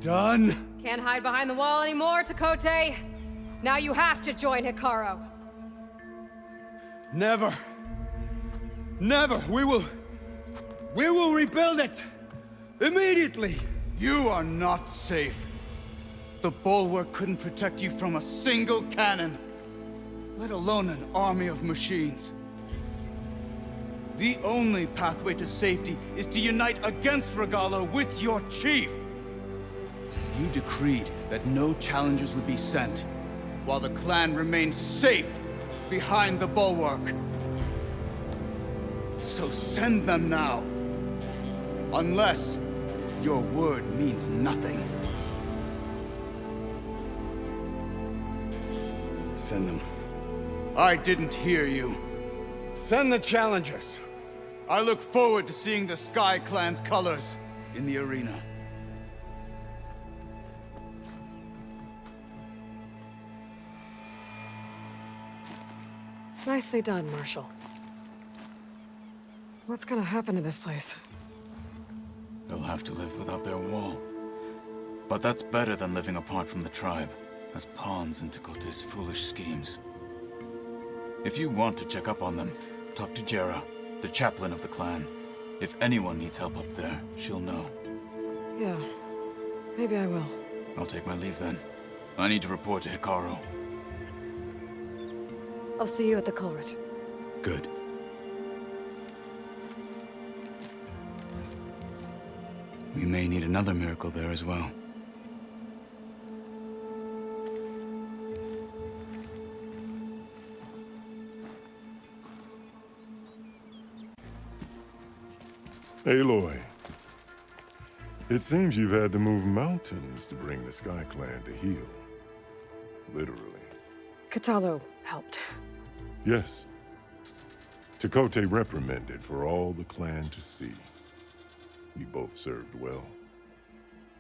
Done? Can't hide behind the wall anymore, Tekote. Now you have to join Hikaru. Never. Never. We will rebuild it. Immediately. You are not safe. The bulwark couldn't protect you from a single cannon, let alone an army of machines. The only pathway to safety is to unite against Regala with your chief. You decreed that no challengers would be sent, while the clan remained safe behind the bulwark. So send them now. Unless your word means nothing. Send them. I didn't hear you. Send the challengers. I look forward to seeing the Sky Clan's colors in the arena. Nicely done, Marshal. What's gonna happen to this place? They'll have to live without their wall. But that's better than living apart from the tribe, as pawns in Tekote's foolish schemes. If you want to check up on them, talk to Jera, the chaplain of the clan. If anyone needs help up there, she'll know. Yeah, maybe I will. I'll take my leave then. I need to report to Hikaru. I'll see you at the culvert. Good. We may need another miracle there as well. Aloy, it seems you've had to move mountains to bring the Sky Clan to heel. Literally. Katalo helped. Yes. Tekote reprimanded for all the clan to see. We both served well.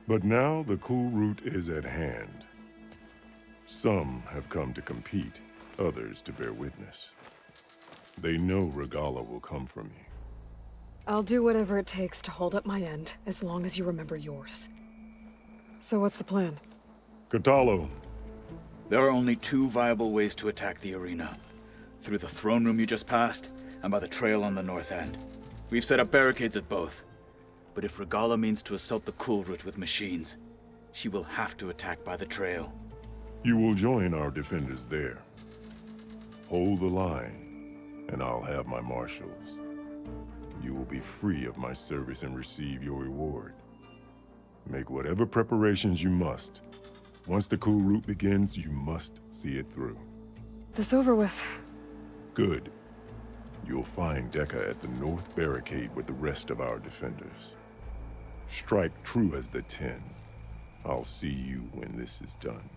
But now the cool route is at hand. Some have come to compete, others to bear witness. They know Regala will come for me. I'll do whatever it takes to hold up my end, as long as you remember yours. So what's the plan? Katalo. There are only 2 viable ways to attack the arena. Through the throne room you just passed, and by the trail on the north end. We've set up barricades at both. But if Regala means to assault the cool route with machines, she will have to attack by the trail. You will join our defenders there. Hold the line, and I'll have my marshals. you will be free of my service and receive your reward. Make whatever preparations you must. Once the cool route begins, you must see it through. This over with. Good. You'll find Dekka at the north barricade with the rest of our defenders. Strike true as the 10. I'll see you when this is done.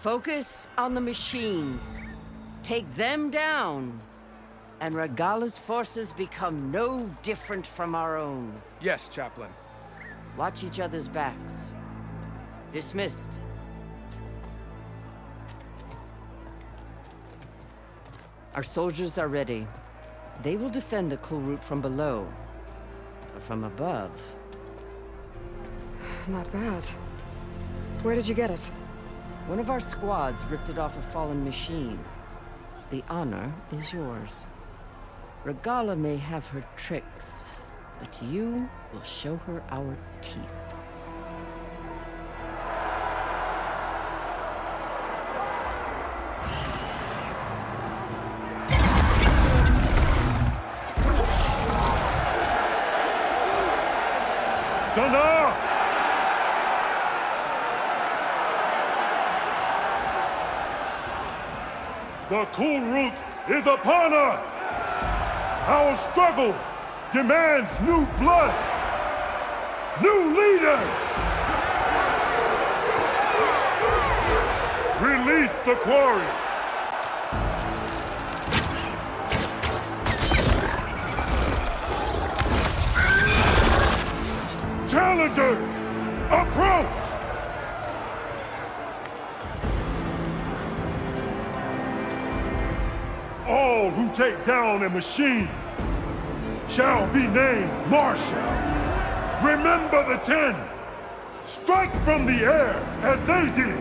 Focus on the machines. Take them down. And Regala's forces become no different from our own. Yes, Chaplain. Watch each other's backs. Dismissed. Our soldiers are ready. They will defend the cool route from below. But from above... Not bad. Where did you get it? One of our squads ripped it off a fallen machine. The honor is yours. Regala may have her tricks, but you will show her our teeth. Dana! The cool route is upon us! Our struggle demands new blood! New leaders! Release the quarry! Challengers, approach! All who take down a machine shall be named Marshal. Remember the 10. Strike from the air as they did,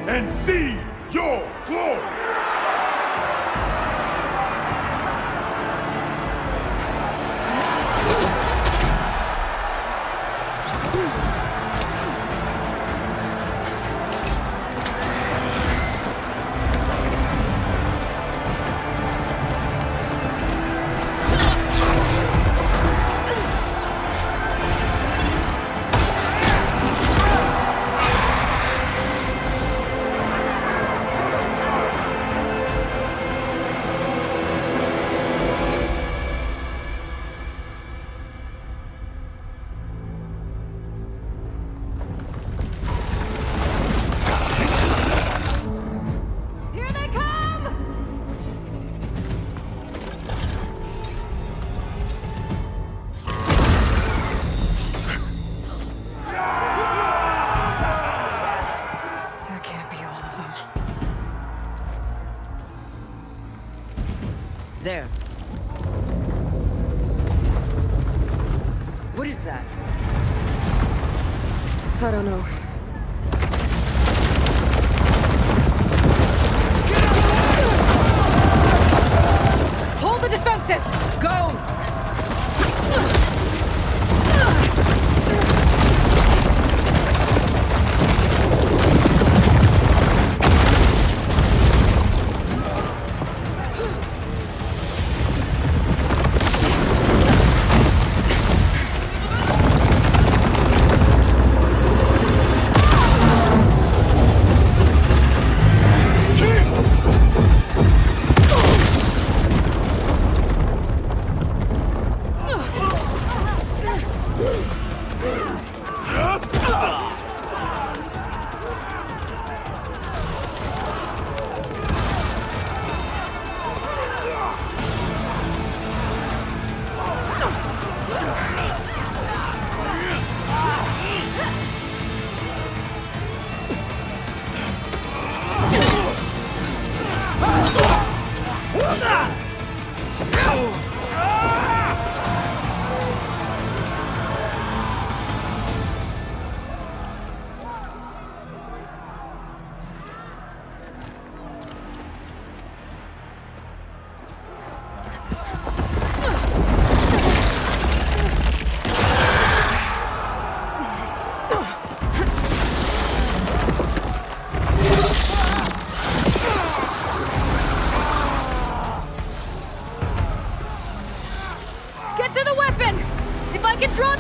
and seize your glory. There. What is that? I don't know. Hold the defenses! Go!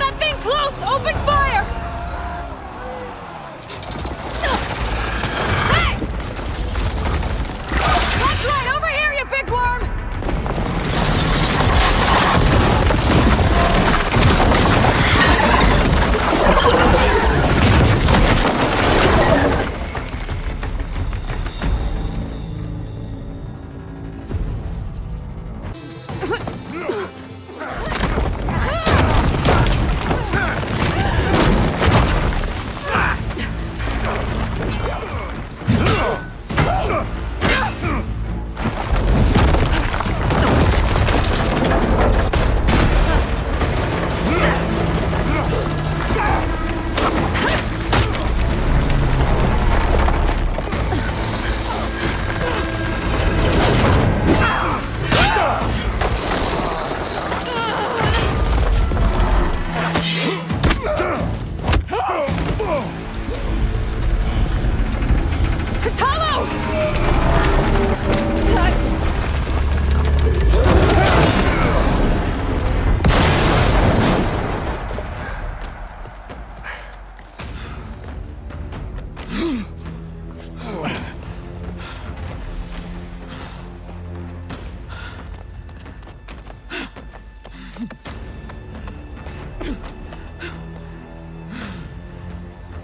that thing close! Open fire! Hey! That's right! Over here, you big worm!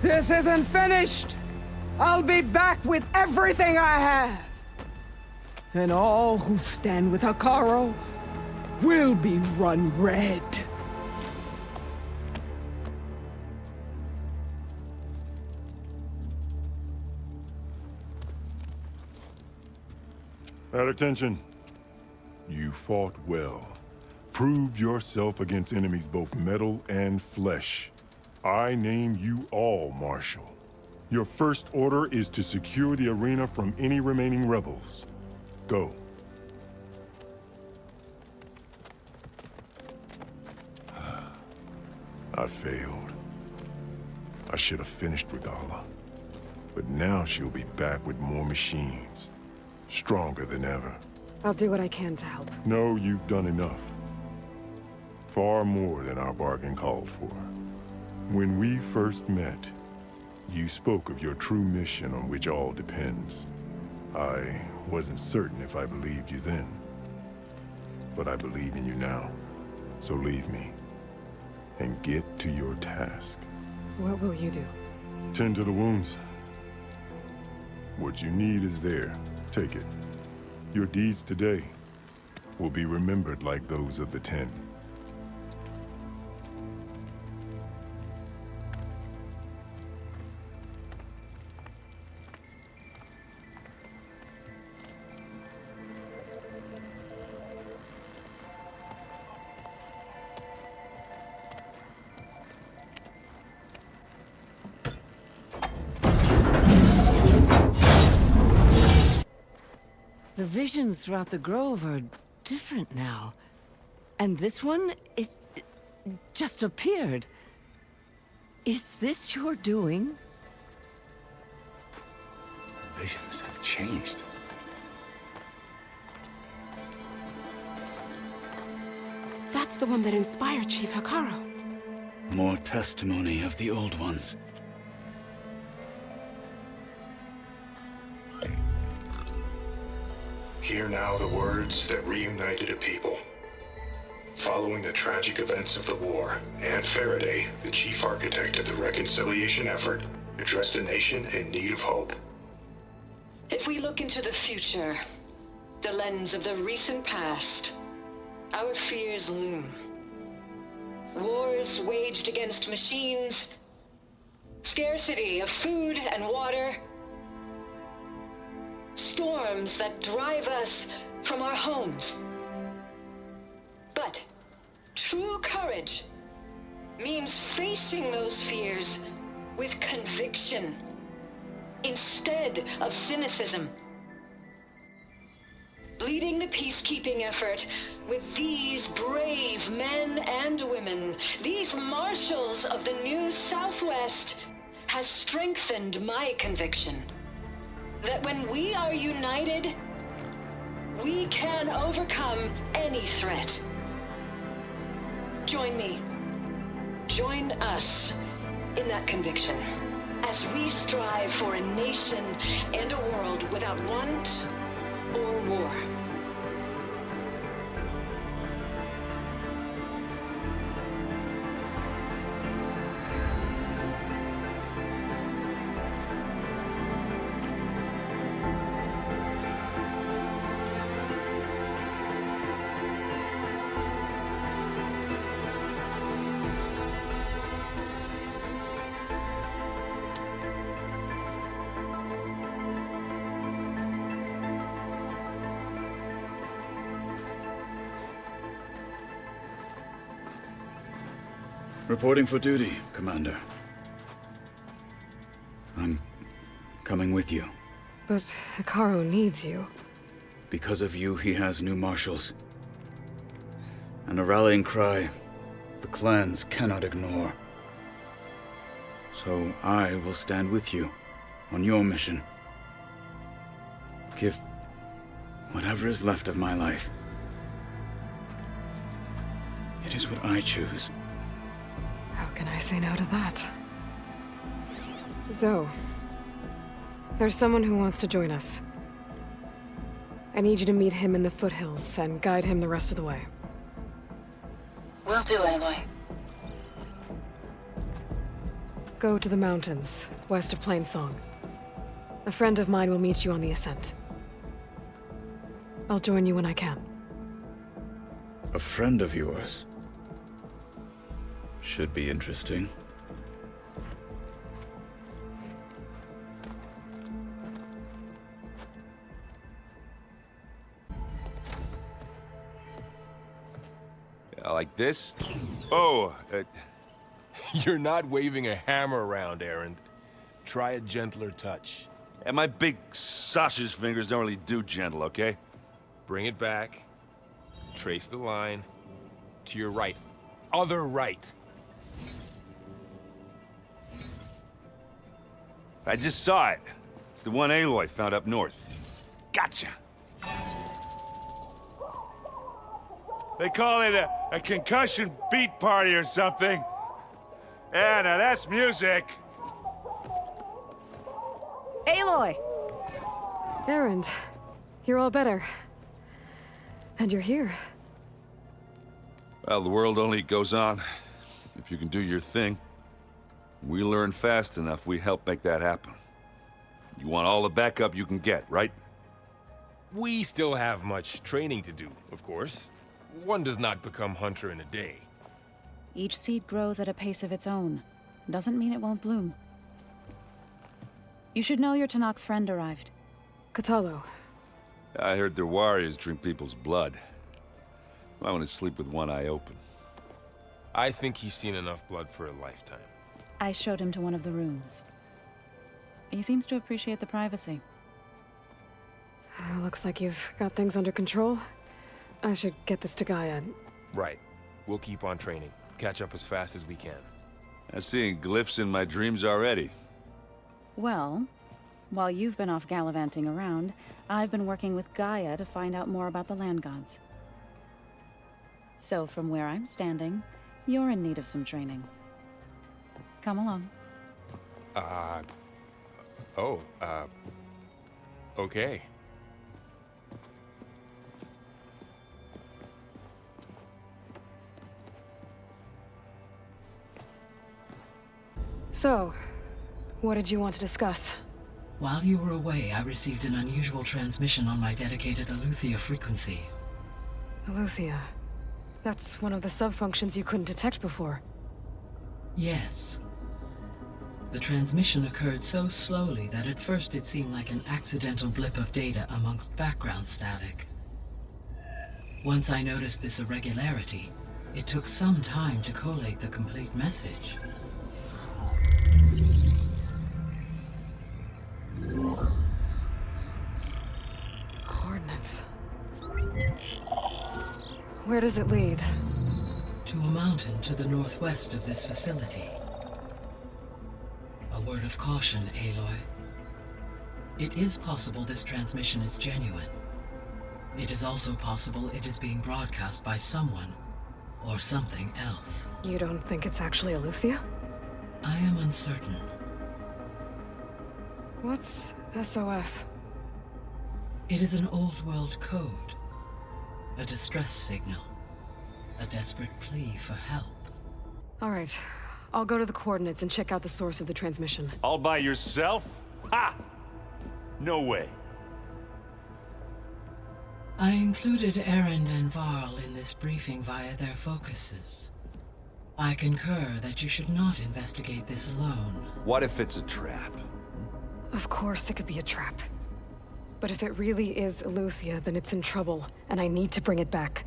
This isn't finished! I'll be back with everything I have! And all who stand with Hekarro will be run red. At attention. You fought well. Proved yourself against enemies both metal and flesh. I name you all Marshal. Your first order is to secure the arena from any remaining rebels. Go. I failed. I should have finished Regala. But now she'll be back with more machines. Stronger than ever. I'll do what I can to help. No, you've done enough. Far more than our bargain called for. When we first met, you spoke of your true mission on which all depends. I wasn't certain if I believed you then. But I believe in you now. So leave me. And get to your task. What will you do? Tend to the wounds. What you need is there. Take it. Your deeds today will be remembered like those of the 10. The visions throughout the grove are different now. And this one, it just appeared. Is this your doing? Visions have changed. That's the one that inspired Chief Hekarro. More testimony of the old ones. Hear now the words that reunited a people. Following the tragic events of the war, Anne Faraday, the chief architect of the reconciliation effort, addressed a nation in need of hope. If we look into the future, the lens of the recent past, our fears loom. Wars waged against machines, scarcity of food and water, storms that drive us from our homes. But true courage means facing those fears with conviction instead of cynicism. Leading the peacekeeping effort with these brave men and women, these marshals of the new Southwest, has strengthened my conviction that when we are united, we can overcome any threat. Join me. Join us in that conviction as we strive for a nation and a world without want or war. Reporting for duty, Commander. I'm coming with you. But Hikaru needs you. Because of you, he has new marshals. And a rallying cry the clans cannot ignore. So I will stand with you on your mission. Give whatever is left of my life. It is what I choose. How can I say no to that? Zoe, there's someone who wants to join us. I need you to meet him in the foothills and guide him the rest of the way. Will do, Aloy. Go to the mountains, west of Plainsong. A friend of mine will meet you on the ascent. I'll join you when I can. A friend of yours? Should be interesting. Like this? Oh, you're not waving a hammer around, Erend. Try a gentler touch. And my big sausage fingers don't really do gentle, okay? Bring it back. Trace the line. To your right. Other right. I just saw it. It's the one Aloy found up north. Gotcha! They call it a concussion beat party or something. Yeah, now that's music. Aloy! Erend, you're all better. And you're here. Well, the world only goes on if you can do your thing. We learn fast enough, we help make that happen. You want all the backup you can get, right? We still have much training to do, of course. One does not become hunter in a day. Each seed grows at a pace of its own. Doesn't mean it won't bloom. You should know your Tanakh friend arrived. Kotallo. I heard their warriors drink people's blood. I want to sleep with one eye open. I think he's seen enough blood for a lifetime. I showed him to one of the rooms. He seems to appreciate the privacy. Looks like you've got things under control. I should get this to Gaia. Right. We'll keep on training. Catch up as fast as we can. I'm seeing glyphs in my dreams already. Well, while you've been off gallivanting around, I've been working with Gaia to find out more about the land gods. So from where I'm standing, you're in need of some training. Come along. Okay. So, what did you want to discuss? While you were away, I received an unusual transmission on my dedicated Aletheia frequency. Aletheia. That's one of the sub-functions you couldn't detect before. Yes. The transmission occurred so slowly that at first it seemed like an accidental blip of data amongst background static. Once I noticed this irregularity, it took some time to collate the complete message. Coordinates. Where does it lead? To a mountain to the northwest of this facility. A word of caution, Aloy. It is possible this transmission is genuine. It is also possible it is being broadcast by someone or something else. You don't think it's actually Eleuthia? I am uncertain. What's SOS? It is an old world code. A distress signal. A desperate plea for help. All right. I'll go to the coordinates and check out the source of the transmission. All by yourself? Ha! No way. I included Erend and Varl in this briefing via their focuses. I concur that you should not investigate this alone. What if it's a trap? Of course it could be a trap. But if it really is Eleuthia, then it's in trouble, and I need to bring it back.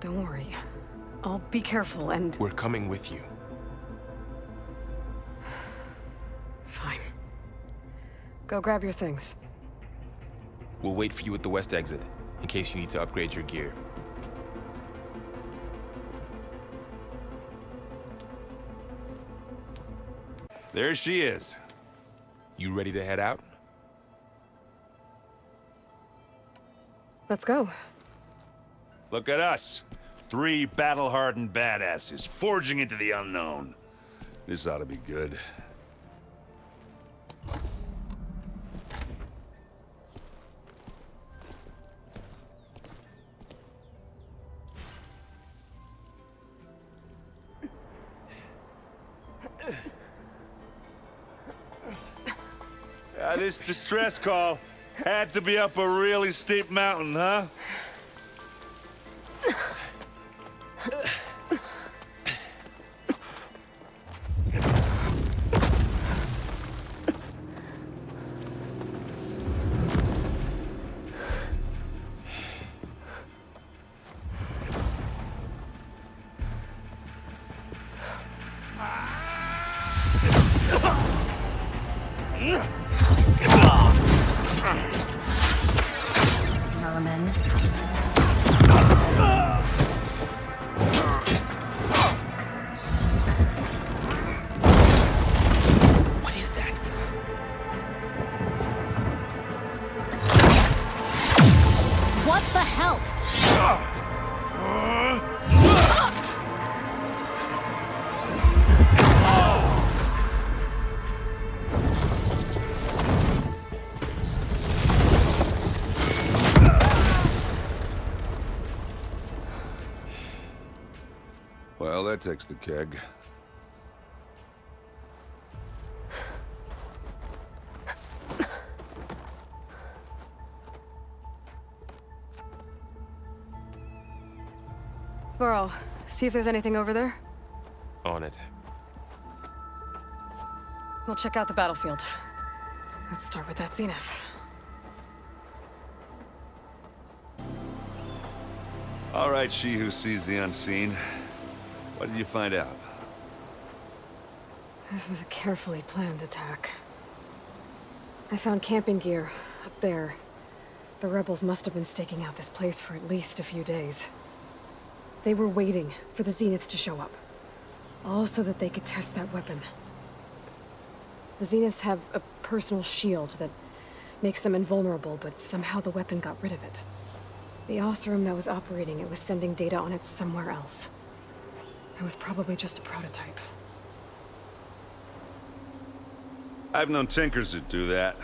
Don't worry. I'll be careful and... We're coming with you. Fine. Go grab your things. We'll wait for you at the west exit, in case you need to upgrade your gear. There she is. You ready to head out? Let's go. Look at us. 3 battle-hardened badasses, forging into the unknown. This ought to be good. This distress call had to be up a really steep mountain, huh? Well, that takes the keg. Varl, see if there's anything over there. On it. We'll check out the battlefield. Let's start with that Zenith. All right, she who sees the unseen. What did you find out? This was a carefully planned attack. I found camping gear up there. The rebels must have been staking out this place for at least a few days. They were waiting for the Zeniths to show up. All so that they could test that weapon. The Zeniths have a personal shield that makes them invulnerable, but somehow the weapon got rid of it. The Oseram that was operating it was sending data on it somewhere else. It was probably just a prototype. I've known tinkers that do that.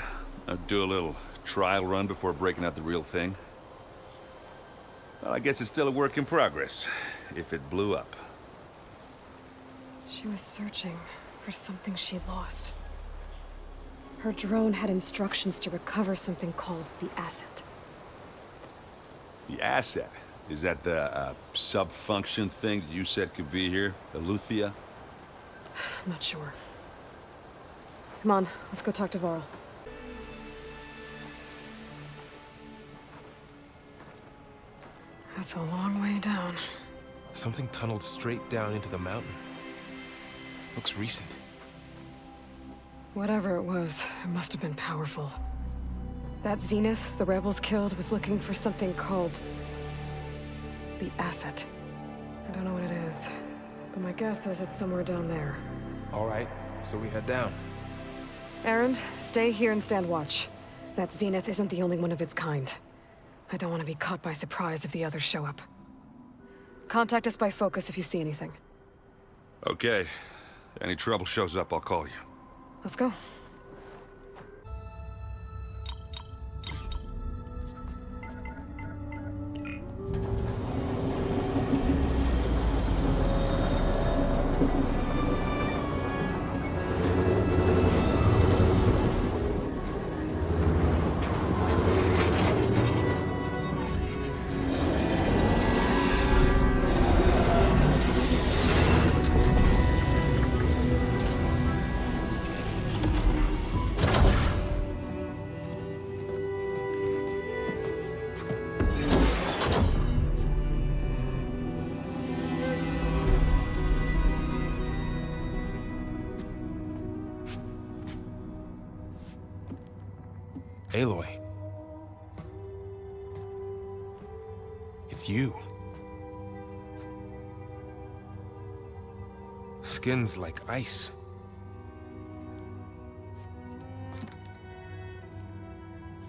I'd do a little trial run before breaking out the real thing. Well, I guess it's still a work in progress, if it blew up. She was searching for something she lost. Her drone had instructions to recover something called the asset. The asset? Is that the sub-function thing that you said could be here? Eleuthia? I'm not sure. Come on, let's go talk to Varl. That's a long way down. Something tunneled straight down into the mountain. Looks recent. Whatever it was, it must have been powerful. That Zenith the rebels killed was looking for something called the asset. I don't know what it is, but my guess is it's somewhere down there. All right, so we head down. Erend, stay here and stand watch. That Zenith isn't the only one of its kind. I don't want to be caught by surprise if the others show up. Contact us by focus if you see anything. Okay. Any trouble shows up, I'll call you. Let's go. Aloy. It's you. Skin's like ice.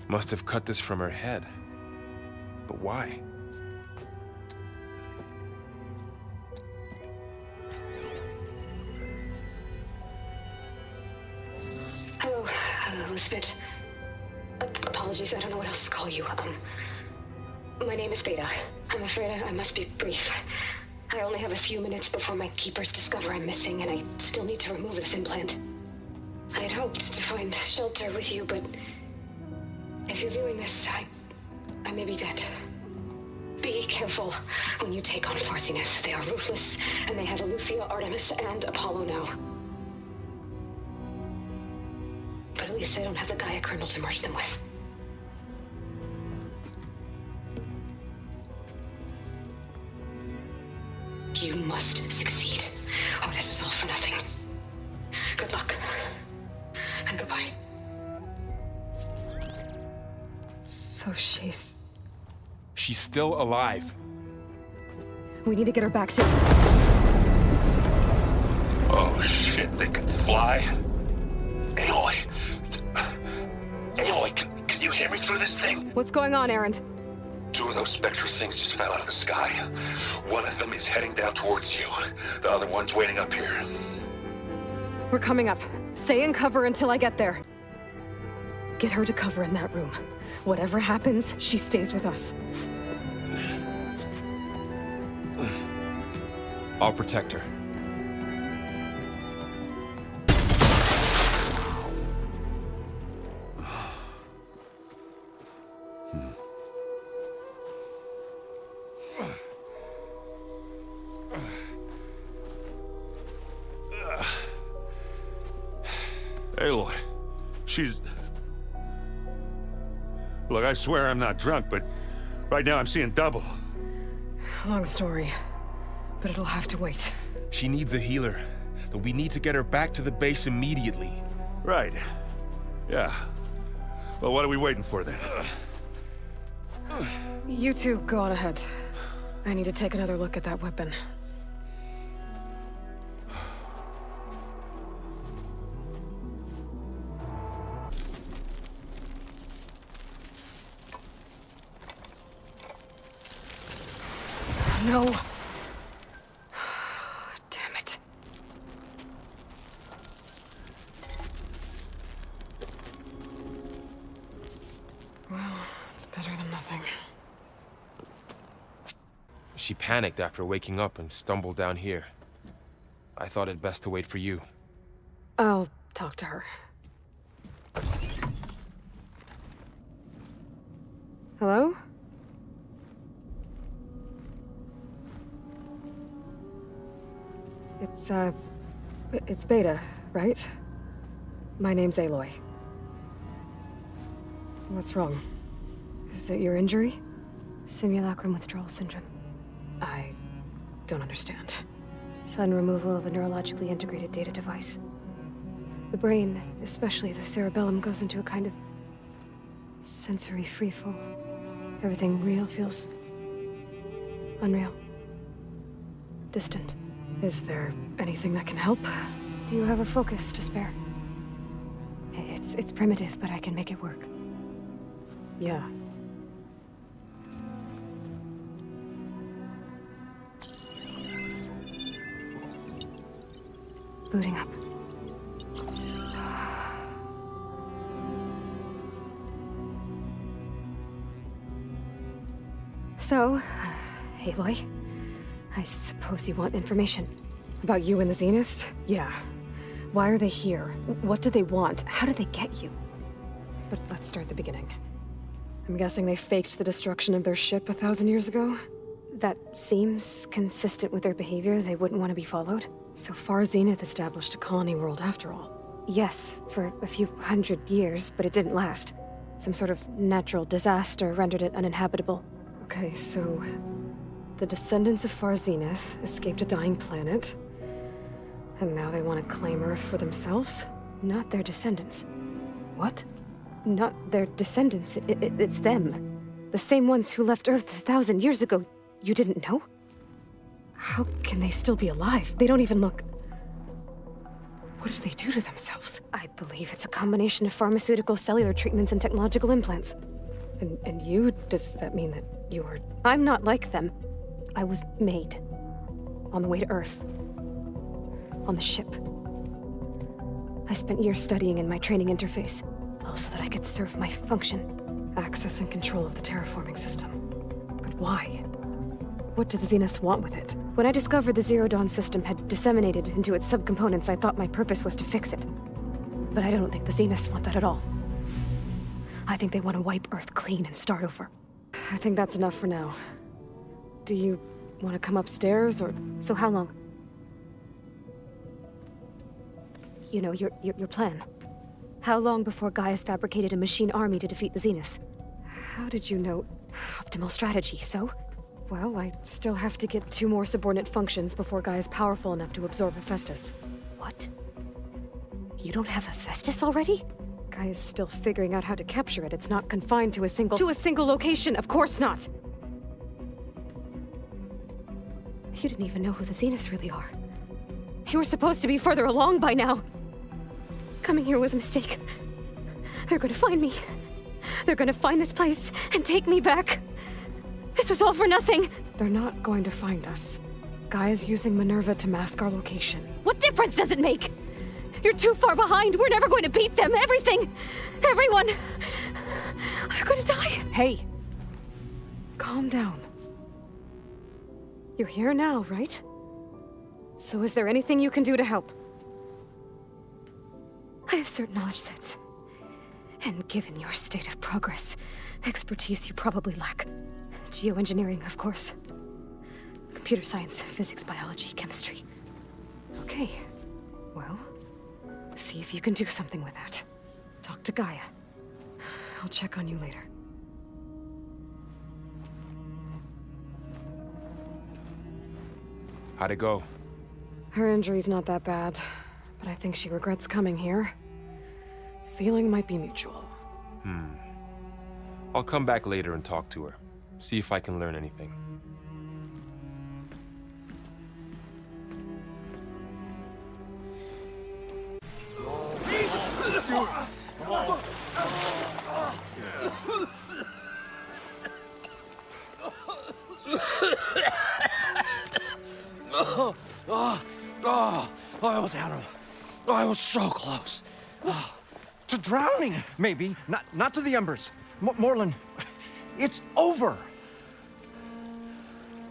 Must have cut this from her head. But why? Hello, Elizabeth. Apologies, I don't know what else to call you. My name is Beta. I'm afraid I must be brief. I only have a few minutes before my keepers discover I'm missing, and I still need to remove this implant. I had hoped to find shelter with you, but if you're viewing this, I may be dead. Be careful when you take on Far Zenith. They are ruthless, and they have Aletheia, Artemis, and Apollo now. But at least I don't have the Gaia kernel to merge them with. You must succeed, or this was all for nothing. Good luck, and goodbye. So she's still alive. We need to get her back to... Oh shit, they can fly? Aloy! Aloy, can you hear me through this thing? What's going on, Erend? 2 of those spectral things just fell out of the sky. One of them is heading down towards you. The other one's waiting up here. We're coming up. Stay in cover until I get there. Get her to cover in that room. Whatever happens, she stays with us. I'll protect her. Aloy, she's... Look, I swear I'm not drunk, but right now I'm seeing double. Long story, but it'll have to wait. She needs a healer, but we need to get her back to the base immediately. Right. Yeah. Well, what are we waiting for then? You two go on ahead. I need to take another look at that weapon. No. Damn it. Well, it's better than nothing. She panicked after waking up and stumbled down here. I thought it best to wait for you. I'll talk to her. Hello? It's Beta, right? My name's Aloy. What's wrong? Is it your injury? Simulacrum withdrawal syndrome. I don't understand. Sudden removal of a neurologically integrated data device. The brain, especially the cerebellum, goes into a kind of sensory freefall. Everything real feels unreal. Distant. Is there anything that can help? Do you have a focus to spare? It's primitive, but I can make it work. Yeah. Booting up. So, Aloy, I suppose you want information. About you and the Zeniths? Yeah. Why are they here? What do they want? How did they get you? But let's start at the beginning. I'm guessing they faked the destruction of their ship 1,000 years ago? That seems consistent with their behavior. They wouldn't want to be followed. So far, Zenith established a colony world after all. Yes, for a few hundred years, but it didn't last. Some sort of natural disaster rendered it uninhabitable. Okay, so the descendants of Far Zenith escaped a dying planet, and now they want to claim Earth for themselves? Not their descendants. What? Not their descendants. It's them. The same ones who left Earth 1,000 years ago. You didn't know? How can they still be alive? They don't even look... What did they do to themselves? I believe it's a combination of pharmaceutical, cellular treatments, and technological implants. And you? Does that mean that you are... I'm not like them. I was made. On the way to Earth. On the ship. I spent years studying in my training interface, all so that I could serve my function. Access and control of the terraforming system. But why? What do the Zeniths want with it? When I discovered the Zero Dawn system had disseminated into its subcomponents, I thought my purpose was to fix it. But I don't think the Zeniths want that at all. I think they want to wipe Earth clean and start over. I think that's enough for now. Do you want to come upstairs, or... So how long? You know, your plan. How long before Gaius fabricated a machine army to defeat the Zeniths? How did you know? Optimal strategy, so? Well, I still have to get 2 more subordinate functions before Gaia's powerful enough to absorb Hephaestus. What? You don't have Hephaestus already? Gaia's still figuring out how to capture it. It's not confined to a single location, of course not! You didn't even know who the Zeniths really are. You were supposed to be further along by now. Coming here was a mistake. They're gonna find me. They're gonna find this place and take me back. This was all for nothing! They're not going to find us. Gaia's using Minerva to mask our location. What difference does it make? You're too far behind. We're never going to beat them. Everything, everyone, are gonna die. Hey, calm down. You're here now, right? So is there anything you can do to help? I have certain knowledge sets. And given your state of progress, expertise you probably lack. Geoengineering, of course. Computer science, physics, biology, chemistry. Okay. Well, see if you can do something with that. Talk to Gaia. I'll check on you later. How'd it go? Her injury's not that bad, but I think she regrets coming here. Feeling might be mutual. I'll come back later and talk to her. See if I can learn anything. I almost had him. I was so close. To drowning, maybe. Not to the embers. Morlun, it's over.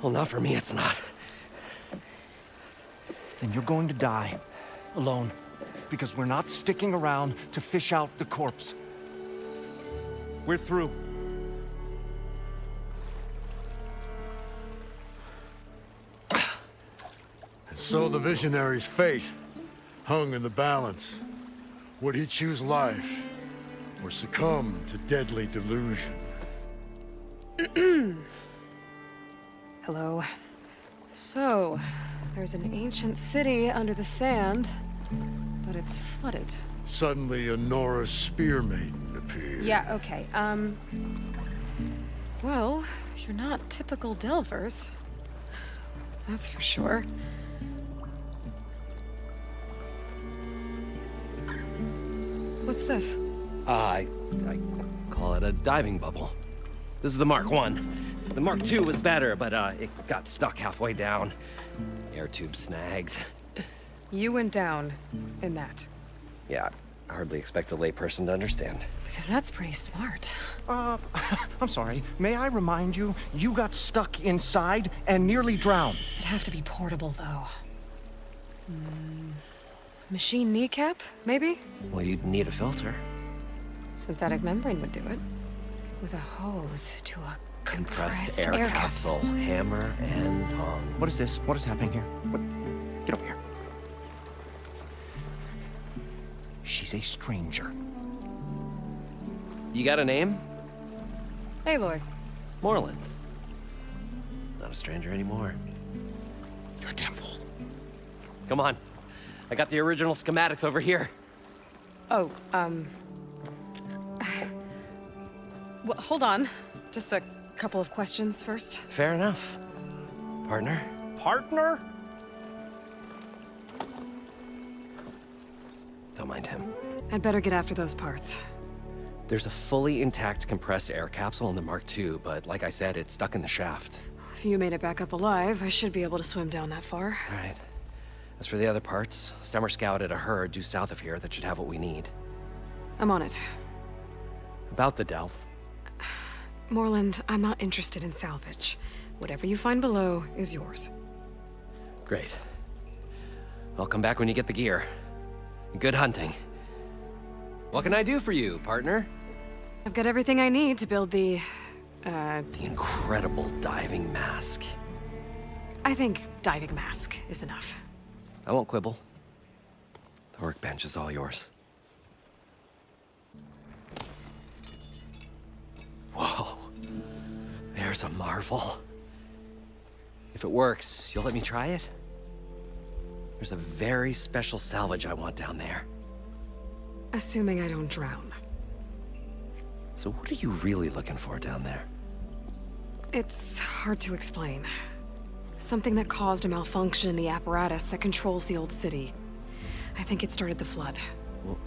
Well, not for me, it's not. Then you're going to die. Alone. Because we're not sticking around to fish out the corpse. We're through. So the visionary's fate hung in the balance. Would he choose life, or succumb to deadly delusion? Hello. So, there's an ancient city under the sand, but it's flooded. Suddenly, a Nora spear maiden appeared. Yeah, okay, well, you're not typical Delvers. That's for sure. What's this? I call it a diving bubble. This is the Mark I. The Mark II was better, but it got stuck halfway down. Air tube snagged. You went down in that. Yeah, I hardly expect a layperson to understand. Because that's pretty smart. I'm sorry. May I remind you, you got stuck inside and nearly drowned. It'd have to be portable, though. Machine kneecap, maybe? Well, you'd need a filter. Synthetic membrane would do it. With a hose to a Compressed air capsule, hammer and tongs. What is this? What is happening here? What? Get over here. She's a stranger. You got a name? Aloy. Moreland. Not a stranger anymore. You're a damn fool. Come on. I got the original schematics over here. Oh, well, hold on. Just a couple of questions first. Fair enough. Partner? Partner? Don't mind him. I'd better get after those parts. There's a fully intact compressed air capsule in the Mark II, but like I said, it's stuck in the shaft. If you made it back up alive, I should be able to swim down that far. All right. As for the other parts, Stemmer scouted a herd due south of here that should have what we need. I'm on it. About the Delph. Moreland, I'm not interested in salvage. Whatever you find below is yours. Great. I'll come back when you get the gear. Good hunting. What can I do for you, partner? I've got everything I need to build the incredible diving mask. I think diving mask is enough. I won't quibble. The workbench is all yours. Whoa. There's a marvel. If it works, you'll let me try it? There's a very special salvage I want down there. Assuming I don't drown. So what are you really looking for down there? It's hard to explain. Something that caused a malfunction in the apparatus that controls the old city. I think it started the flood. Well,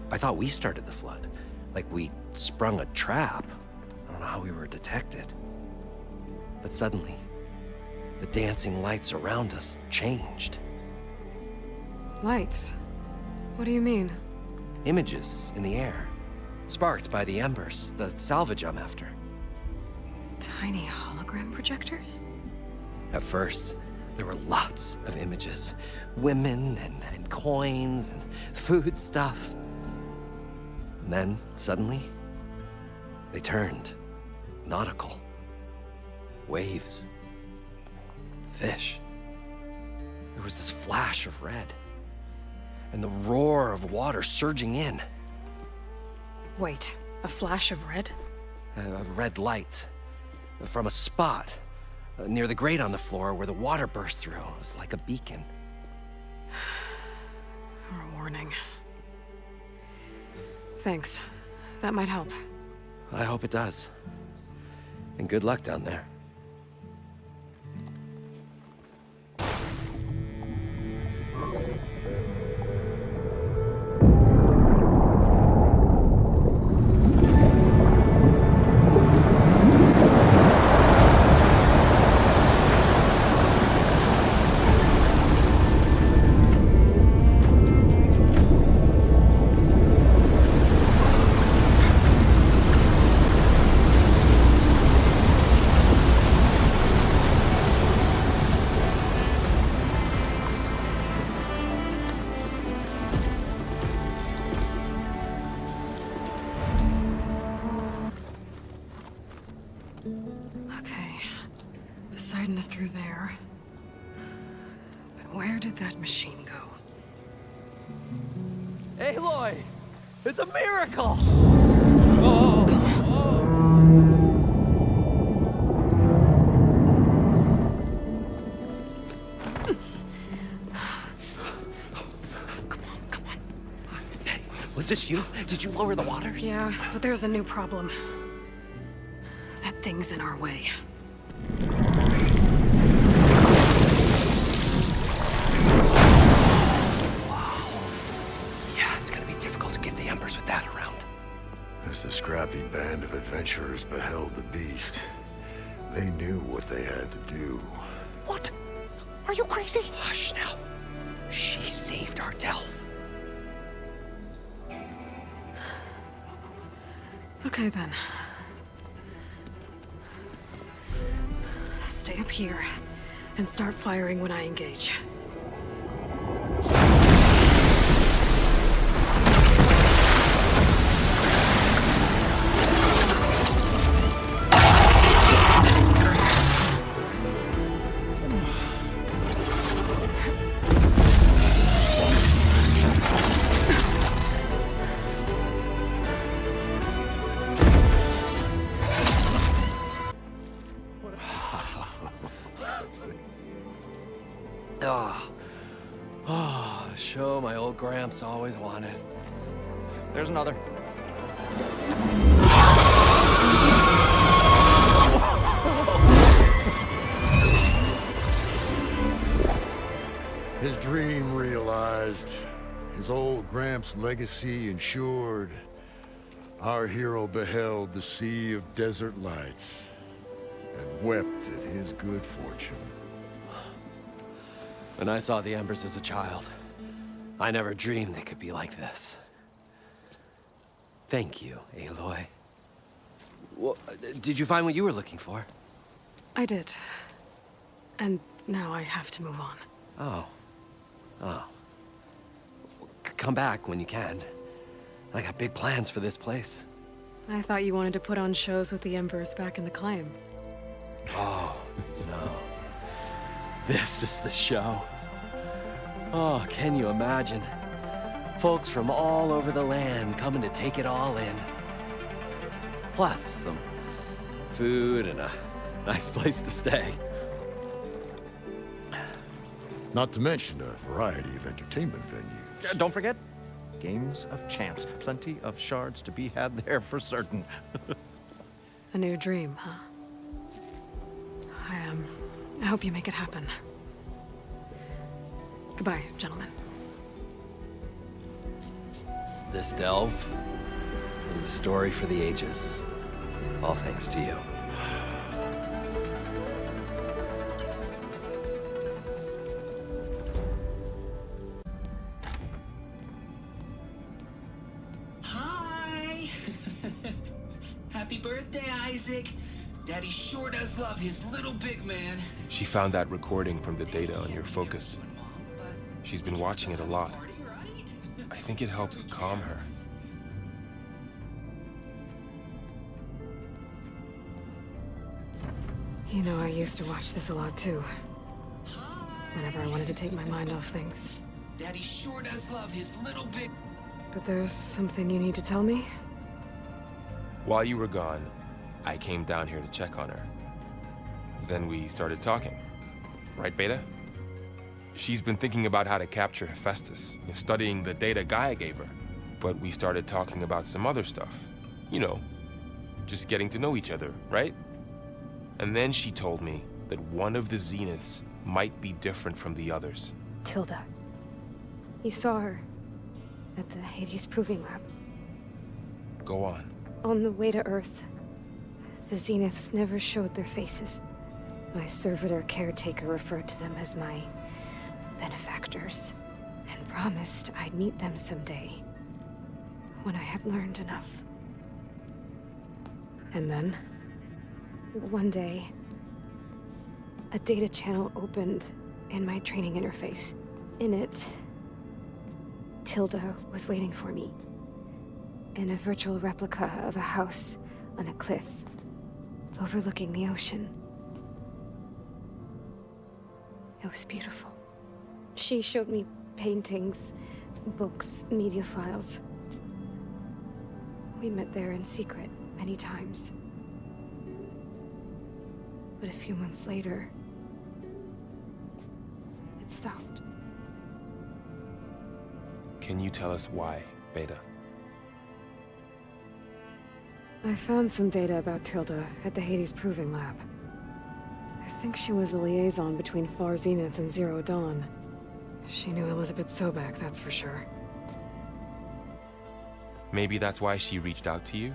I thought we started the flood. Like we sprung a trap. I don't know how we were detected. But suddenly, the dancing lights around us changed. Lights? What do you mean? Images in the air, sparked by the embers, the salvage I'm after. Tiny hologram projectors? At first, there were lots of images. Women and coins and foodstuffs. And then, suddenly, they turned nautical. Waves. Fish. There was this flash of red. And the roar of water surging in. Wait, a flash of red? A red light. From a spot near the grate on the floor where the water burst through. It was like a beacon. Or a warning. Thanks. That might help. I hope it does. And good luck down there. Poseidon is through there. But where did that machine go? Aloy! It's a miracle! Hey, was this you? Did you lower the waters? Yeah, but there's a new problem. That thing's in our way. With that around. As the scrappy band of adventurers beheld the beast, they knew what they had to do. What? Are you crazy? Hush now. She saved our Delph. Okay then. Stay up here and start firing when I engage. The show my old Gramps always wanted. There's another. His dream realized. His old Gramps' legacy ensured. Our hero beheld the sea of desert lights and wept at his good fortune. When I saw the Embers as a child, I never dreamed they could be like this. Thank you, Aloy. Well, did you find what you were looking for? I did. And now I have to move on. Oh. Oh. Come back when you can. I got big plans for this place. I thought you wanted to put on shows with the Embers back in the claim. Oh, no. This is the show. Oh, can you imagine? Folks from all over the land coming to take it all in. Plus, some food and a nice place to stay. Not to mention a variety of entertainment venues. Don't forget, games of chance. Plenty of shards to be had there for certain. A new dream, huh? I hope you make it happen. Goodbye, gentlemen. This delve is a story for the ages. All thanks to you. Hi! Happy birthday, Isaac. Daddy sure does love his little big man. She found that recording from the data on your focus. She's been watching it a lot. I think it helps calm her. You know, I used to watch this a lot too. Whenever I wanted to take my mind off things. Daddy sure does love his little big... But there's something you need to tell me? While you were gone, I came down here to check on her. Then we started talking. Right, Beta? She's been thinking about how to capture Hephaestus, studying the data Gaia gave her. But we started talking about some other stuff. You know, just getting to know each other, right? And then she told me that one of the Zeniths might be different from the others. Tilda. You saw her at the Hades Proving Lab. Go on. On the way to Earth, the Zeniths never showed their faces. My servitor caretaker referred to them as my benefactors, and promised I'd meet them someday, when I had learned enough. And then, one day, a data channel opened in my training interface. In it, Tilda was waiting for me, in a virtual replica of a house on a cliff, overlooking the ocean. It was beautiful. She showed me paintings, books, media files. We met there in secret many times. But a few months later, it stopped. Can you tell us why, Beta? I found some data about Tilda at the Hades Proving Lab. I think she was the liaison between Far Zenith and Zero Dawn. She knew Elizabeth Sobek, that's for sure. Maybe that's why she reached out to you?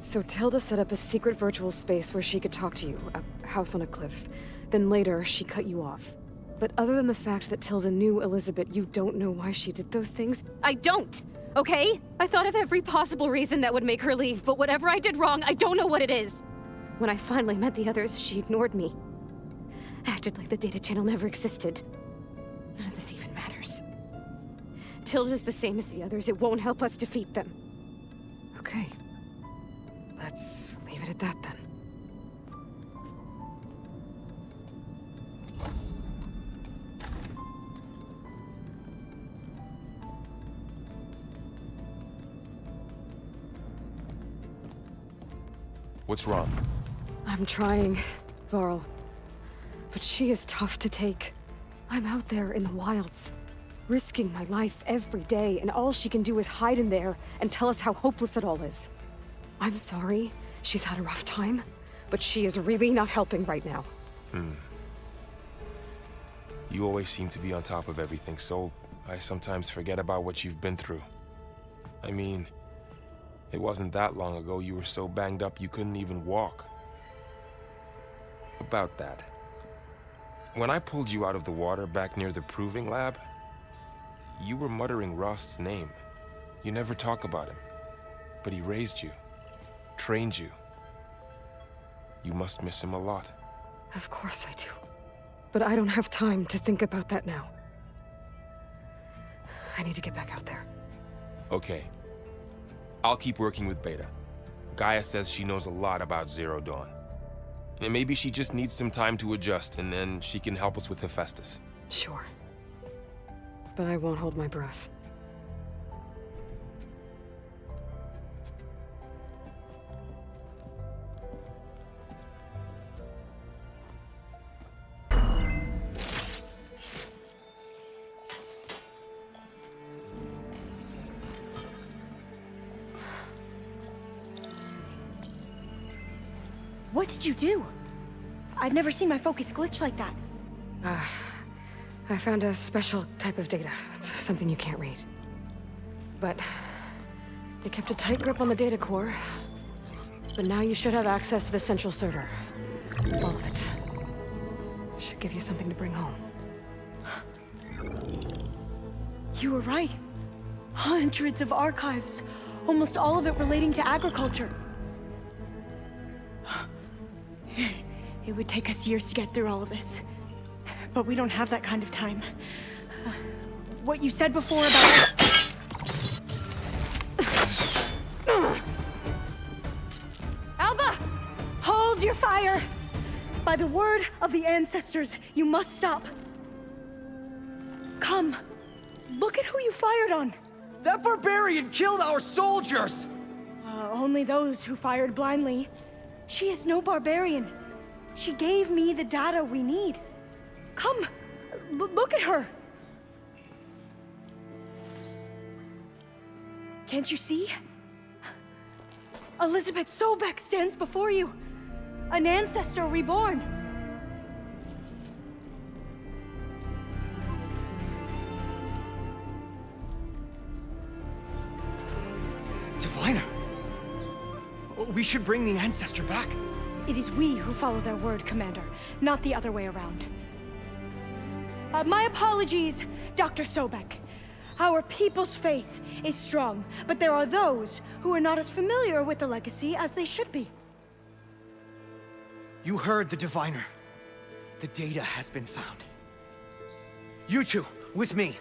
So Tilda set up a secret virtual space where she could talk to you, a house on a cliff. Then later, she cut you off. But other than the fact that Tilda knew Elizabeth, you don't know why she did those things? I don't! Okay? I thought of every possible reason that would make her leave, but whatever I did wrong, I don't know what it is. When I finally met the others, she ignored me. Acted like the data channel never existed. None of this even matters. Tilda's the same as the others. It won't help us defeat them. Okay. Let's leave it at that then. What's wrong? I'm trying, Varl. But she is tough to take. I'm out there in the wilds, risking my life every day, and all she can do is hide in there and tell us how hopeless it all is. I'm sorry, she's had a rough time, but she is really not helping right now. You always seem to be on top of everything, so I sometimes forget about what you've been through. I mean, it wasn't that long ago you were so banged up you couldn't even walk. About that. When I pulled you out of the water back near the proving lab, you were muttering Rost's name. You never talk about him. But he raised you, trained you. You must miss him a lot. Of course I do. But I don't have time to think about that now. I need to get back out there. Okay. I'll keep working with Beta. Gaia says she knows a lot about Zero Dawn. And maybe she just needs some time to adjust, and then she can help us with Hephaestus. Sure. But I won't hold my breath. What did you do? I've never seen my focus glitch like that. I found a special type of data. It's something you can't read. But it kept a tight grip on the data core. But now you should have access to the central server. All of it. Should give you something to bring home. You were right. Hundreds of archives. Almost all of it relating to agriculture. It would take us years to get through all of this. But we don't have that kind of time. What you said before about... Alba! Hold your fire! By the word of the ancestors, you must stop. Come. Look at who you fired on. That barbarian killed our soldiers! Only those who fired blindly. She is no barbarian. She gave me the data we need. Come, look at her. Can't you see? Elizabeth Sobek stands before you. An ancestor reborn. Diviner! We should bring the ancestor back. It is we who follow their word, Commander, not the other way around. My apologies, Dr. Sobek. Our people's faith is strong, but there are those who are not as familiar with the legacy as they should be. You heard the diviner. The data has been found. You two, with me.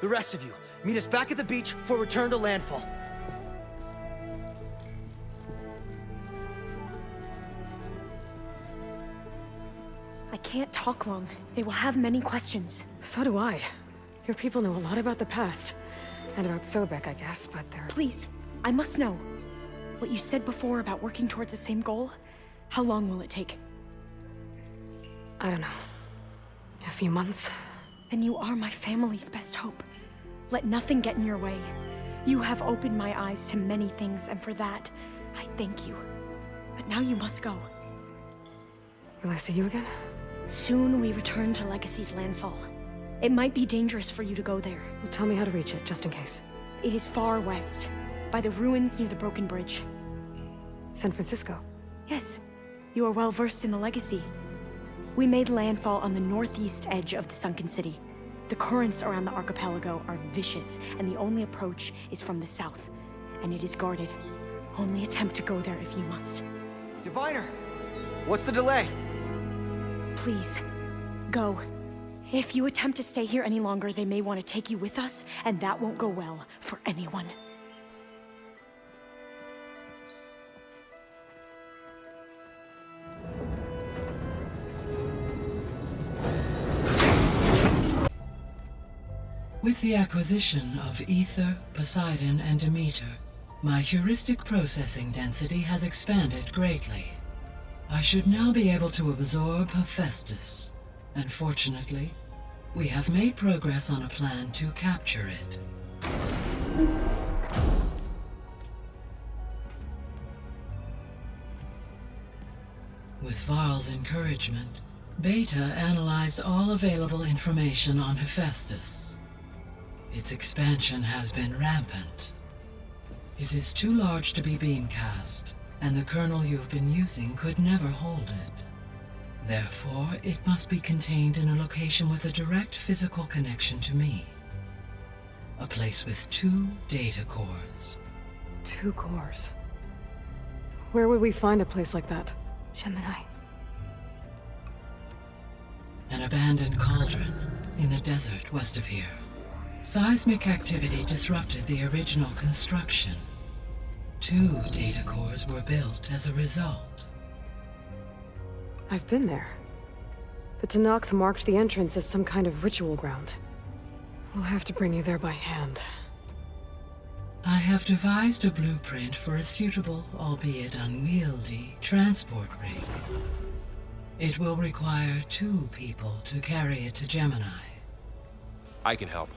The rest of you, meet us back at the beach for return to landfall. I can't talk long. They will have many questions. So do I. Your people know a lot about the past. And about Sobek, I guess, but they're... Please, I must know. What you said before about working towards the same goal, how long will it take? I don't know. A few months? Then you are my family's best hope. Let nothing get in your way. You have opened my eyes to many things, and for that, I thank you. But now you must go. Will I see you again? Soon we return to Legacy's landfall. It might be dangerous for you to go there. Well, tell me how to reach it, just in case. It is far west, by the ruins near the broken bridge. San Francisco? Yes. You are well versed in the Legacy. We made landfall on the northeast edge of the sunken city. The currents around the archipelago are vicious, and the only approach is from the south, and it is guarded. Only attempt to go there if you must. Diviner! What's the delay? Please, go. If you attempt to stay here any longer, they may want to take you with us, and that won't go well for anyone. With the acquisition of Ether, Poseidon, and Demeter, my heuristic processing density has expanded greatly. I should now be able to absorb Hephaestus, and fortunately, we have made progress on a plan to capture it. With Varl's encouragement, Beta analyzed all available information on Hephaestus. Its expansion has been rampant. It is too large to be beamcast, and the kernel you've been using could never hold it. Therefore, it must be contained in a location with a direct physical connection to me. A place with 2 data cores. 2 cores? Where would we find a place like that? Gemini. An abandoned cauldron in the desert west of here. Seismic activity disrupted the original construction. 2 data cores were built as a result. I've been there. The Tenakth marked the entrance as some kind of ritual ground. We'll have to bring you there by hand. I have devised a blueprint for a suitable, albeit unwieldy, transport rig. It will require 2 people to carry it to Gemini. I can help.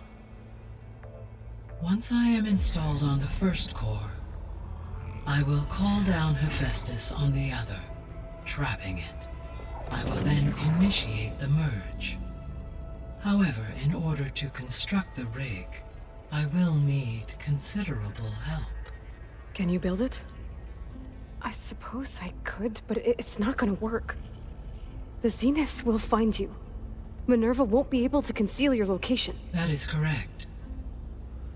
Once I am installed on the first core, I will call down Hephaestus on the other, trapping it. I will then initiate the merge. However, in order to construct the rig, I will need considerable help. Can you build it? I suppose I could, but it's not gonna work. The Zeniths will find you. Minerva won't be able to conceal your location. That is correct.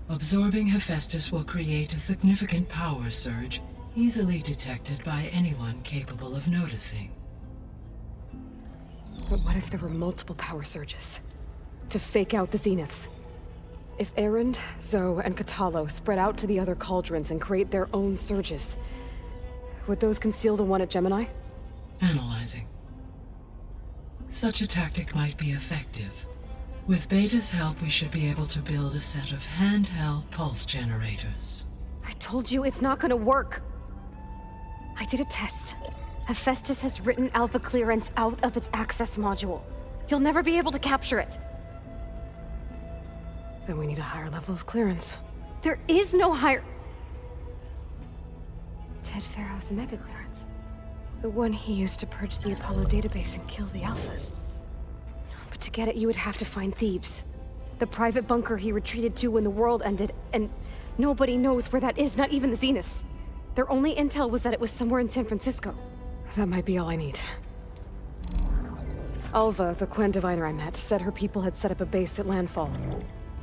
Absorbing Hephaestus will create a significant power surge, easily detected by anyone capable of noticing. But what if there were multiple power surges? To fake out the Zeniths? If Erend, Zoe, and Katalo spread out to the other cauldrons and create their own surges, would those conceal the one at Gemini? Analyzing. Such a tactic might be effective. With Beta's help, we should be able to build a set of handheld pulse generators. I told you it's not gonna work. I did a test. Hephaestus has written Alpha clearance out of its access module. You'll never be able to capture it. Then we need a higher level of clearance. There is no higher... Ted Farrow's Omega clearance. The one he used to purge the Apollo database and kill the Alphas. But to get it, you would have to find Thebes. The private bunker he retreated to when the world ended, and nobody knows where that is, not even the Zeniths. Their only intel was that it was somewhere in San Francisco. That might be all I need. Alva, the Quen diviner I met, said her people had set up a base at Landfall.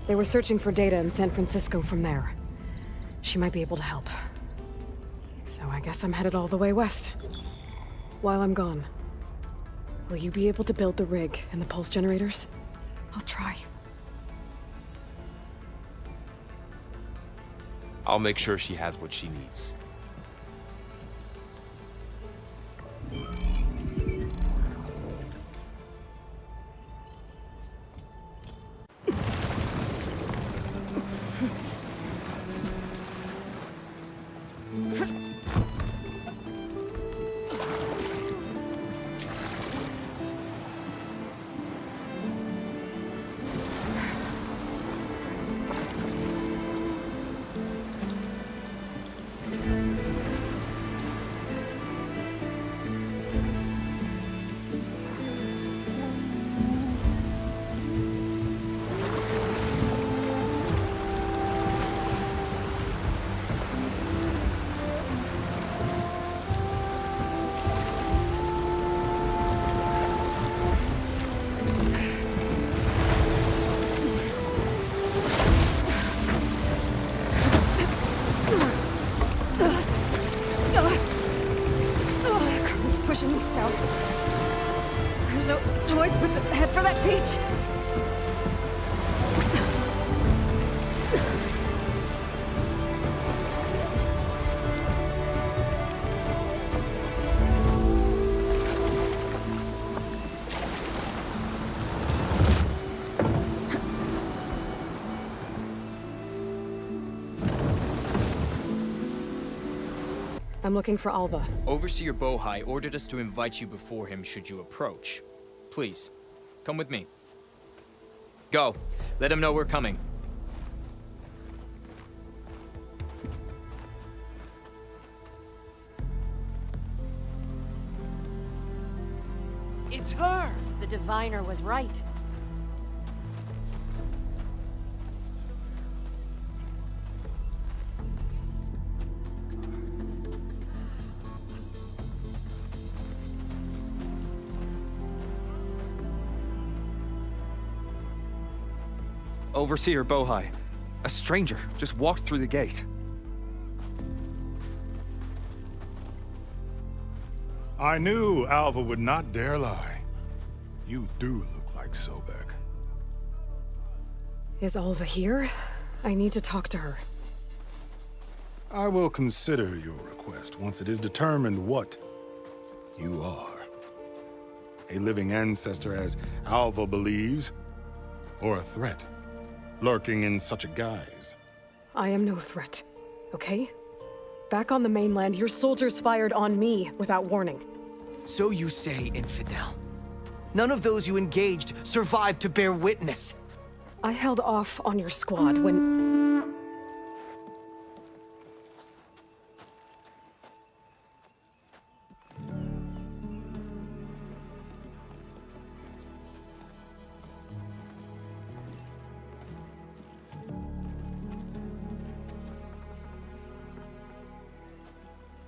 They were searching for data in San Francisco from there. She might be able to help. So I guess I'm headed all the way west. While I'm gone, will you be able to build the rig and the pulse generators? I'll try. I'll make sure she has what she needs. but head for that beach. I'm looking for Alva. Overseer Bohai ordered us to invite you before him should you approach. Please, come with me. Go. Let him know we're coming. It's her! The diviner was right. Overseer Bohai. A stranger just walked through the gate. I knew Alva would not dare lie. You do look like Sobek. Is Alva here? I need to talk to her. I will consider your request once it is determined what you are. A living ancestor, as Alva believes, or a threat, lurking in such a guise. I am no threat, okay? Back on the mainland, your soldiers fired on me without warning. So you say, infidel. None of those you engaged survived to bear witness. I held off on your squad when...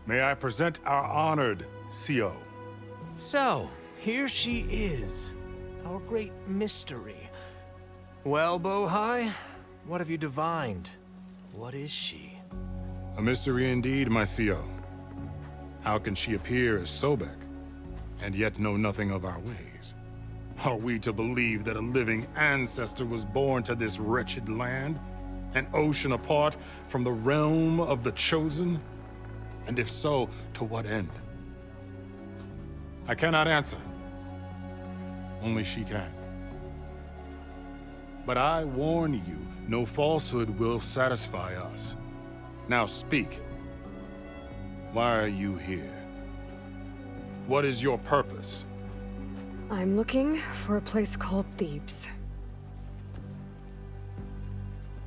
May I present our honored CO. So, here she is, our great mystery. Well, Bohai, what have you divined? What is she? A mystery indeed, my CO. How can she appear as Sobek, and yet know nothing of our ways? Are we to believe that a living ancestor was born to this wretched land? An ocean apart from the realm of the Chosen? And if so, to what end? I cannot answer. Only she can. But I warn you, no falsehood will satisfy us. Now speak. Why are you here? What is your purpose? I'm looking for a place called Thebes.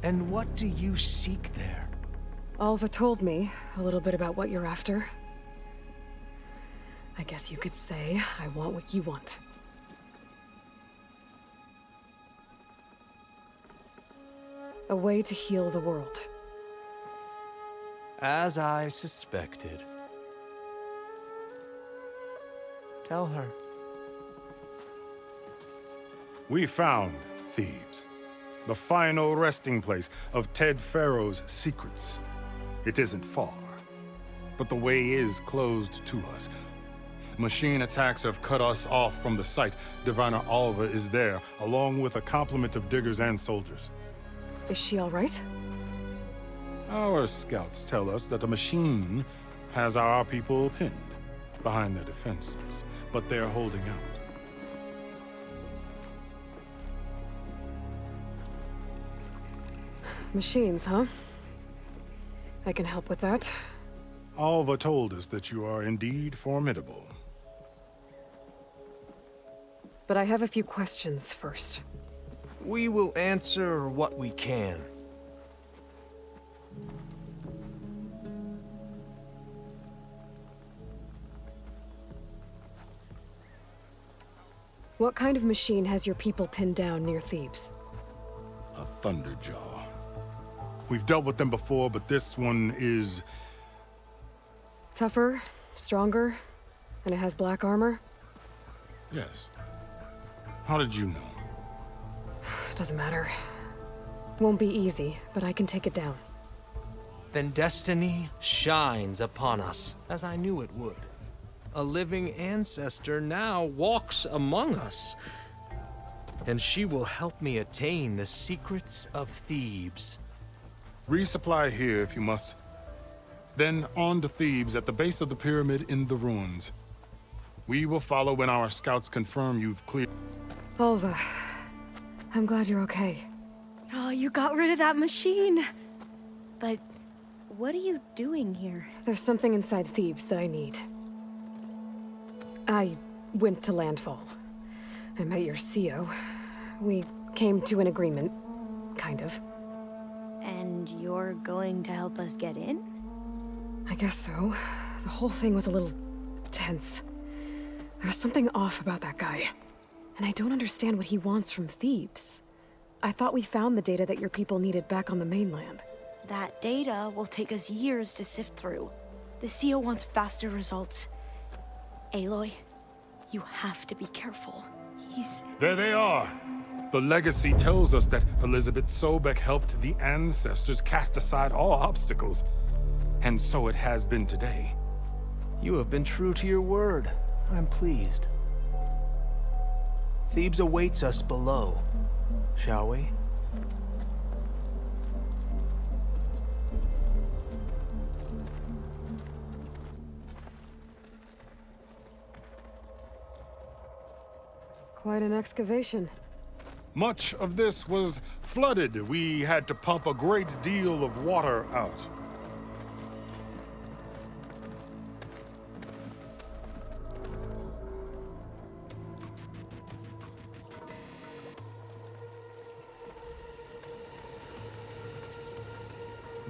And what do you seek there? Alva told me a little bit about what you're after. I guess you could say I want what you want. A way to heal the world. As I suspected. Tell her. We found Thebes, the final resting place of Ted Pharaoh's secrets. It isn't far, but the way is closed to us. Machine attacks have cut us off from the site. Diviner Alva is there, along with a complement of diggers and soldiers. Is she all right? Our scouts tell us that a machine has our people pinned behind their defenses, but they're holding out. Machines, huh? I can help with that. Alva told us that you are indeed formidable. But I have a few questions first. We will answer what we can. What kind of machine has your people pinned down near Thebes? A Thunderjaw. We've dealt with them before, but this one is... Tougher, stronger, and it has black armor? Yes. How did you know? Doesn't matter. Won't be easy, but I can take it down. Then destiny shines upon us, as I knew it would. A living ancestor now walks among us. And she will help me attain the secrets of Thebes. Resupply here if you must. Then on to Thebes at the base of the pyramid in the ruins. We will follow when our scouts confirm you've cleared. Volva, I'm glad you're okay. Oh, you got rid of that machine. But what are you doing here? There's something inside Thebes that I need. I went to landfall. I met your CO. We came to an agreement, kind of. And you're going to help us get in? I guess so. The whole thing was a little tense. There was something off about that guy. And I don't understand what he wants from Thebes. I thought we found the data that your people needed back on the mainland. That data will take us years to sift through. The CO wants faster results. Aloy, you have to be careful. There they are! The legacy tells us that Elizabeth Sobek helped the ancestors cast aside all obstacles. And so it has been today. You have been true to your word. I'm pleased. Thebes awaits us below, shall we? Quite an excavation. Much of this was flooded. We had to pump a great deal of water out.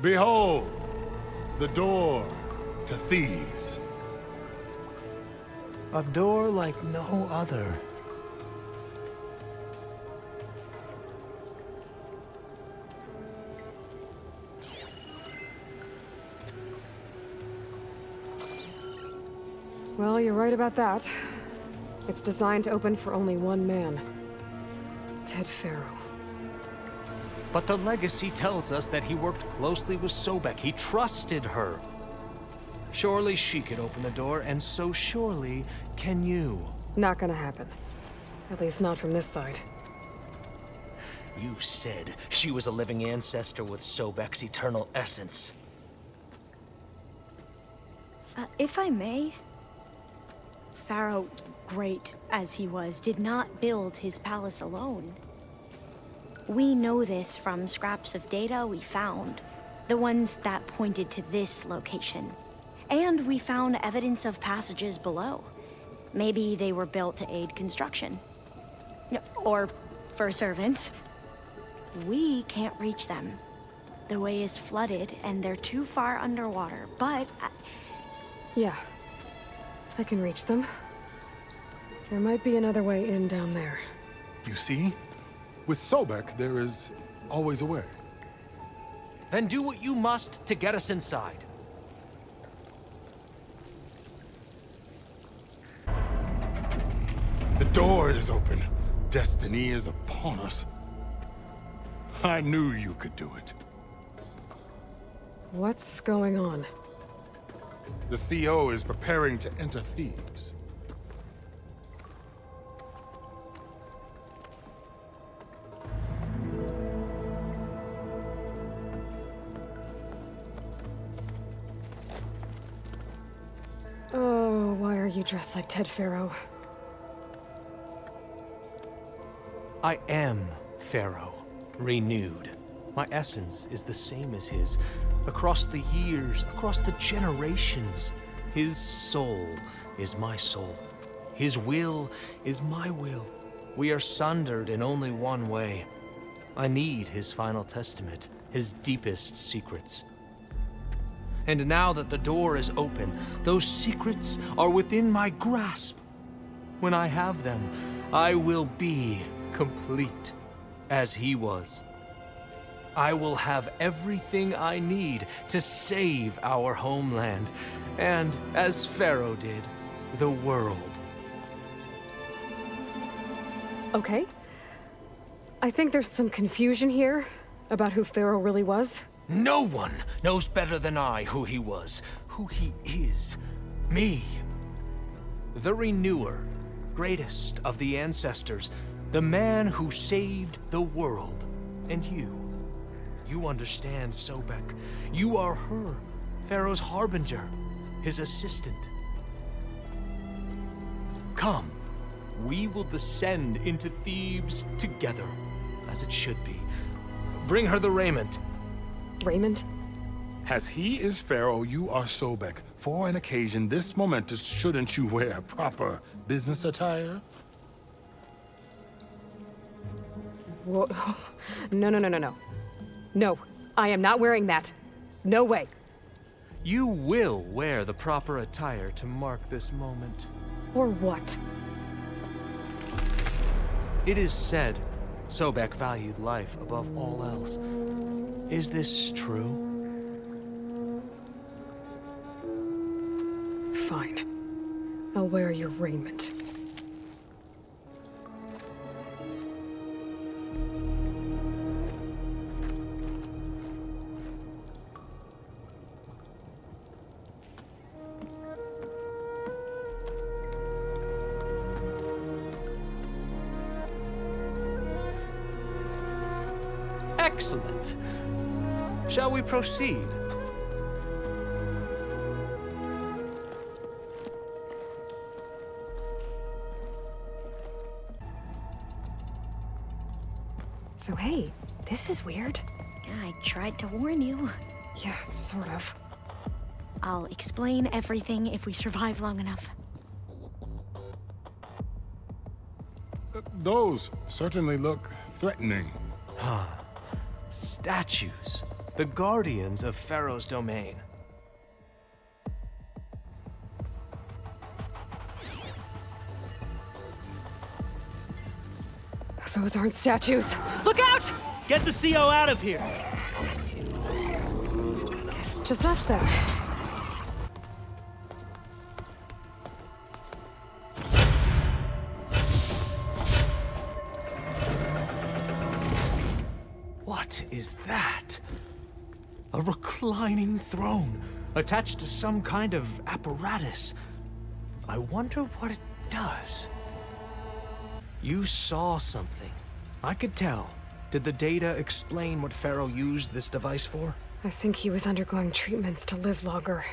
Behold, the door to Thebes. A door like no other. Well, you're right about that. It's designed to open for only one man. Ted Faro. But the legacy tells us that he worked closely with Sobek. He trusted her. Surely she could open the door, and so surely can you. Not gonna happen. At least not from this side. You said she was a living ancestor with Sobek's eternal essence. If I may, Pharaoh, great as he was, did not build his palace alone. We know this from scraps of data we found, the ones that pointed to this location. And we found evidence of passages below. Maybe they were built to aid construction. Or for servants. We can't reach them. The way is flooded and they're too far underwater, but... Yeah. I can reach them. There might be another way in down there. You see? With Sobek, there is always a way. Then do what you must to get us inside. The door is open. Destiny is upon us. I knew you could do it. What's going on? The CO is preparing to enter Thebes. Oh, why are you dressed like Ted Faro? I am Pharaoh, renewed. My essence is the same as his. Across the years, across the generations, his soul is my soul. His will is my will. We are sundered in only one way. I need his final testament, his deepest secrets. And now that the door is open, those secrets are within my grasp. When I have them, I will be complete, as he was. I will have everything I need to save our homeland, and, as Pharaoh did, the world. Okay. I think there's some confusion here about who Pharaoh really was. No one knows better than I who he was, who he is. Me. The Renewer, greatest of the ancestors, The man who saved the world. And you understand, Sobek. You are her, Pharaoh's harbinger, his assistant. Come, we will descend into Thebes together, as it should be. Bring her the raiment. Raiment? As he is Pharaoh, you are Sobek. For an occasion this momentous, shouldn't you wear proper business attire? Whoa. No. No, I am not wearing that. No way. You will wear the proper attire to mark this moment. Or what? It is said Sobek valued life above all else. Is this true? Fine. I'll wear your raiment. Excellent. Shall we proceed? So hey, this is weird. Yeah, I tried to warn you. Yeah, sort of. I'll explain everything if we survive long enough. Those certainly look threatening. Statues. The guardians of Pharaoh's domain. Those aren't statues. Look out! Get the CO out of here! Guess it's just us then. What is that? A reclining throne, attached to some kind of apparatus. I wonder what it does. You saw something. I could tell. Did the data explain what Pharaoh used this device for? I think he was undergoing treatments to live longer.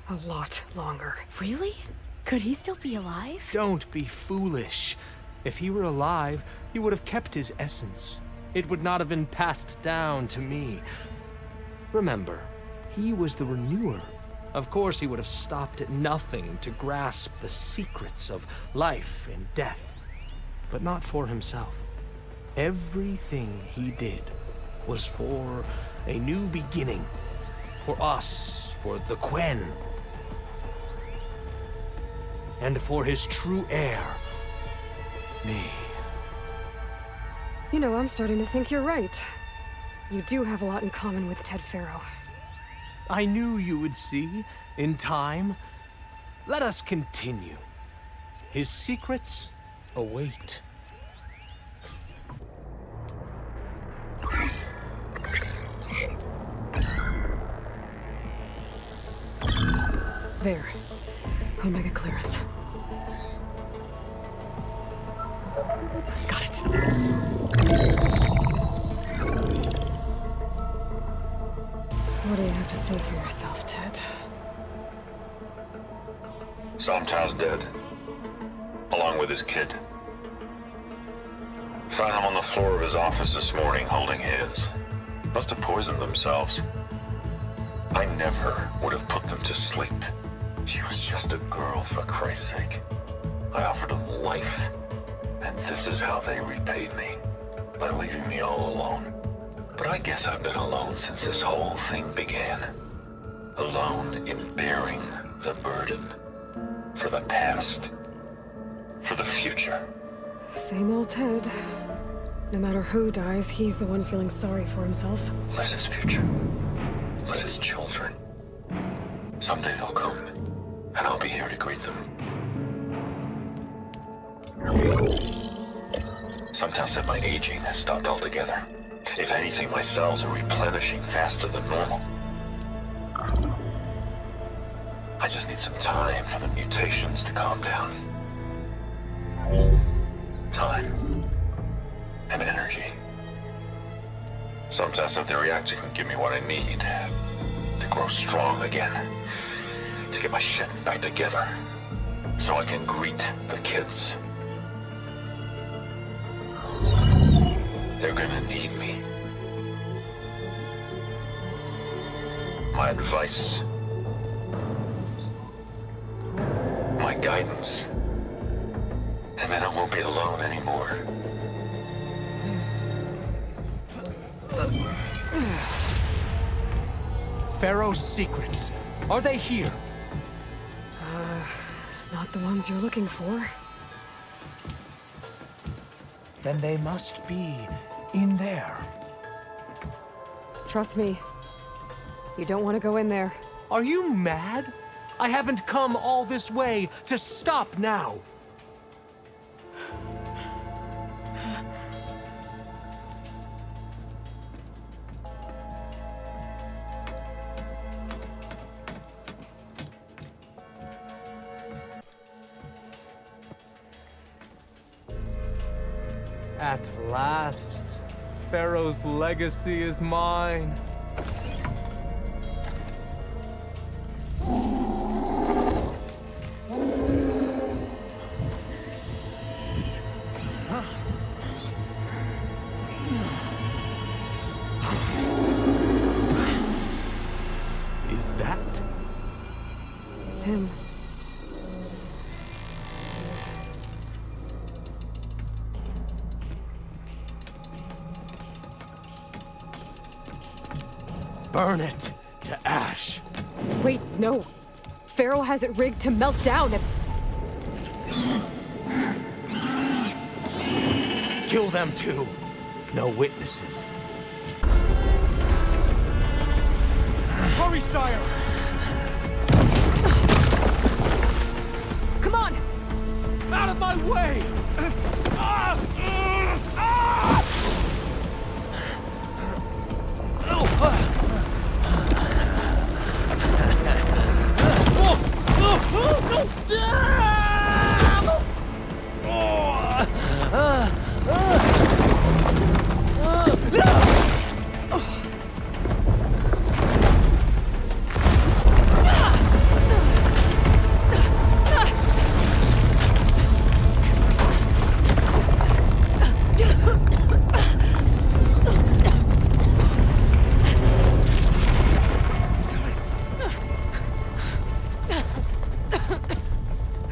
A lot longer. Really? Could he still be alive? Don't be foolish. If he were alive, he would have kept his essence. It would not have been passed down to me. Remember, he was the renewer. Of course, he would have stopped at nothing to grasp the secrets of life and death. But not for himself. Everything he did was for a new beginning. For us, for the Quen. And for his true heir, me. You know, I'm starting to think you're right. You do have a lot in common with Ted Pharaoh. I knew you would see, in time. Let us continue. His secrets await. There. Omega clearance. Got it. What do you have to say for yourself, Ted? Somtow's dead. Along with his kid. Found him on the floor of his office this morning, holding hands. Must have poisoned themselves. I never would have put them to sleep. She was just a girl, for Christ's sake. I offered them life. And this is how they repaid me. By leaving me all alone. But I guess I've been alone since this whole thing began. Alone in bearing the burden. For the past. For the future. Same old Ted. No matter who dies, he's the one feeling sorry for himself. Less his future. Less his children. Someday they'll come. And I'll be here to greet them. Somtow said my aging has stopped altogether. If anything, my cells are replenishing faster than normal. I just need some time for the mutations to calm down. Time. and energy. Some test of the reactor can give me what I need to grow strong again, to get my shit back together, so I can greet the kids. They're gonna need me. My advice, my guidance, and then I won't be alone anymore. Pharaoh's secrets. Are they here? Not the ones you're looking for. Then they must be in there. Trust me. You don't want to go in there. Are you mad? I haven't come all this way to stop now. At last, Pharaoh's legacy is mine. Is that? It's him. Burn it to ash. Wait, no. Pharaoh has it rigged to melt down if... Kill them too. No witnesses. Hurry, sire! Come on! Out of my way!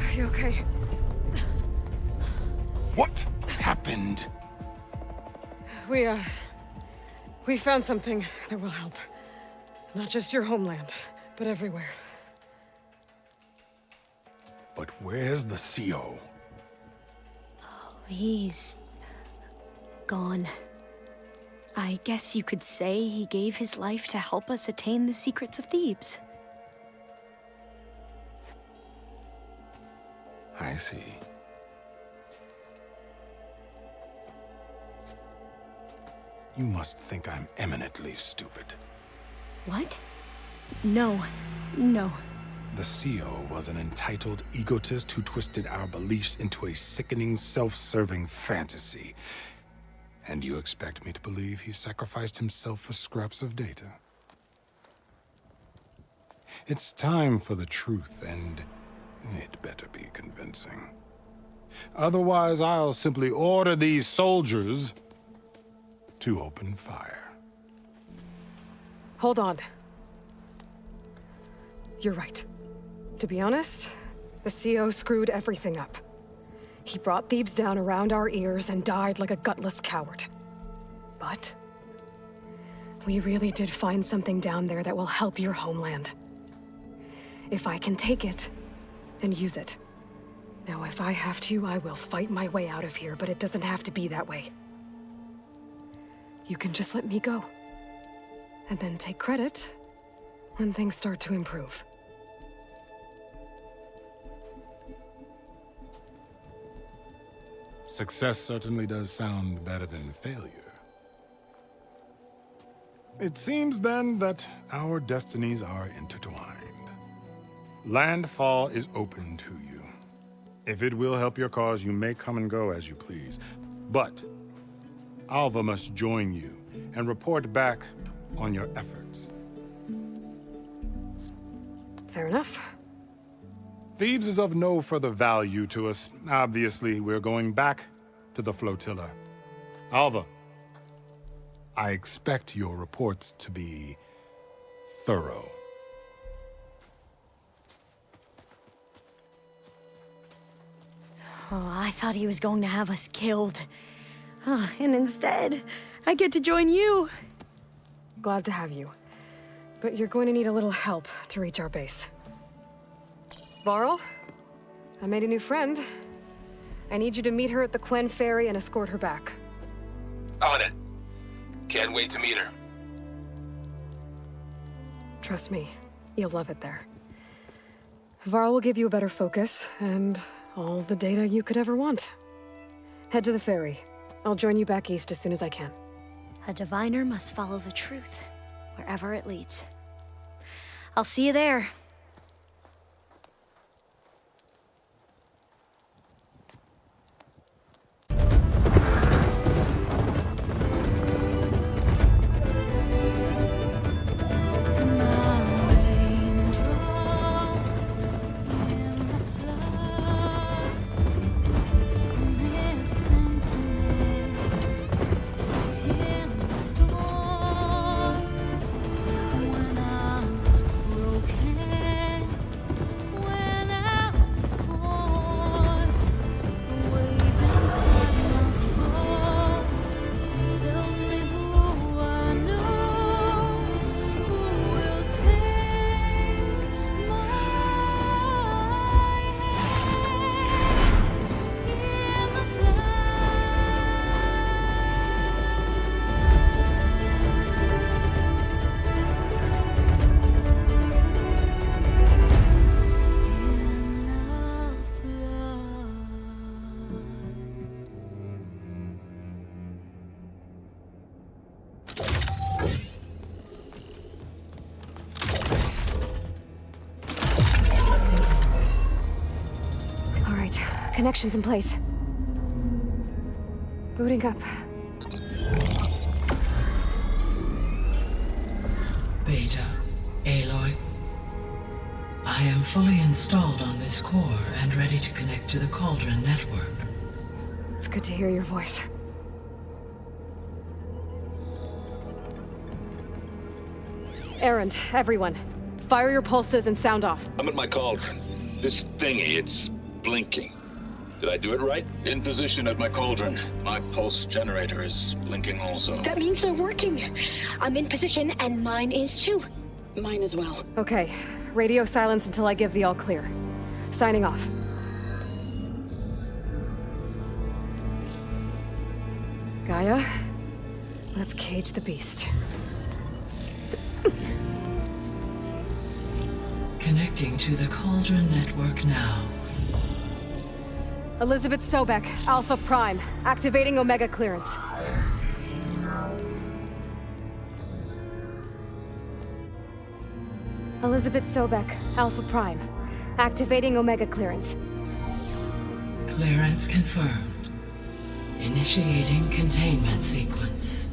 Are you okay? What happened? We found something that will help. Not just your homeland, but everywhere. But where's the CO? He's gone. I guess you could say he gave his life to help us attain the secrets of Thebes. I see. You must think I'm eminently stupid. What? No. No. The CO was an entitled egotist who twisted our beliefs into a sickening, self-serving fantasy. And you expect me to believe he sacrificed himself for scraps of data? It's time for the truth, and it better be convincing. Otherwise, I'll simply order these soldiers to open fire. Hold on. You're right. To be honest, the CO screwed everything up. He brought Thebes down around our ears and died like a gutless coward. But we really did find something down there that will help your homeland. If I can take it and use it. Now, if I have to, I will fight my way out of here, but it doesn't have to be that way. You can just let me go. And then take credit when things start to improve. Success certainly does sound better than failure. It seems then that our destinies are intertwined. Landfall is open to you. If it will help your cause, you may come and go as you please. But Alva must join you and report back on your efforts. Fair enough. Thebes is of no further value to us. Obviously, we're going back to the flotilla. Alva, I expect your reports to be thorough. Oh, I thought he was going to have us killed. Oh, and instead, I get to join you. Glad to have you. But you're going to need a little help to reach our base. Varl, I made a new friend. I need you to meet her at the Quen Ferry and escort her back. On it. Can't wait to meet her. Trust me, you'll love it there. Varl will give you a better focus and all the data you could ever want. Head to the ferry. I'll join you back east as soon as I can. A diviner must follow the truth, wherever it leads. I'll see you there. Connections in place. Booting up. Beta, Aloy. I am fully installed on this core and ready to connect to the Cauldron network. It's good to hear your voice. Errand, everyone. Fire your pulses and sound off. I'm at my cauldron. This thingy, it's blinking. Did I do it right? In position at my cauldron. My pulse generator is blinking also. That means they're working. I'm in position, and mine is too. Mine as well. Okay. Radio silence until I give the all clear. Signing off. Gaia, let's cage the beast. Connecting to the Cauldron network now. Elizabeth Sobek, Alpha Prime, activating Omega clearance. Elizabeth Sobek, Alpha Prime, activating Omega clearance. Clearance confirmed. Initiating containment sequence.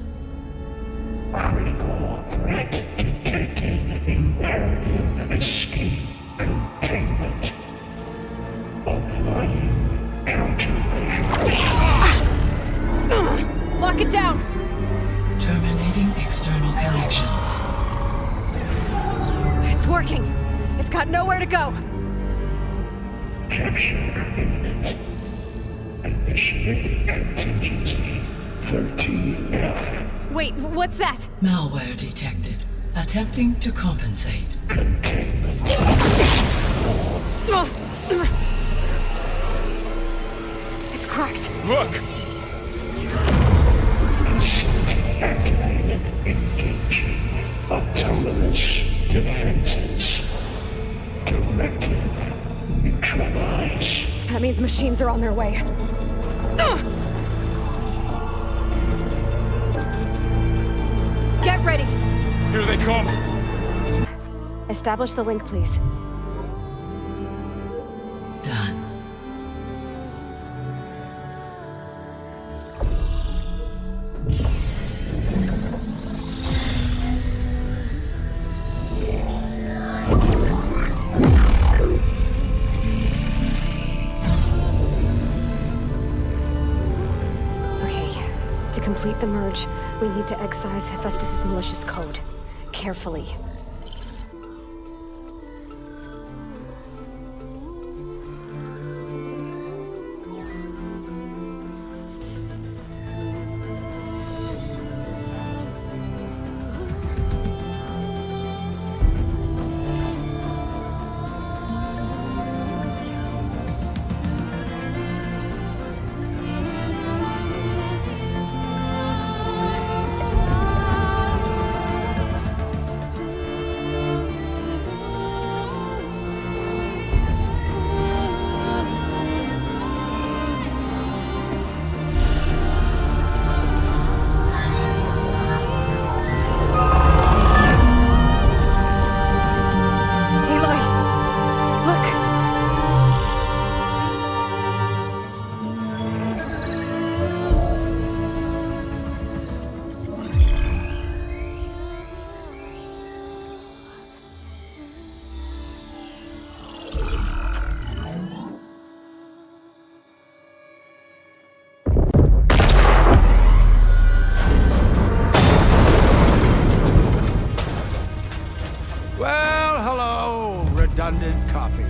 Critical threat detected. Imperative escape containment. Applying countermeasures. Lock it down! Terminating external connections. It's working. It's got nowhere to go. Capture imminent. Initiating contingency 13F. Wait, what's that? Malware detected. Attempting to compensate. Containment. It's cracked. Look! Facility activated. Engaging autonomous defenses. Directive neutralize. That means machines are on their way. Get ready! Here they come! Establish the link, please. Done. complete the merge, we need to excise Hephaestus' malicious code. Carefully. Redundant copy.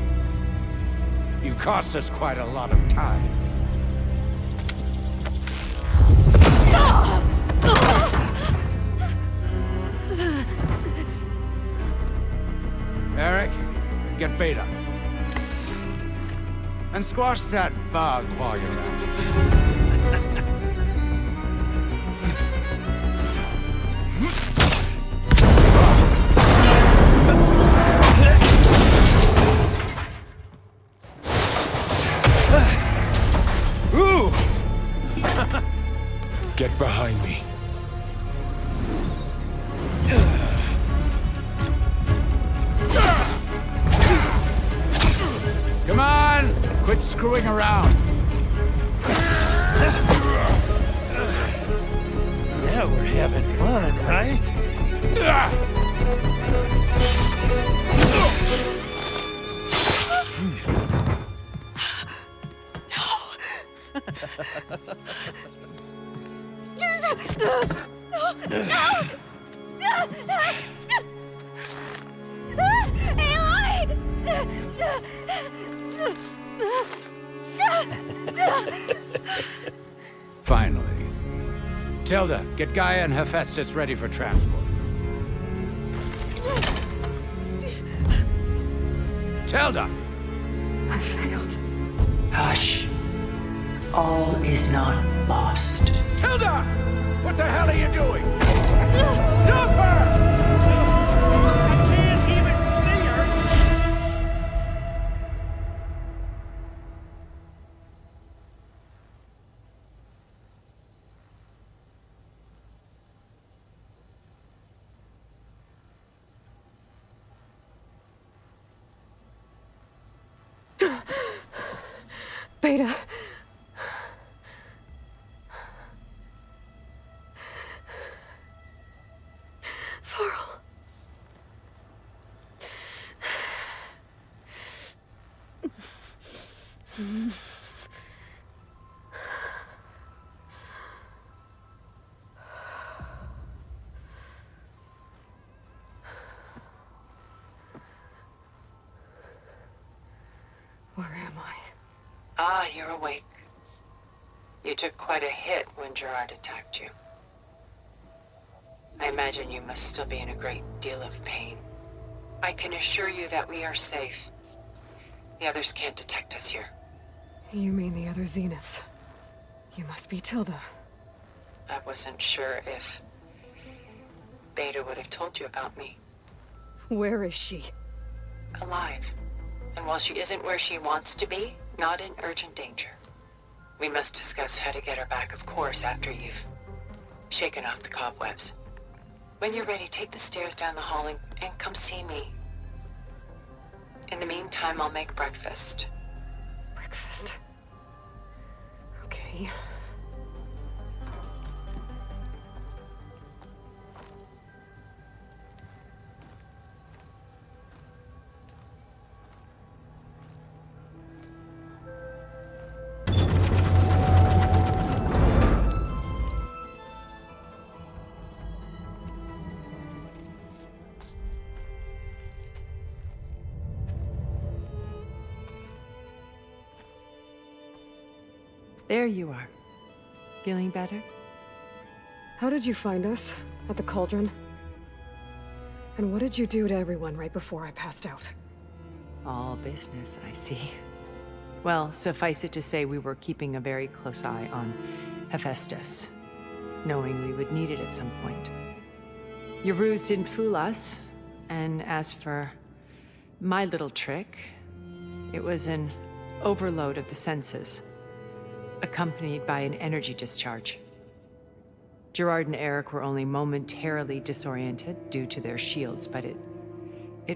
You cost us quite a lot of time. Eric, get Beta. And squash that bug while you're at it. Get behind me. Come on! Quit screwing around. Now we're having fun, right? Finally. Tilda, get Gaia and Hephaestus ready for transport. Tilda! I failed. Hush. All is not lost. Tilda! What the hell are you doing? Stop her! I can't even see her! Beta. Farrell. Where am I? Ah, you're awake. You took quite a hit when Gerard attacked you. I imagine you must still be in a great deal of pain. I can assure you that we are safe. The others can't detect us here. You mean the other Zeniths? You must be Tilda. I wasn't sure if Beta would have told you about me. Where is she? Alive. And while she isn't where she wants to be, not in urgent danger. We must discuss how to get her back, of course, after you've shaken off the cobwebs. When you're ready, take the stairs down the hall and come see me. In the meantime, I'll make breakfast. Breakfast? Okay. There you are. Feeling better? How did you find us? At the cauldron? And what did you do to everyone right before I passed out? All business, I see. Well, suffice it to say we were keeping a very close eye on Hephaestus, knowing we would need it at some point. Your ruse didn't fool us, and as for my little trick, it was an overload of the senses, accompanied by an energy discharge. Gerard and Eric were only momentarily disoriented due to their shields, but it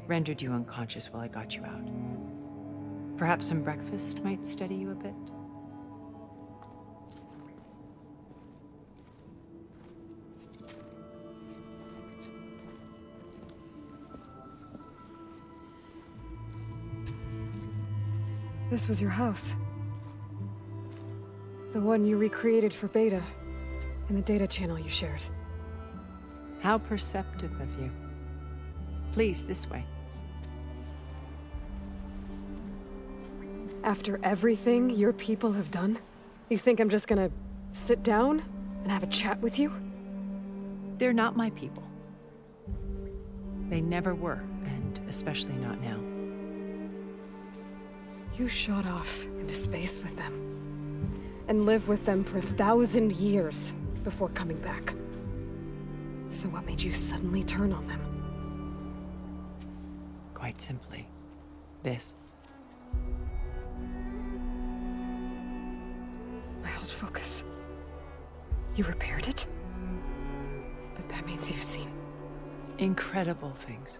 rendered you unconscious while I got you out. Perhaps some breakfast might steady you a bit? This was your house. The one you recreated for Beta, in the data channel you shared. How perceptive of you. Please, this way. After everything your people have done, you think I'm just gonna sit down and have a chat with you? They're not my people. They never were, and especially not now. You shot off into space with them, and lived with them for 1,000 years before coming back. So what made you suddenly turn on them? Quite simply, this. My old focus. You repaired it? But that means you've seen incredible things.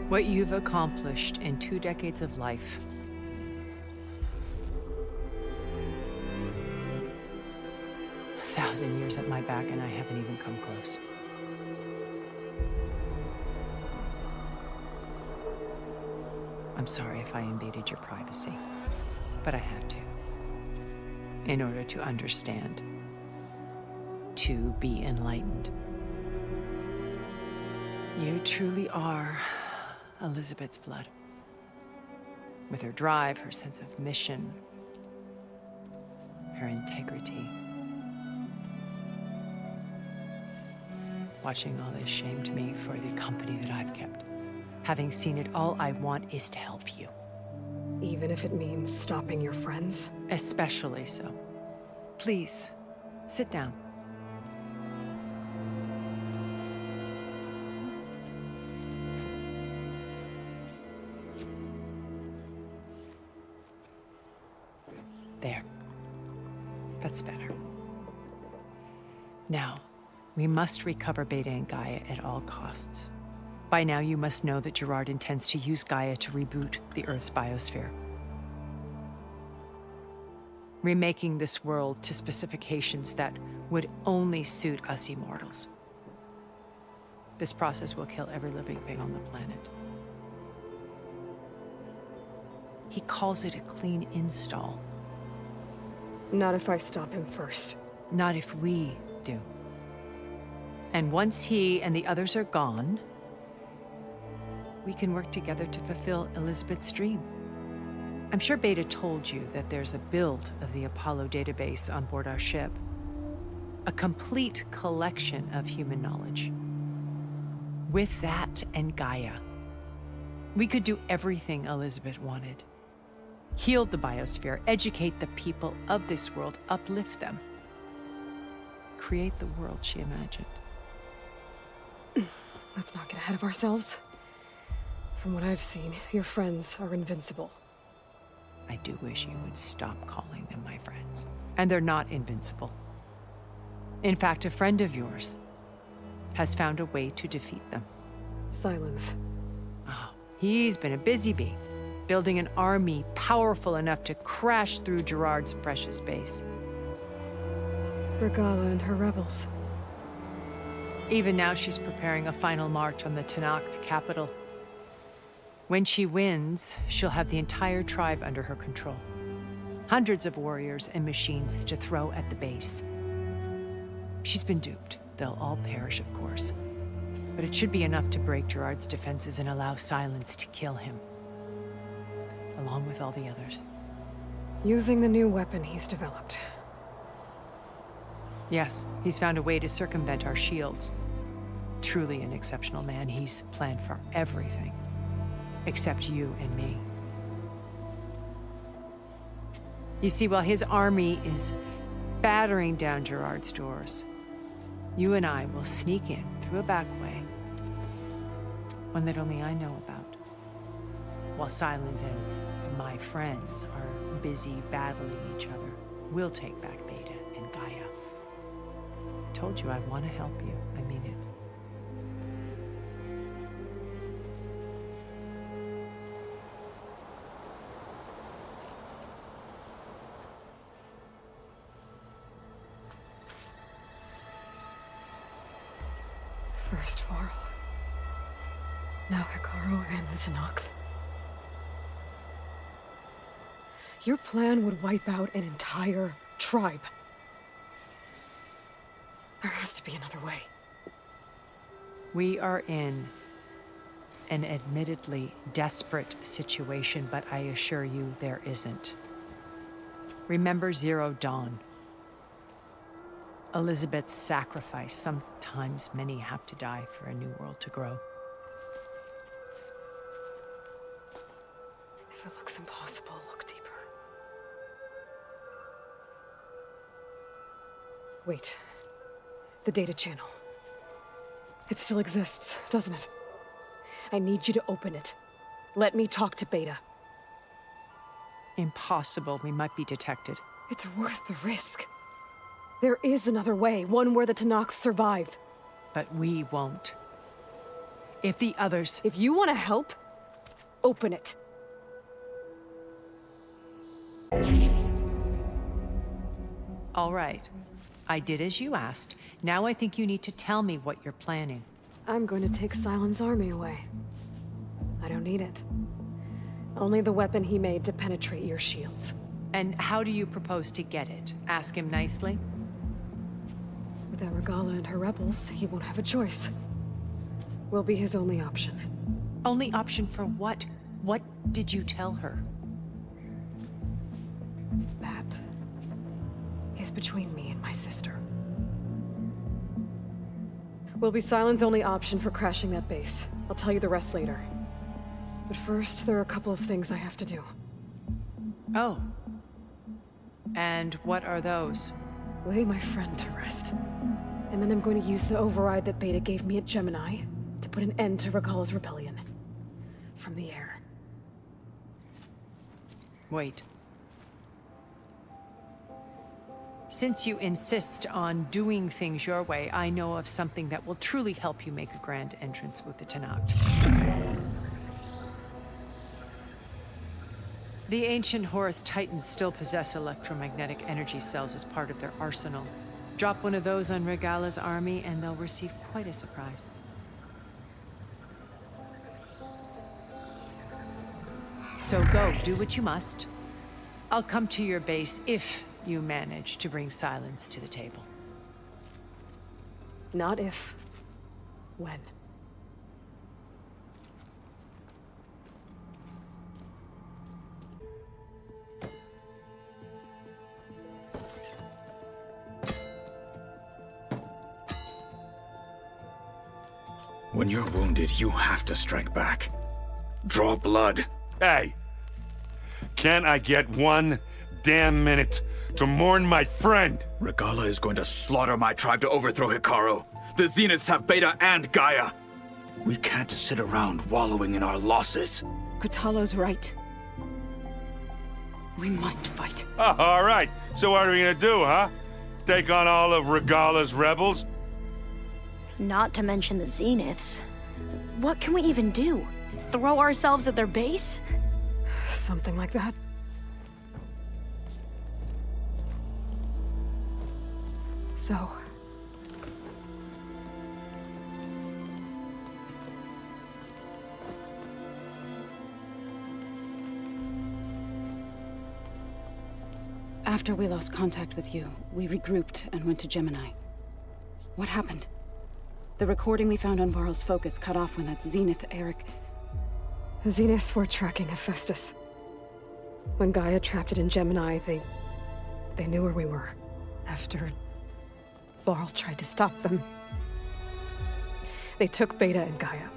What you've accomplished in 2 decades of life. A 1,000 years at my back and I haven't even come close. I'm sorry if I invaded your privacy, but I had to. In order to understand. To be enlightened. You truly are Elizabeth's blood. With her drive, her sense of mission, her integrity. Watching all this shamed me for the company that I've kept. Having seen it, all I want is to help you. Even if it means stopping your friends? Especially so. Please, sit down. There. That's better. Now, we must recover Beta and Gaia at all costs. By now, you must know that Gerard intends to use Gaia to reboot the Earth's biosphere. Remaking this world to specifications that would only suit us immortals. This process will kill every living thing on the planet. He calls it a clean install. Not if I stop him first. Not if we do. And once he and the others are gone, we can work together to fulfill Elizabeth's dream. I'm sure Beta told you that there's a build of the Apollo database on board our ship. A complete collection of human knowledge. With that and Gaia, we could do everything Elizabeth wanted. Heal the biosphere, educate the people of this world, uplift them. Create the world she imagined. Let's not get ahead of ourselves. From what I've seen, your friends are invincible. I do wish you would stop calling them my friends. And they're not invincible. In fact, a friend of yours has found a way to defeat them. Silence. Oh, he's been a busy bee, building an army powerful enough to crash through Gerard's precious base. Regala and her rebels. Even now, she's preparing a final march on the Tenakth capital. When she wins, she'll have the entire tribe under her control. Hundreds of warriors and machines to throw at the base. She's been duped. They'll all perish, of course. But it should be enough to break Gerard's defenses and allow Silence to kill him. Along with all the others. Using the new weapon he's developed. Yes, he's found a way to circumvent our shields. Truly an exceptional man. He's planned for everything. Except you and me. You see, while his army is battering down Gerard's doors, you and I will sneak in through a back way. One that only I know about. While Silence and my friends are busy battling each other, we'll take back Beta and Gaia. I told you I want to help you. I mean it. First Varl. Now Hikaru and the Tenakth. Your plan would wipe out an entire tribe. There has to be another way. We are in an admittedly desperate situation, but I assure you there isn't. Remember Zero Dawn. Elizabeth's sacrifice. Sometimes many have to die for a new world to grow. If it looks impossible, look deeper. Wait. The data channel. It still exists, doesn't it? I need you to open it. Let me talk to Beta. Impossible. We might be detected. It's worth the risk. There is another way, one where the Tenakth survive. But we won't. If the others... If you want to help, open it. All right. I did as you asked. Now I think you need to tell me what you're planning. I'm going to take Silent's army away. I don't need it. Only the weapon he made to penetrate your shields. And how do you propose to get it? Ask him nicely? Without Regala and her rebels, he won't have a choice. We'll be his only option. Only option for what? What did you tell her? That is between me and my sister. Will be Silent's only option for crashing that base. I'll tell you the rest later. But first, there are a couple of things I have to do. Oh. And what are those? Lay my friend to rest. And then I'm going to use the override that Beta gave me at Gemini to put an end to Regala's rebellion. From the air. Wait. Since you insist on doing things your way, I know of something that will truly help you make a grand entrance with the Tenakth. The ancient Horus Titans still possess electromagnetic energy cells as part of their arsenal. Drop one of those on Regala's army and they'll receive quite a surprise. So go, do what you must. I'll come to your base if you manage to bring Silence to the table. Not if. When. When you're wounded, you have to strike back. Draw blood. Hey! Can't I get one damn minute to mourn my friend? Regala is going to slaughter my tribe to overthrow Hikaru. The Zeniths have Beta and Gaia. We can't sit around wallowing in our losses. Kotallo's right. We must fight. Oh, all right. So what are we gonna do, huh? Take on all of Regala's rebels? Not to mention the Zeniths. What can we even do? Throw ourselves at their base? Something like that. So... After we lost contact with you, we regrouped and went to Gemini. What happened? The recording we found on Varl's focus cut off when that Zenith, Eric... The Zeniths were tracking Hephaestus. When Gaia trapped it in Gemini, they knew where we were. After Varl tried to stop them. They took Beta and Gaia.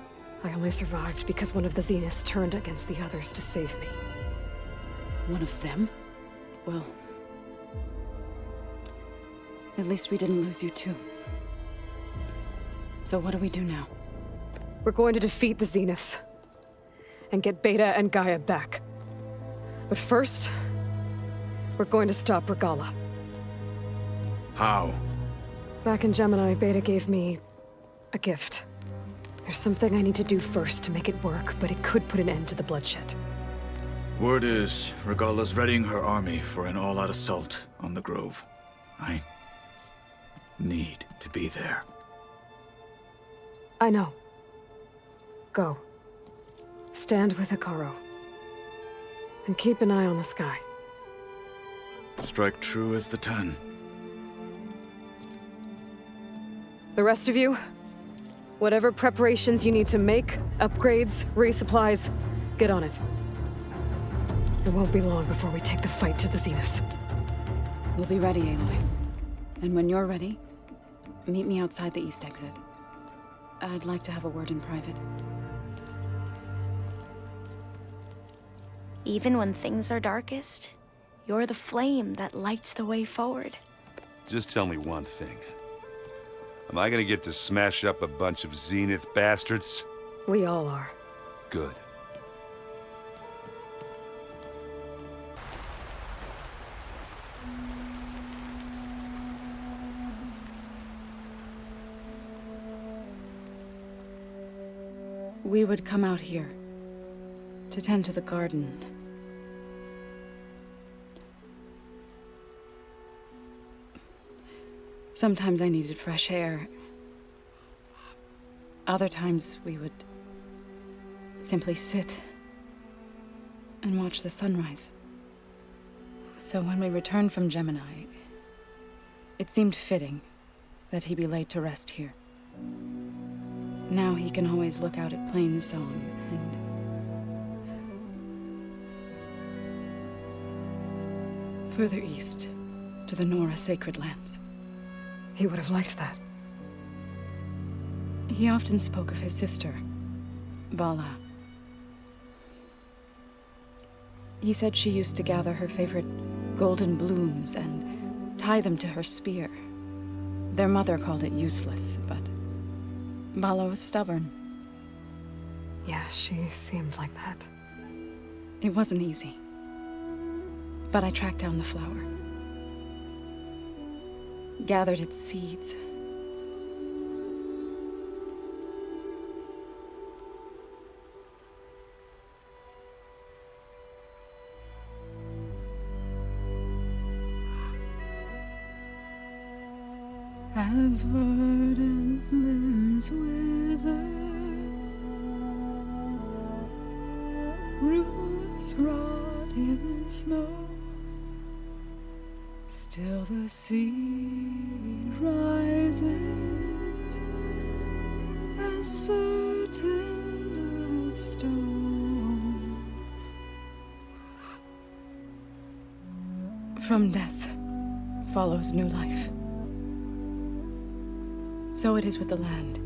I only survived because one of the Zeniths turned against the others to save me. One of them? Well... at least we didn't lose you too. So what do we do now? We're going to defeat the Zeniths. And get Beta and Gaia back. But first... we're going to stop Regala. How? Back in Gemini, Beta gave me... a gift. There's something I need to do first to make it work, but it could put an end to the bloodshed. Word is, Regala's readying her army for an all-out assault on the Grove. I need to be there. I know. Go. Stand with Hikaru. And keep an eye on the sky. Strike true as the 10. The rest of you, whatever preparations you need to make, upgrades, resupplies, get on it. It won't be long before we take the fight to the Zeniths. We'll be ready, Aloy. And when you're ready, meet me outside the east exit. I'd like to have a word in private. Even when things are darkest, you're the flame that lights the way forward. Just tell me one thing. Am I gonna get to smash up a bunch of Zenith bastards? We all are. Good. We would come out here to tend to the garden. Sometimes I needed fresh air. Other times we would simply sit and watch the sunrise. So when we returned from Gemini, it seemed fitting that he be laid to rest here. Now he can always look out at Plain Zone and... further east, to the Nora Sacred Lands. He would have liked that. He often spoke of his sister, Vala. He said she used to gather her favorite golden blooms and tie them to her spear. Their mother called it useless, but Vala was stubborn. Yeah, she seemed like that. It wasn't easy. But I tracked down the flower. Gathered its seeds. As verdant limbs wither, roots rot in snow, still the sea rises, as certain as stone. From death follows new life. So it is with the land.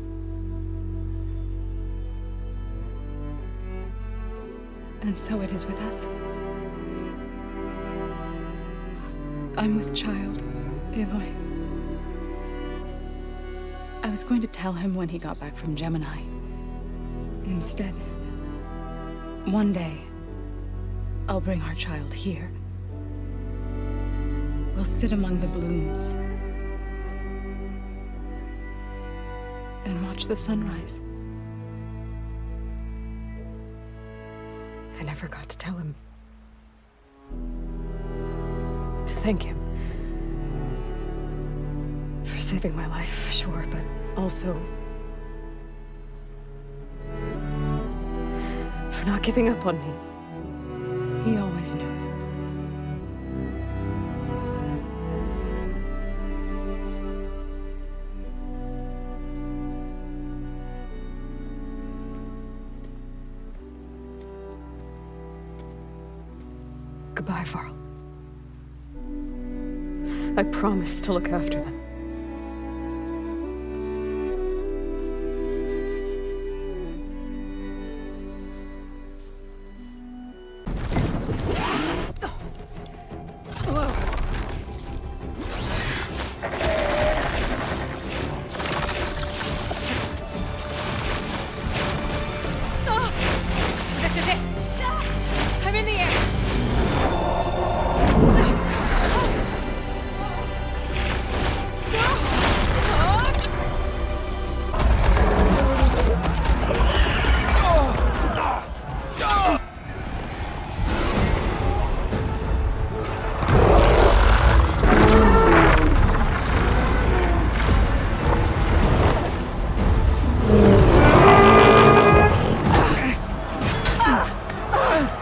And so it is with us. I'm with child, Aloy. I was going to tell him when he got back from Gemini. Instead, one day, I'll bring our child here. We'll sit among the blooms and watch the sunrise. I never got to tell him. To thank him. For saving my life, sure, but also for not giving up on me. He always knew. Goodbye, Varl. I promise to look after them. This is it! I'm in the air!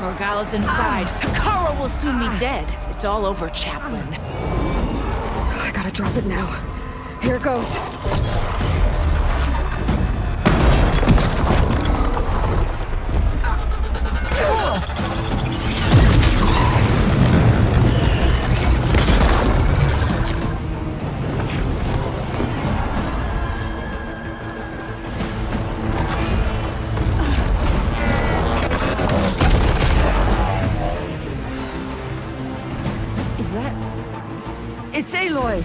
Morgala's inside. Hikara will soon be dead. It's all over, Chaplain. I gotta drop it now. Here it goes. Is that... It's Aloy!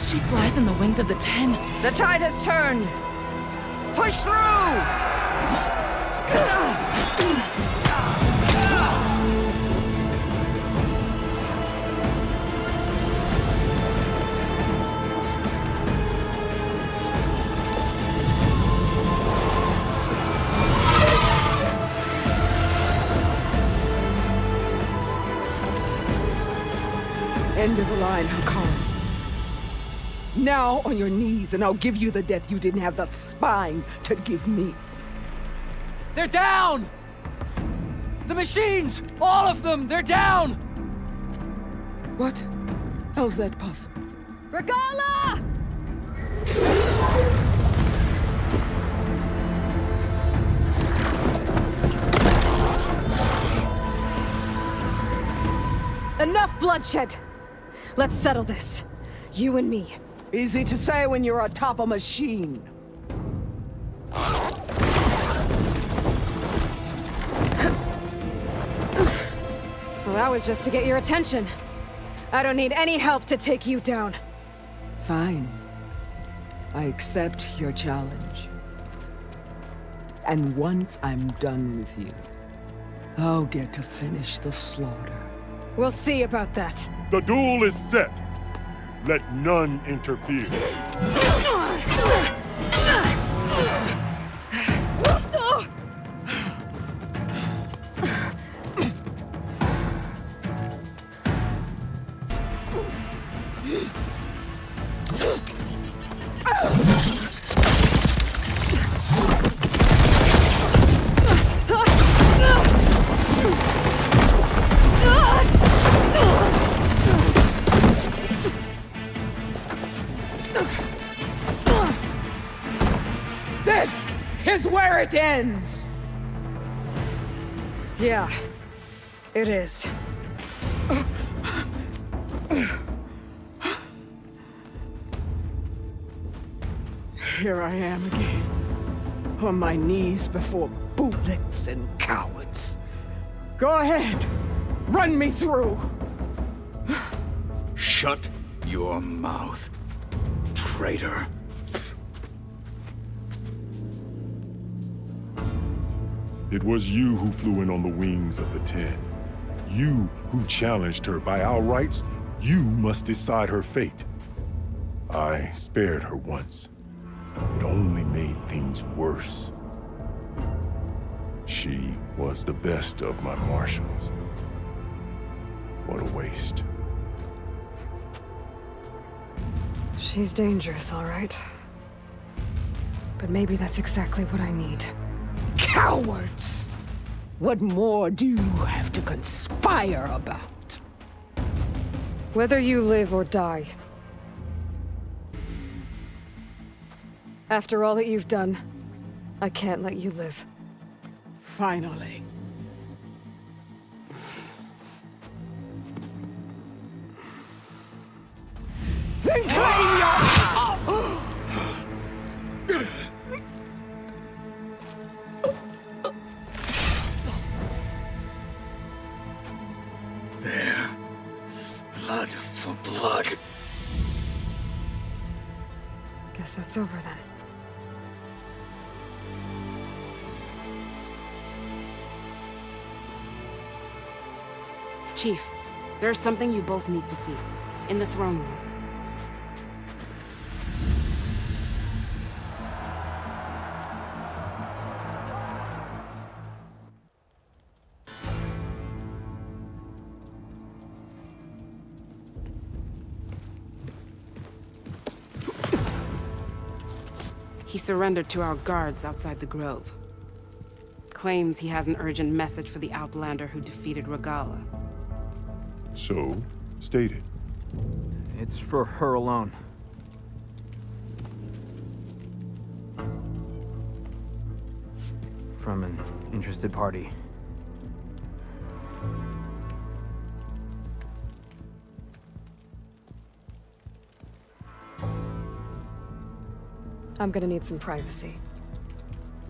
She flies in the wings of the Ten. The tide has turned! Push through! End of the line, Hikara. Now on your knees, and I'll give you the death you didn't have the spine to give me. They're down! The machines! All of them! They're down! What? How's that possible? Regala! Enough bloodshed! Let's settle this. You and me. Easy to say when you're atop a machine. Well, that was just to get your attention. I don't need any help to take you down. Fine. I accept your challenge. And once I'm done with you, I'll get to finish the slaughter. We'll see about that. The duel is set. Let none interfere. This is where it ends! Yeah, it is. Here I am again, on my knees before bootlets and cowards. Go ahead, run me through. Shut your mouth, traitor. It was you who flew in on the wings of the Ten. You who challenged her. By our rights, you must decide her fate. I spared her once. It only made things worse. She was the best of my marshals. What a waste. She's dangerous, all right. But maybe that's exactly what I need. Cowards! What more do you have to conspire about? Whether you live or die. After all that you've done, I can't let you live. Finally. Then claim your... There. Blood for blood. Guess that's over then. Chief, there's something you both need to see. In the throne room. He surrendered to our guards outside the grove. Claims he has an urgent message for the Outlander who defeated Regala. So, state it. It's for her alone. From an interested party. I'm gonna need some privacy.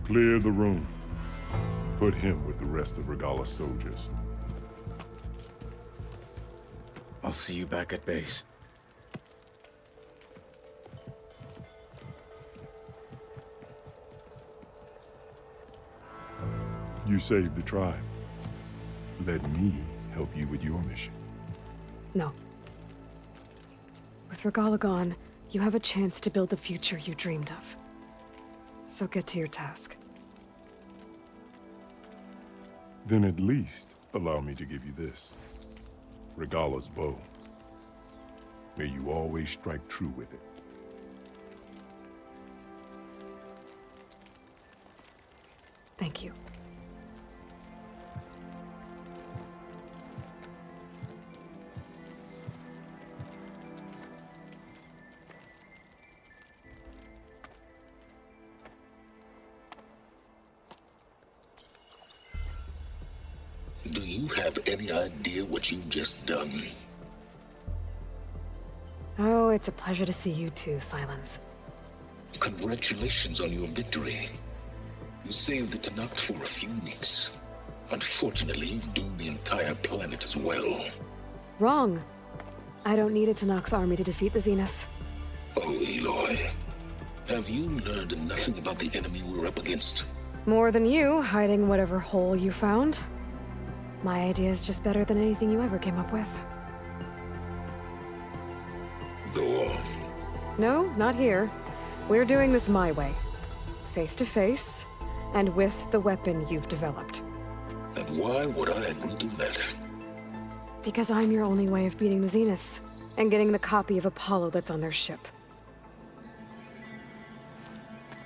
Clear the room. Put him with the rest of Regala's soldiers. I'll see you back at base. You saved the tribe. Let me help you with your mission. No. With Regala gone, you have a chance to build the future you dreamed of. So get to your task. Then at least allow me to give you this. Regala's bow. May you always strike true with it. Thank you. Do you have any idea what you've just done? Oh, it's a pleasure to see you too, Silence. Congratulations on your victory. You saved the Tenakth for a few weeks. Unfortunately, you've doomed the entire planet as well. Wrong. I don't need a Tenakth army to defeat the Zeniths. Oh, Aloy. Have you learned nothing about the enemy we're up against? More than you, hiding whatever hole you found. My idea is just better than anything you ever came up with. Go on. No, not here. We're doing this my way. Face to face, and with the weapon you've developed. And why would I agree to that? Because I'm your only way of beating the Zeniths, and getting the copy of Apollo that's on their ship.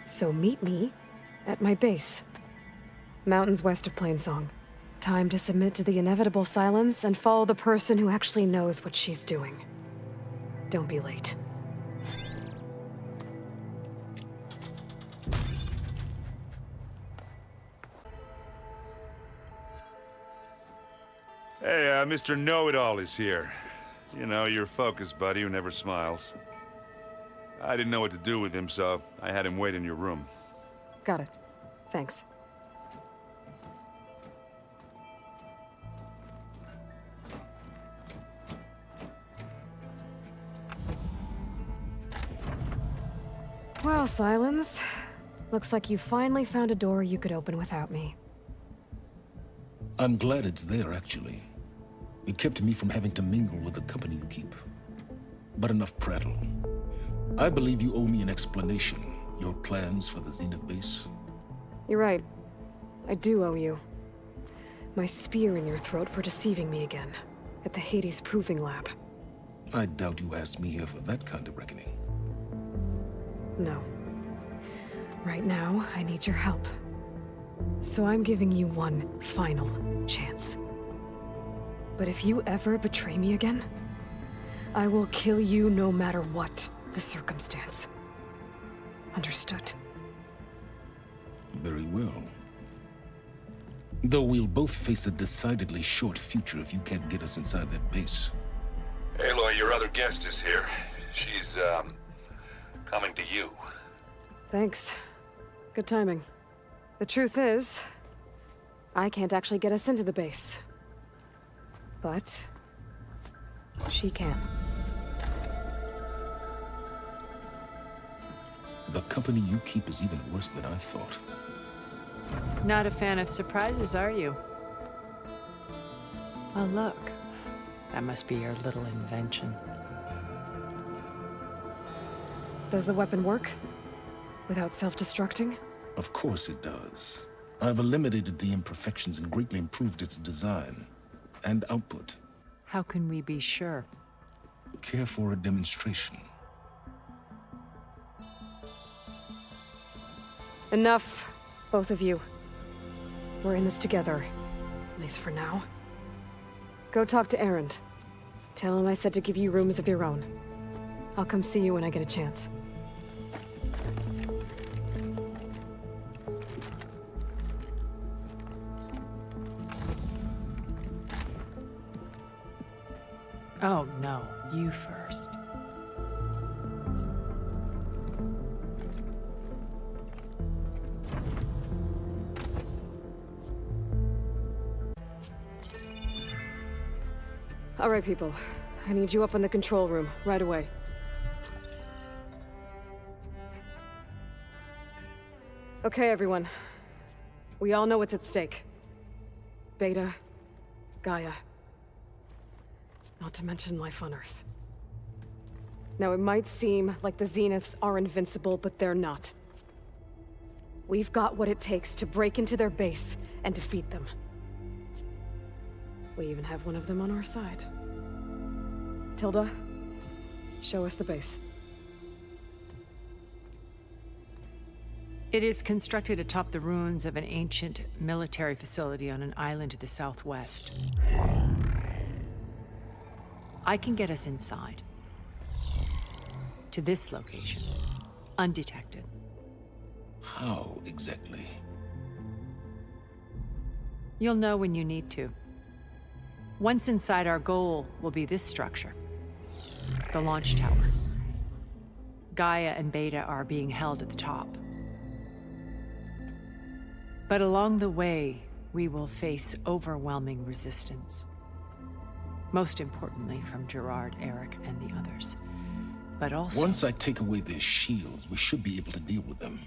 So meet me at my base. Mountains west of Plainsong. Time to submit to the inevitable silence and follow the person who actually knows what she's doing. Don't be late. Hey, Mr. Know-It-All is here. You know, your focus buddy who never smiles. I didn't know what to do with him, so I had him wait in your room. Got it. Thanks. Well, Silence. Looks like you finally found a door you could open without me. I'm glad it's there, actually. It kept me from having to mingle with the company you keep. But enough prattle. I believe you owe me an explanation. Your plans for the Zenith base. You're right. I do owe you. My spear in your throat for deceiving me again. At the Hades Proving Lab. I doubt you asked me here for that kind of reckoning. No. Right now, I need your help. So I'm giving you one final chance. But if you ever betray me again, I will kill you no matter what the circumstance. Understood? Very well. Though we'll both face a decidedly short future if you can't get us inside that base. Aloy, your other guest is here. She's, coming to you. Thanks. Good timing. The truth is, I can't actually get us into the base. But she can. The company you keep is even worse than I thought. Not a fan of surprises, are you? Oh, look. That must be your little invention. Does the weapon work? Without self-destructing? Of course it does. I've eliminated the imperfections and greatly improved its design and output. How can we be sure? Care for a demonstration? Enough, both of you. We're in this together, at least for now. Go talk to Erend. Tell him I said to give you rooms of your own. I'll come see you when I get a chance. Oh, no. You first. All right, people. I need you up in the control room, right away. Okay, everyone. We all know what's at stake. Beta, Gaia. Not to mention life on Earth. Now, it might seem like the Zeniths are invincible, but they're not. We've got what it takes to break into their base and defeat them. We even have one of them on our side. Tilda, show us the base. It is constructed atop the ruins of an ancient military facility on an island to the southwest. I can get us inside. To this location. Undetected. How exactly? You'll know when you need to. Once inside, our goal will be this structure. The launch tower. Gaia and Beta are being held at the top. But along the way, we will face overwhelming resistance. Most importantly from Gerard, Eric, and the others. But also... Once I take away their shields, we should be able to deal with them.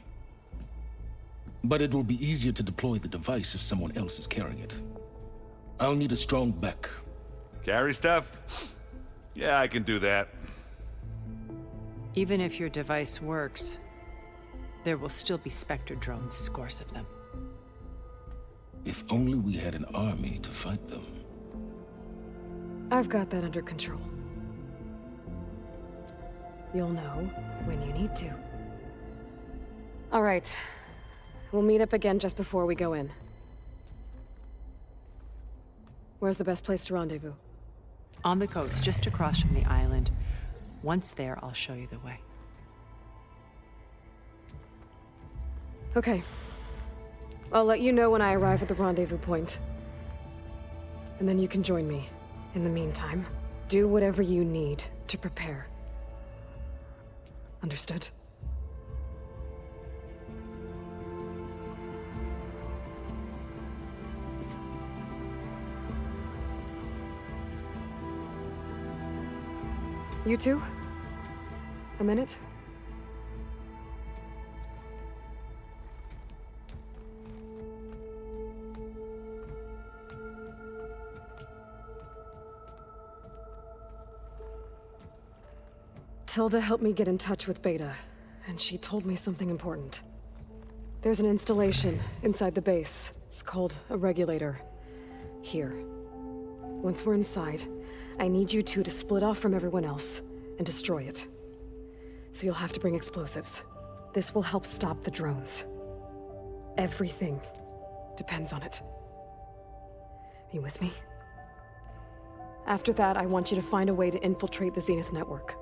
But it will be easier to deploy the device if someone else is carrying it. I'll need a strong back. Carry stuff? Yeah, I can do that. Even if your device works, there will still be Spectre drones, scores of them. If only we had an army to fight them. I've got that under control. You'll know when you need to. All right. We'll meet up again just before we go in. Where's the best place to rendezvous? On the coast, just across from the island. Once there, I'll show you the way. Okay. I'll let you know when I arrive at the rendezvous point. And then you can join me. In the meantime, do whatever you need to prepare. Understood? You two? A minute? Tilda helped me get in touch with Beta, and she told me something important. There's an installation inside the base. It's called a regulator. Here. Once we're inside, I need you two to split off from everyone else and destroy it. So you'll have to bring explosives. This will help stop the drones. Everything depends on it. Are you with me? After that, I want you to find a way to infiltrate the Zenith network.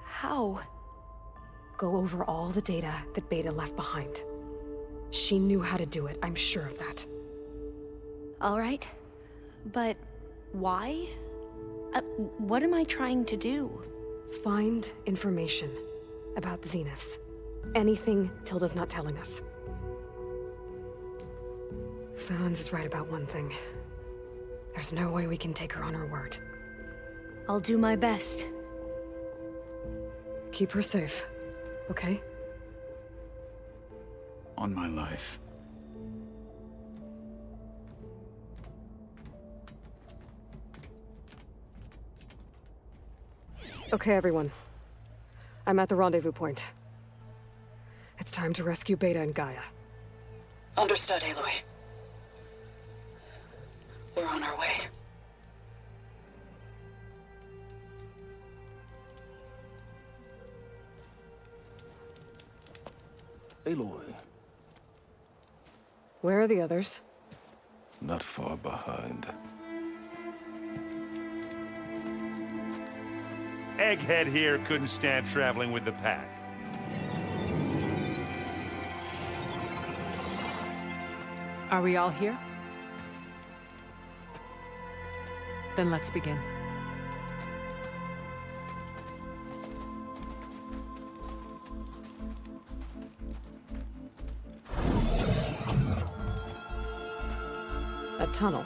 How? Go over all the data that Beta left behind. She knew how to do it, I'm sure of that. All right. But why? What am I trying to do? Find information about the Zeniths. Anything Tilda's not telling us. Silence is right about one thing. There's no way we can take her on her word. I'll do my best. Keep her safe, okay? On my life. Okay, everyone. I'm at the rendezvous point. It's time to rescue Beta and Gaia. Understood, Aloy. We're on our way. Aloy. Where are the others? Not far behind. Egghead here couldn't stand traveling with the pack. Are we all here? Then let's begin. A tunnel.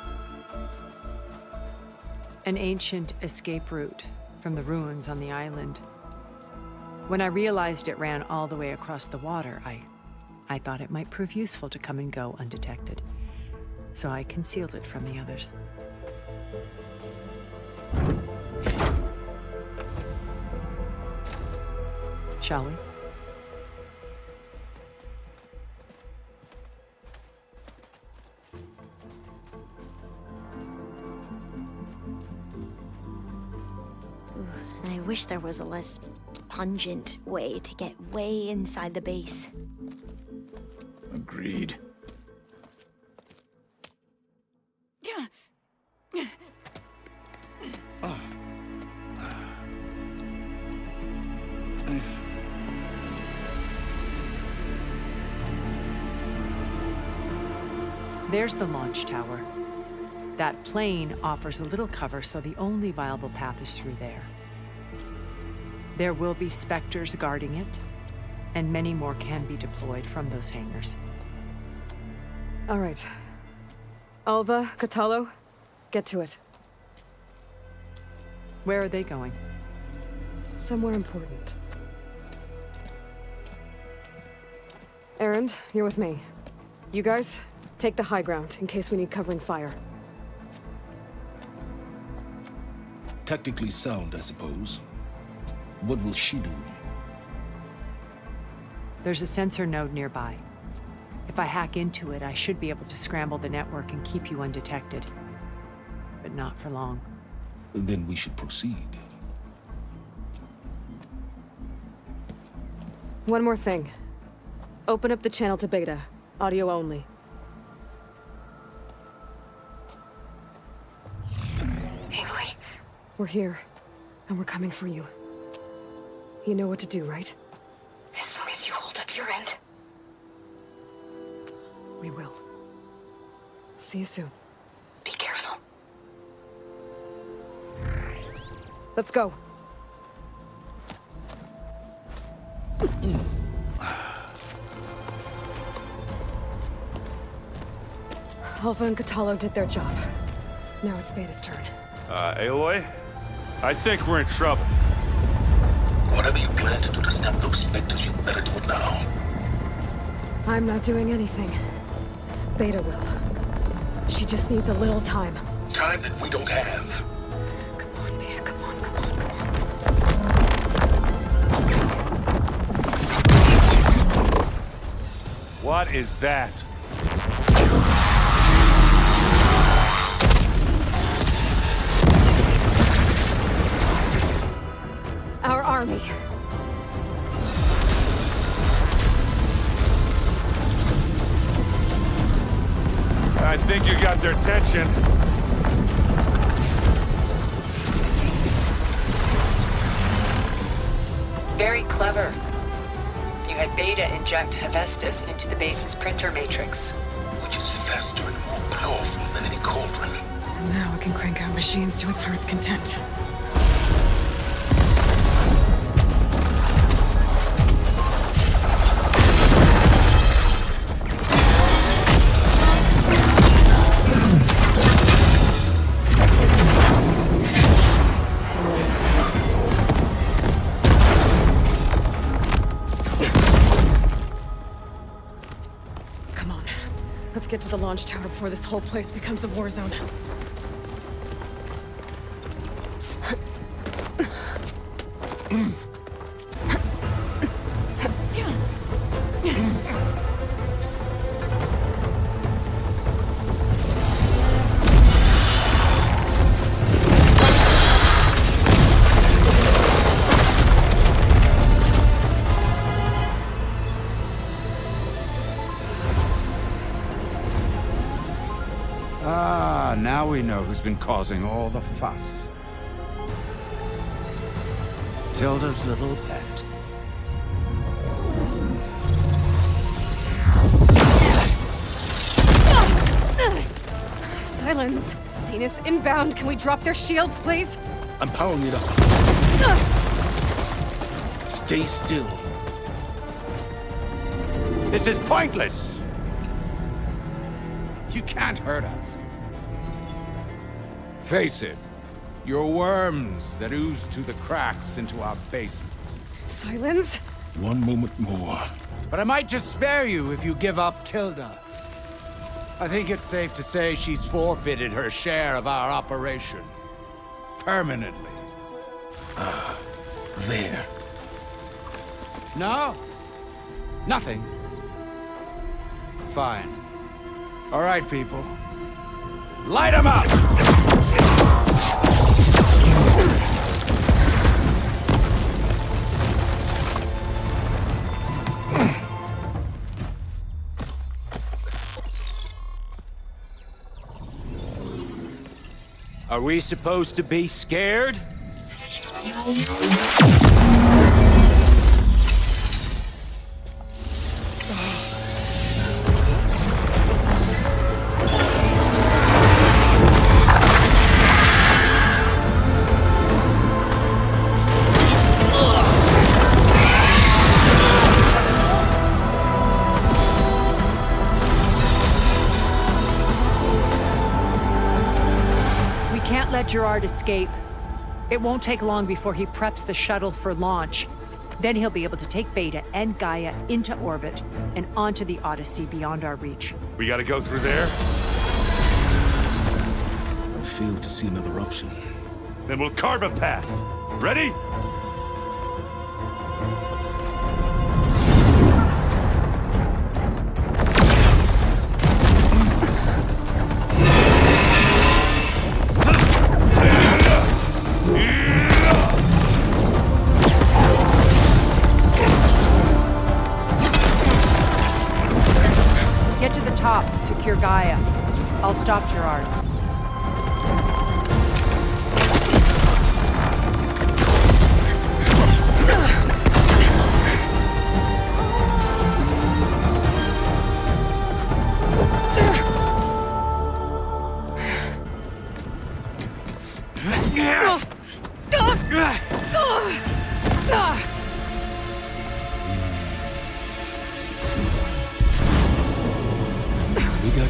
An ancient escape route from the ruins on the island. When I realized it ran all the way across the water, I thought it might prove useful to come and go undetected. So I concealed it from the others. Shall we? I wish there was a less pungent way to get way inside the base. Agreed. There's the launch tower. That plane offers a little cover, so the only viable path is through there. There will be Spectres guarding it, and many more can be deployed from those hangars. All right. Alva, Catallo, get to it. Where are they going? Somewhere important. Erend, you're with me. You guys, take the high ground in case we need covering fire. Tactically sound, I suppose. What will she do? There's a sensor node nearby. If I hack into it, I should be able to scramble the network and keep you undetected. But not for long. Then we should proceed. One more thing. Open up the channel to Beta. Audio only. Aloy. We're here, and we're coming for you. You know what to do, right? As long as you hold up your end. We will. See you soon. Be careful. Let's go. Alva and Catallo did their job. Now it's Beta's turn. Aloy? I think we're in trouble. Whatever you plan to do to stop those specters, you better do it now. I'm not doing anything. Beta will. She just needs a little time. Time that we don't have. Come on, Beta, come on, come on, come on. What is that? Our army. I think you got their attention. Very clever. You had Beta inject Hephaestus into the base's printer matrix. Which is faster and more powerful than any cauldron. And now it can crank out machines to its heart's content. Let's get to the launch tower before this whole place becomes a war zone. Now we know who's been causing all the fuss. Tilda's little pet. Silence! Zenith's inbound. Can we drop their shields, please? I'm powering it up. Stay still. This is pointless! You can't hurt us. Face it, you're worms that ooze through the cracks into our basement. Silence? One moment more. But I might just spare you if you give up Tilda. I think it's safe to say she's forfeited her share of our operation. Permanently. There. No? Nothing? Fine. All right, people. Light 'em up! Are we supposed to be scared? Let Gerard escape. It won't take long before he preps the shuttle for launch. Then he'll be able to take Beta and Gaia into orbit and onto the Odyssey beyond our reach. We gotta go through there? I failed to see another option. Then we'll carve a path. Ready? Secure Gaia. I'll stop Gerard.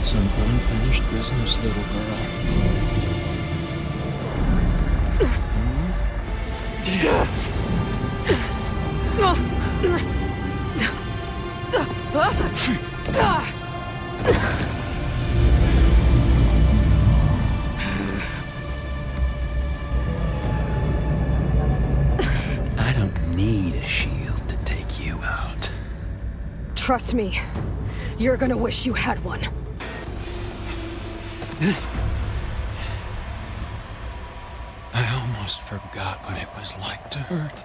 Some unfinished business, little girl. I don't need a shield to take you out. Trust me, you're gonna wish you had one. I almost forgot what it was like to hurt.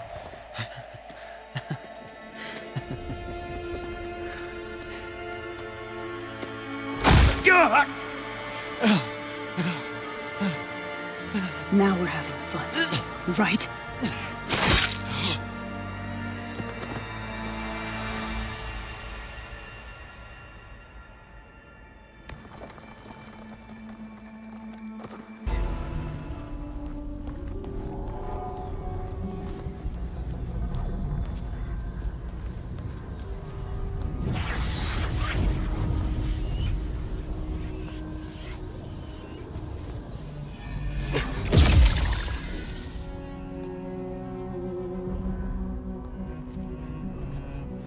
Now we're having fun, right?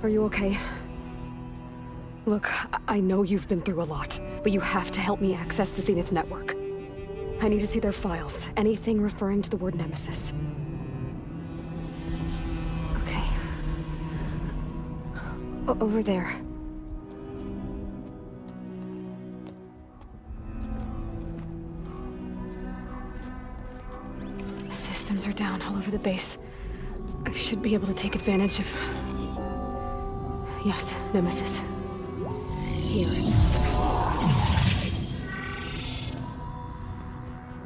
Are you okay? Look, I know you've been through a lot, but you have to help me access the Zenith network. I need to see their files, anything referring to the word Nemesis. Okay. Over there. The systems are down all over the base. I should be able to take advantage of... Yes, Nemesis. Here.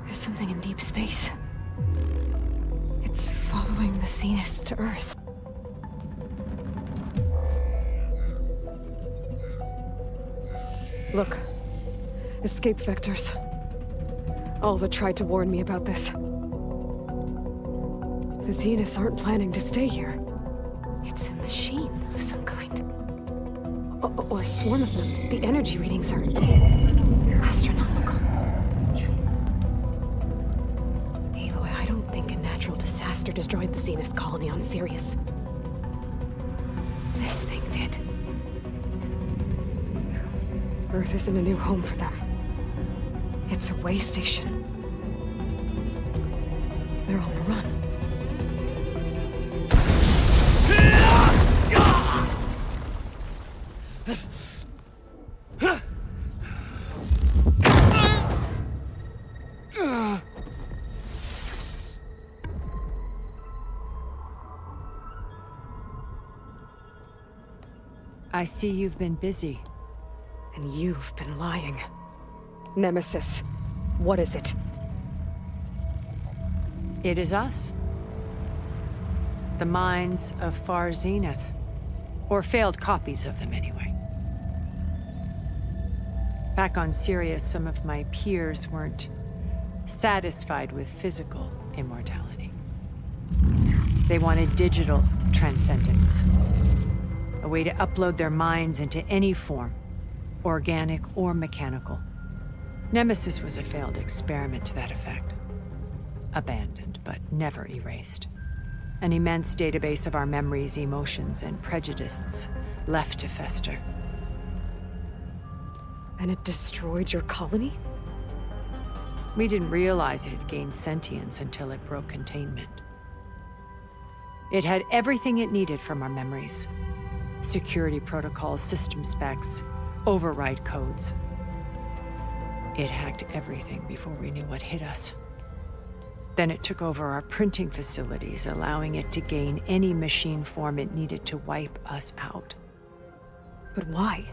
There's something in deep space. It's following the Zeniths to Earth. Look. Escape vectors. Alva tried to warn me about this. The Zeniths aren't planning to stay here. It's a machine of some kind. Or a swarm of them. The energy readings are astronomical. Aloy, I don't think a natural disaster destroyed the Zenith colony on Sirius. This thing did. Earth isn't a new home for them. It's a way station. They're on the run. I see you've been busy. And you've been lying. Nemesis, what is it? It is us. The minds of Far Zenith. Or failed copies of them, anyway. Back on Sirius, some of my peers weren't satisfied with physical immortality. They wanted digital transcendence. A way to upload their minds into any form, organic or mechanical. Nemesis was a failed experiment to that effect. Abandoned, but never erased. An immense database of our memories, emotions, and prejudices left to fester. And it destroyed your colony? We didn't realize it had gained sentience until it broke containment. It had everything it needed from our memories. Security protocols, system specs, override codes. It hacked everything before we knew what hit us. Then it took over our printing facilities, allowing it to gain any machine form it needed to wipe us out. But why?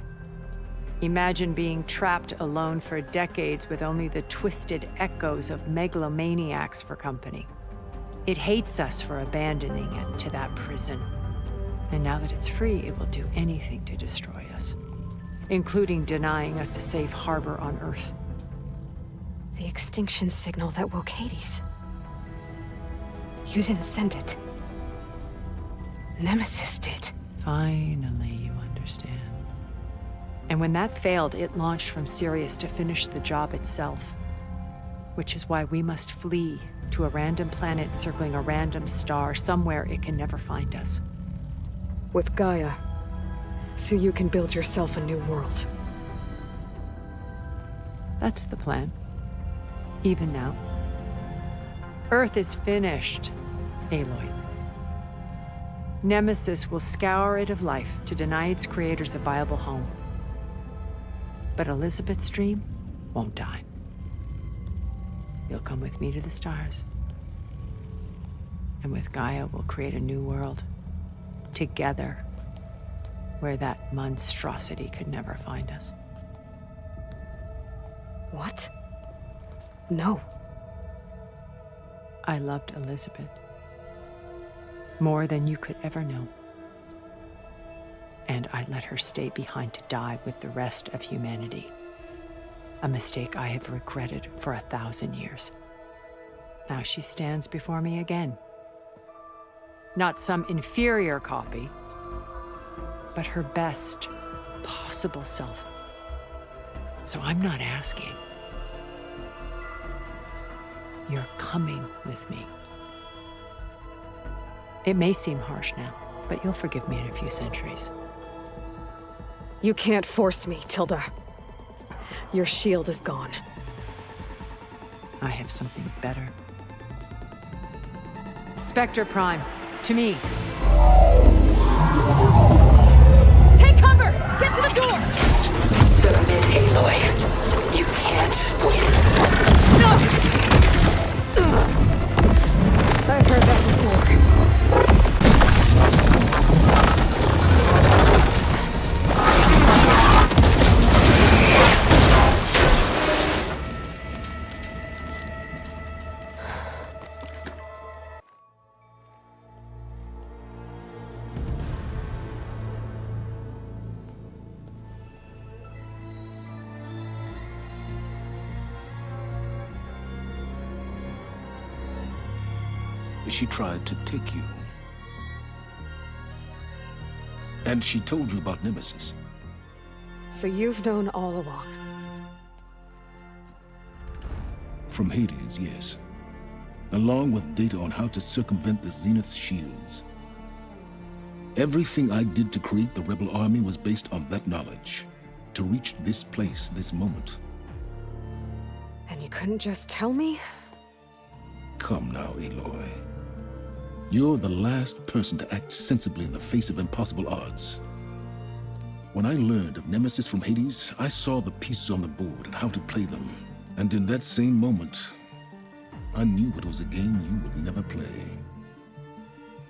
Imagine being trapped alone for decades with only the twisted echoes of megalomaniacs for company. It hates us for abandoning it to that prison. And now that it's free, it will do anything to destroy us, including denying us a safe harbor on Earth. The extinction signal that woke Hades. You didn't send it. Nemesis did. Finally, you understand. And when that failed, it launched from Sirius to finish the job itself. Which is why we must flee to a random planet circling a random star, somewhere it can never find us. With Gaia, so you can build yourself a new world. That's the plan. Even now. Earth is finished, Aloy. Nemesis will scour it of life to deny its creators a viable home. But Elizabeth's dream won't die. You'll come with me to the stars. And with Gaia, we'll create a new world. Together. Where that monstrosity could never find us. What? No. I loved Elizabeth. More than you could ever know. And I let her stay behind to die with the rest of humanity. A mistake I have regretted for 1,000 years. Now she stands before me again. Not some inferior copy, but her best possible self. So I'm not asking. You're coming with me. It may seem harsh now, but you'll forgive me in a few centuries. You can't force me, Tilda. Your shield is gone. I have something better. Spectre Prime, to me. Take cover! Get to the door! Submit, Aloy. You can't win. I've heard that before. She tried to take you. And she told you about Nemesis. So you've known all along. From Hades, yes. Along with data on how to circumvent the Zenith's shields. Everything I did to create the rebel army was based on that knowledge. To reach this place, this moment. And you couldn't just tell me? Come now, Aloy. You're the last person to act sensibly in the face of impossible odds. When I learned of Nemesis from Hades, I saw the pieces on the board and how to play them. And in that same moment, I knew it was a game you would never play.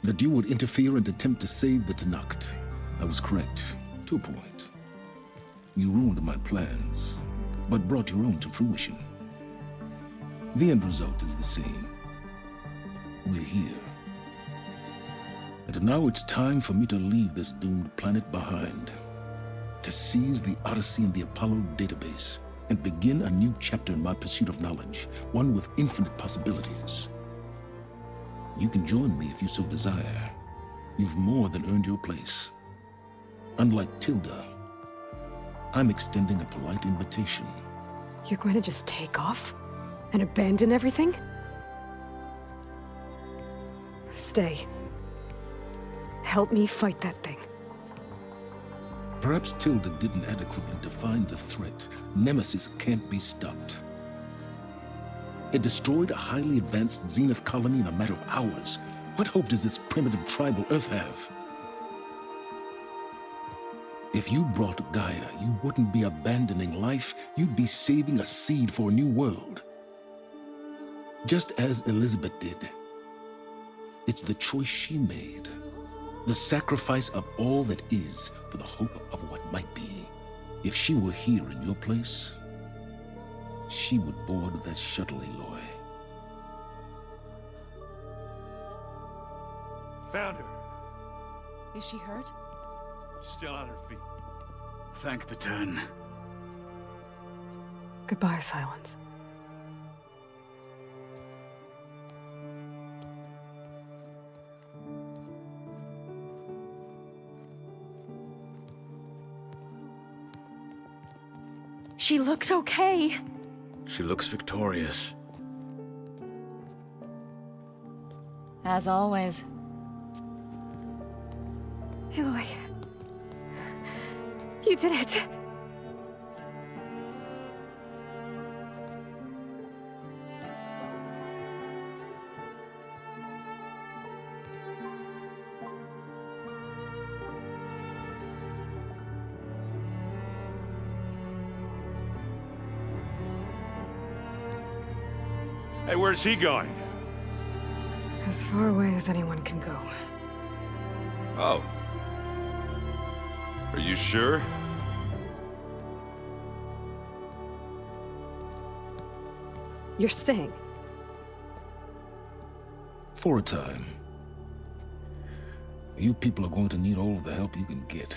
That you would interfere and attempt to save the Tenakth. I was correct, to a point. You ruined my plans, but brought your own to fruition. The end result is the same. We're here. And now it's time for me to leave this doomed planet behind. To seize the Odyssey and the Apollo database, and begin a new chapter in my pursuit of knowledge, one with infinite possibilities. You can join me if you so desire. You've more than earned your place. Unlike Tilda, I'm extending a polite invitation. You're going to just take off? And abandon everything? Stay. Help me fight that thing. Perhaps Tilda didn't adequately define the threat. Nemesis can't be stopped. It destroyed a highly advanced Zenith colony in a matter of hours. What hope does this primitive tribal Earth have? If you brought Gaia, you wouldn't be abandoning life, you'd be saving a seed for a new world. Just as Elizabeth did. It's the choice she made. The sacrifice of all that is for the hope of what might be. If she were here in your place, she would board that shuttle, Aloy. Found her. Is she hurt? Still on her feet. Thank the Ten. Goodbye, Silence. She looks okay. She looks victorious. As always. Aloy. You did it. Hey, where's he going? As far away as anyone can go. Oh. Are you sure? You're staying. For a time. You people are going to need all of the help you can get.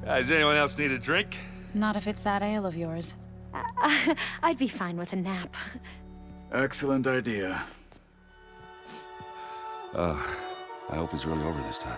Does anyone else need a drink? Not if it's that ale of yours. I'd be fine with a nap. Excellent idea. I hope it's really over this time.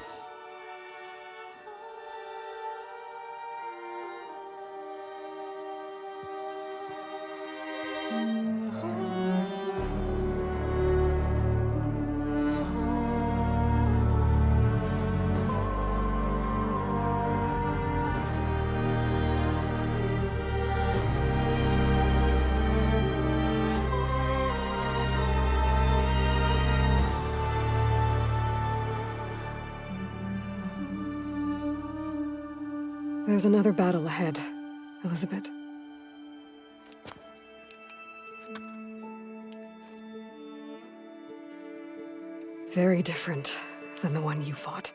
There's another battle ahead, Elizabeth. Very different than the one you fought.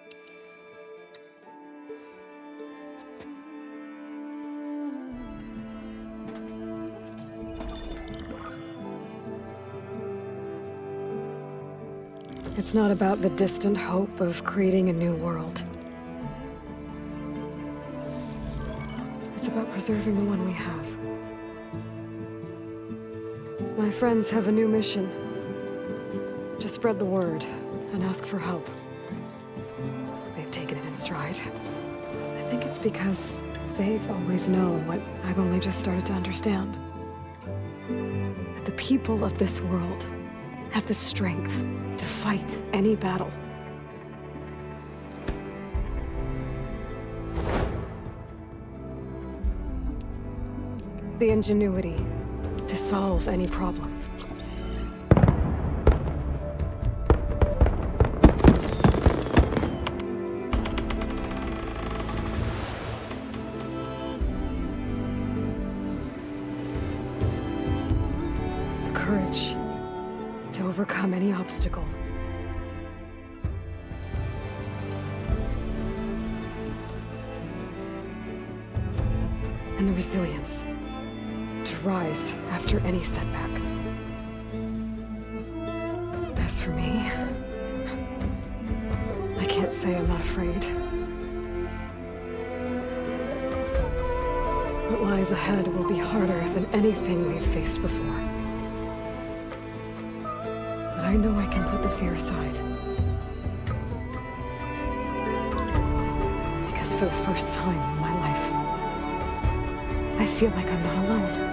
It's not about the distant hope of creating a new world. It's about preserving the one we have. My friends have a new mission. To spread the word and ask for help. They've taken it in stride. I think it's because they've always known what I've only just started to understand. That the people of this world have the strength to fight any battle. The ingenuity to solve any problem. The courage to overcome any obstacle. And the resilience to rise after any setback. As for me, I can't say I'm not afraid. What lies ahead will be harder than anything we've faced before. But I know I can put the fear aside. Because for the first time in my life, I feel like I'm not alone.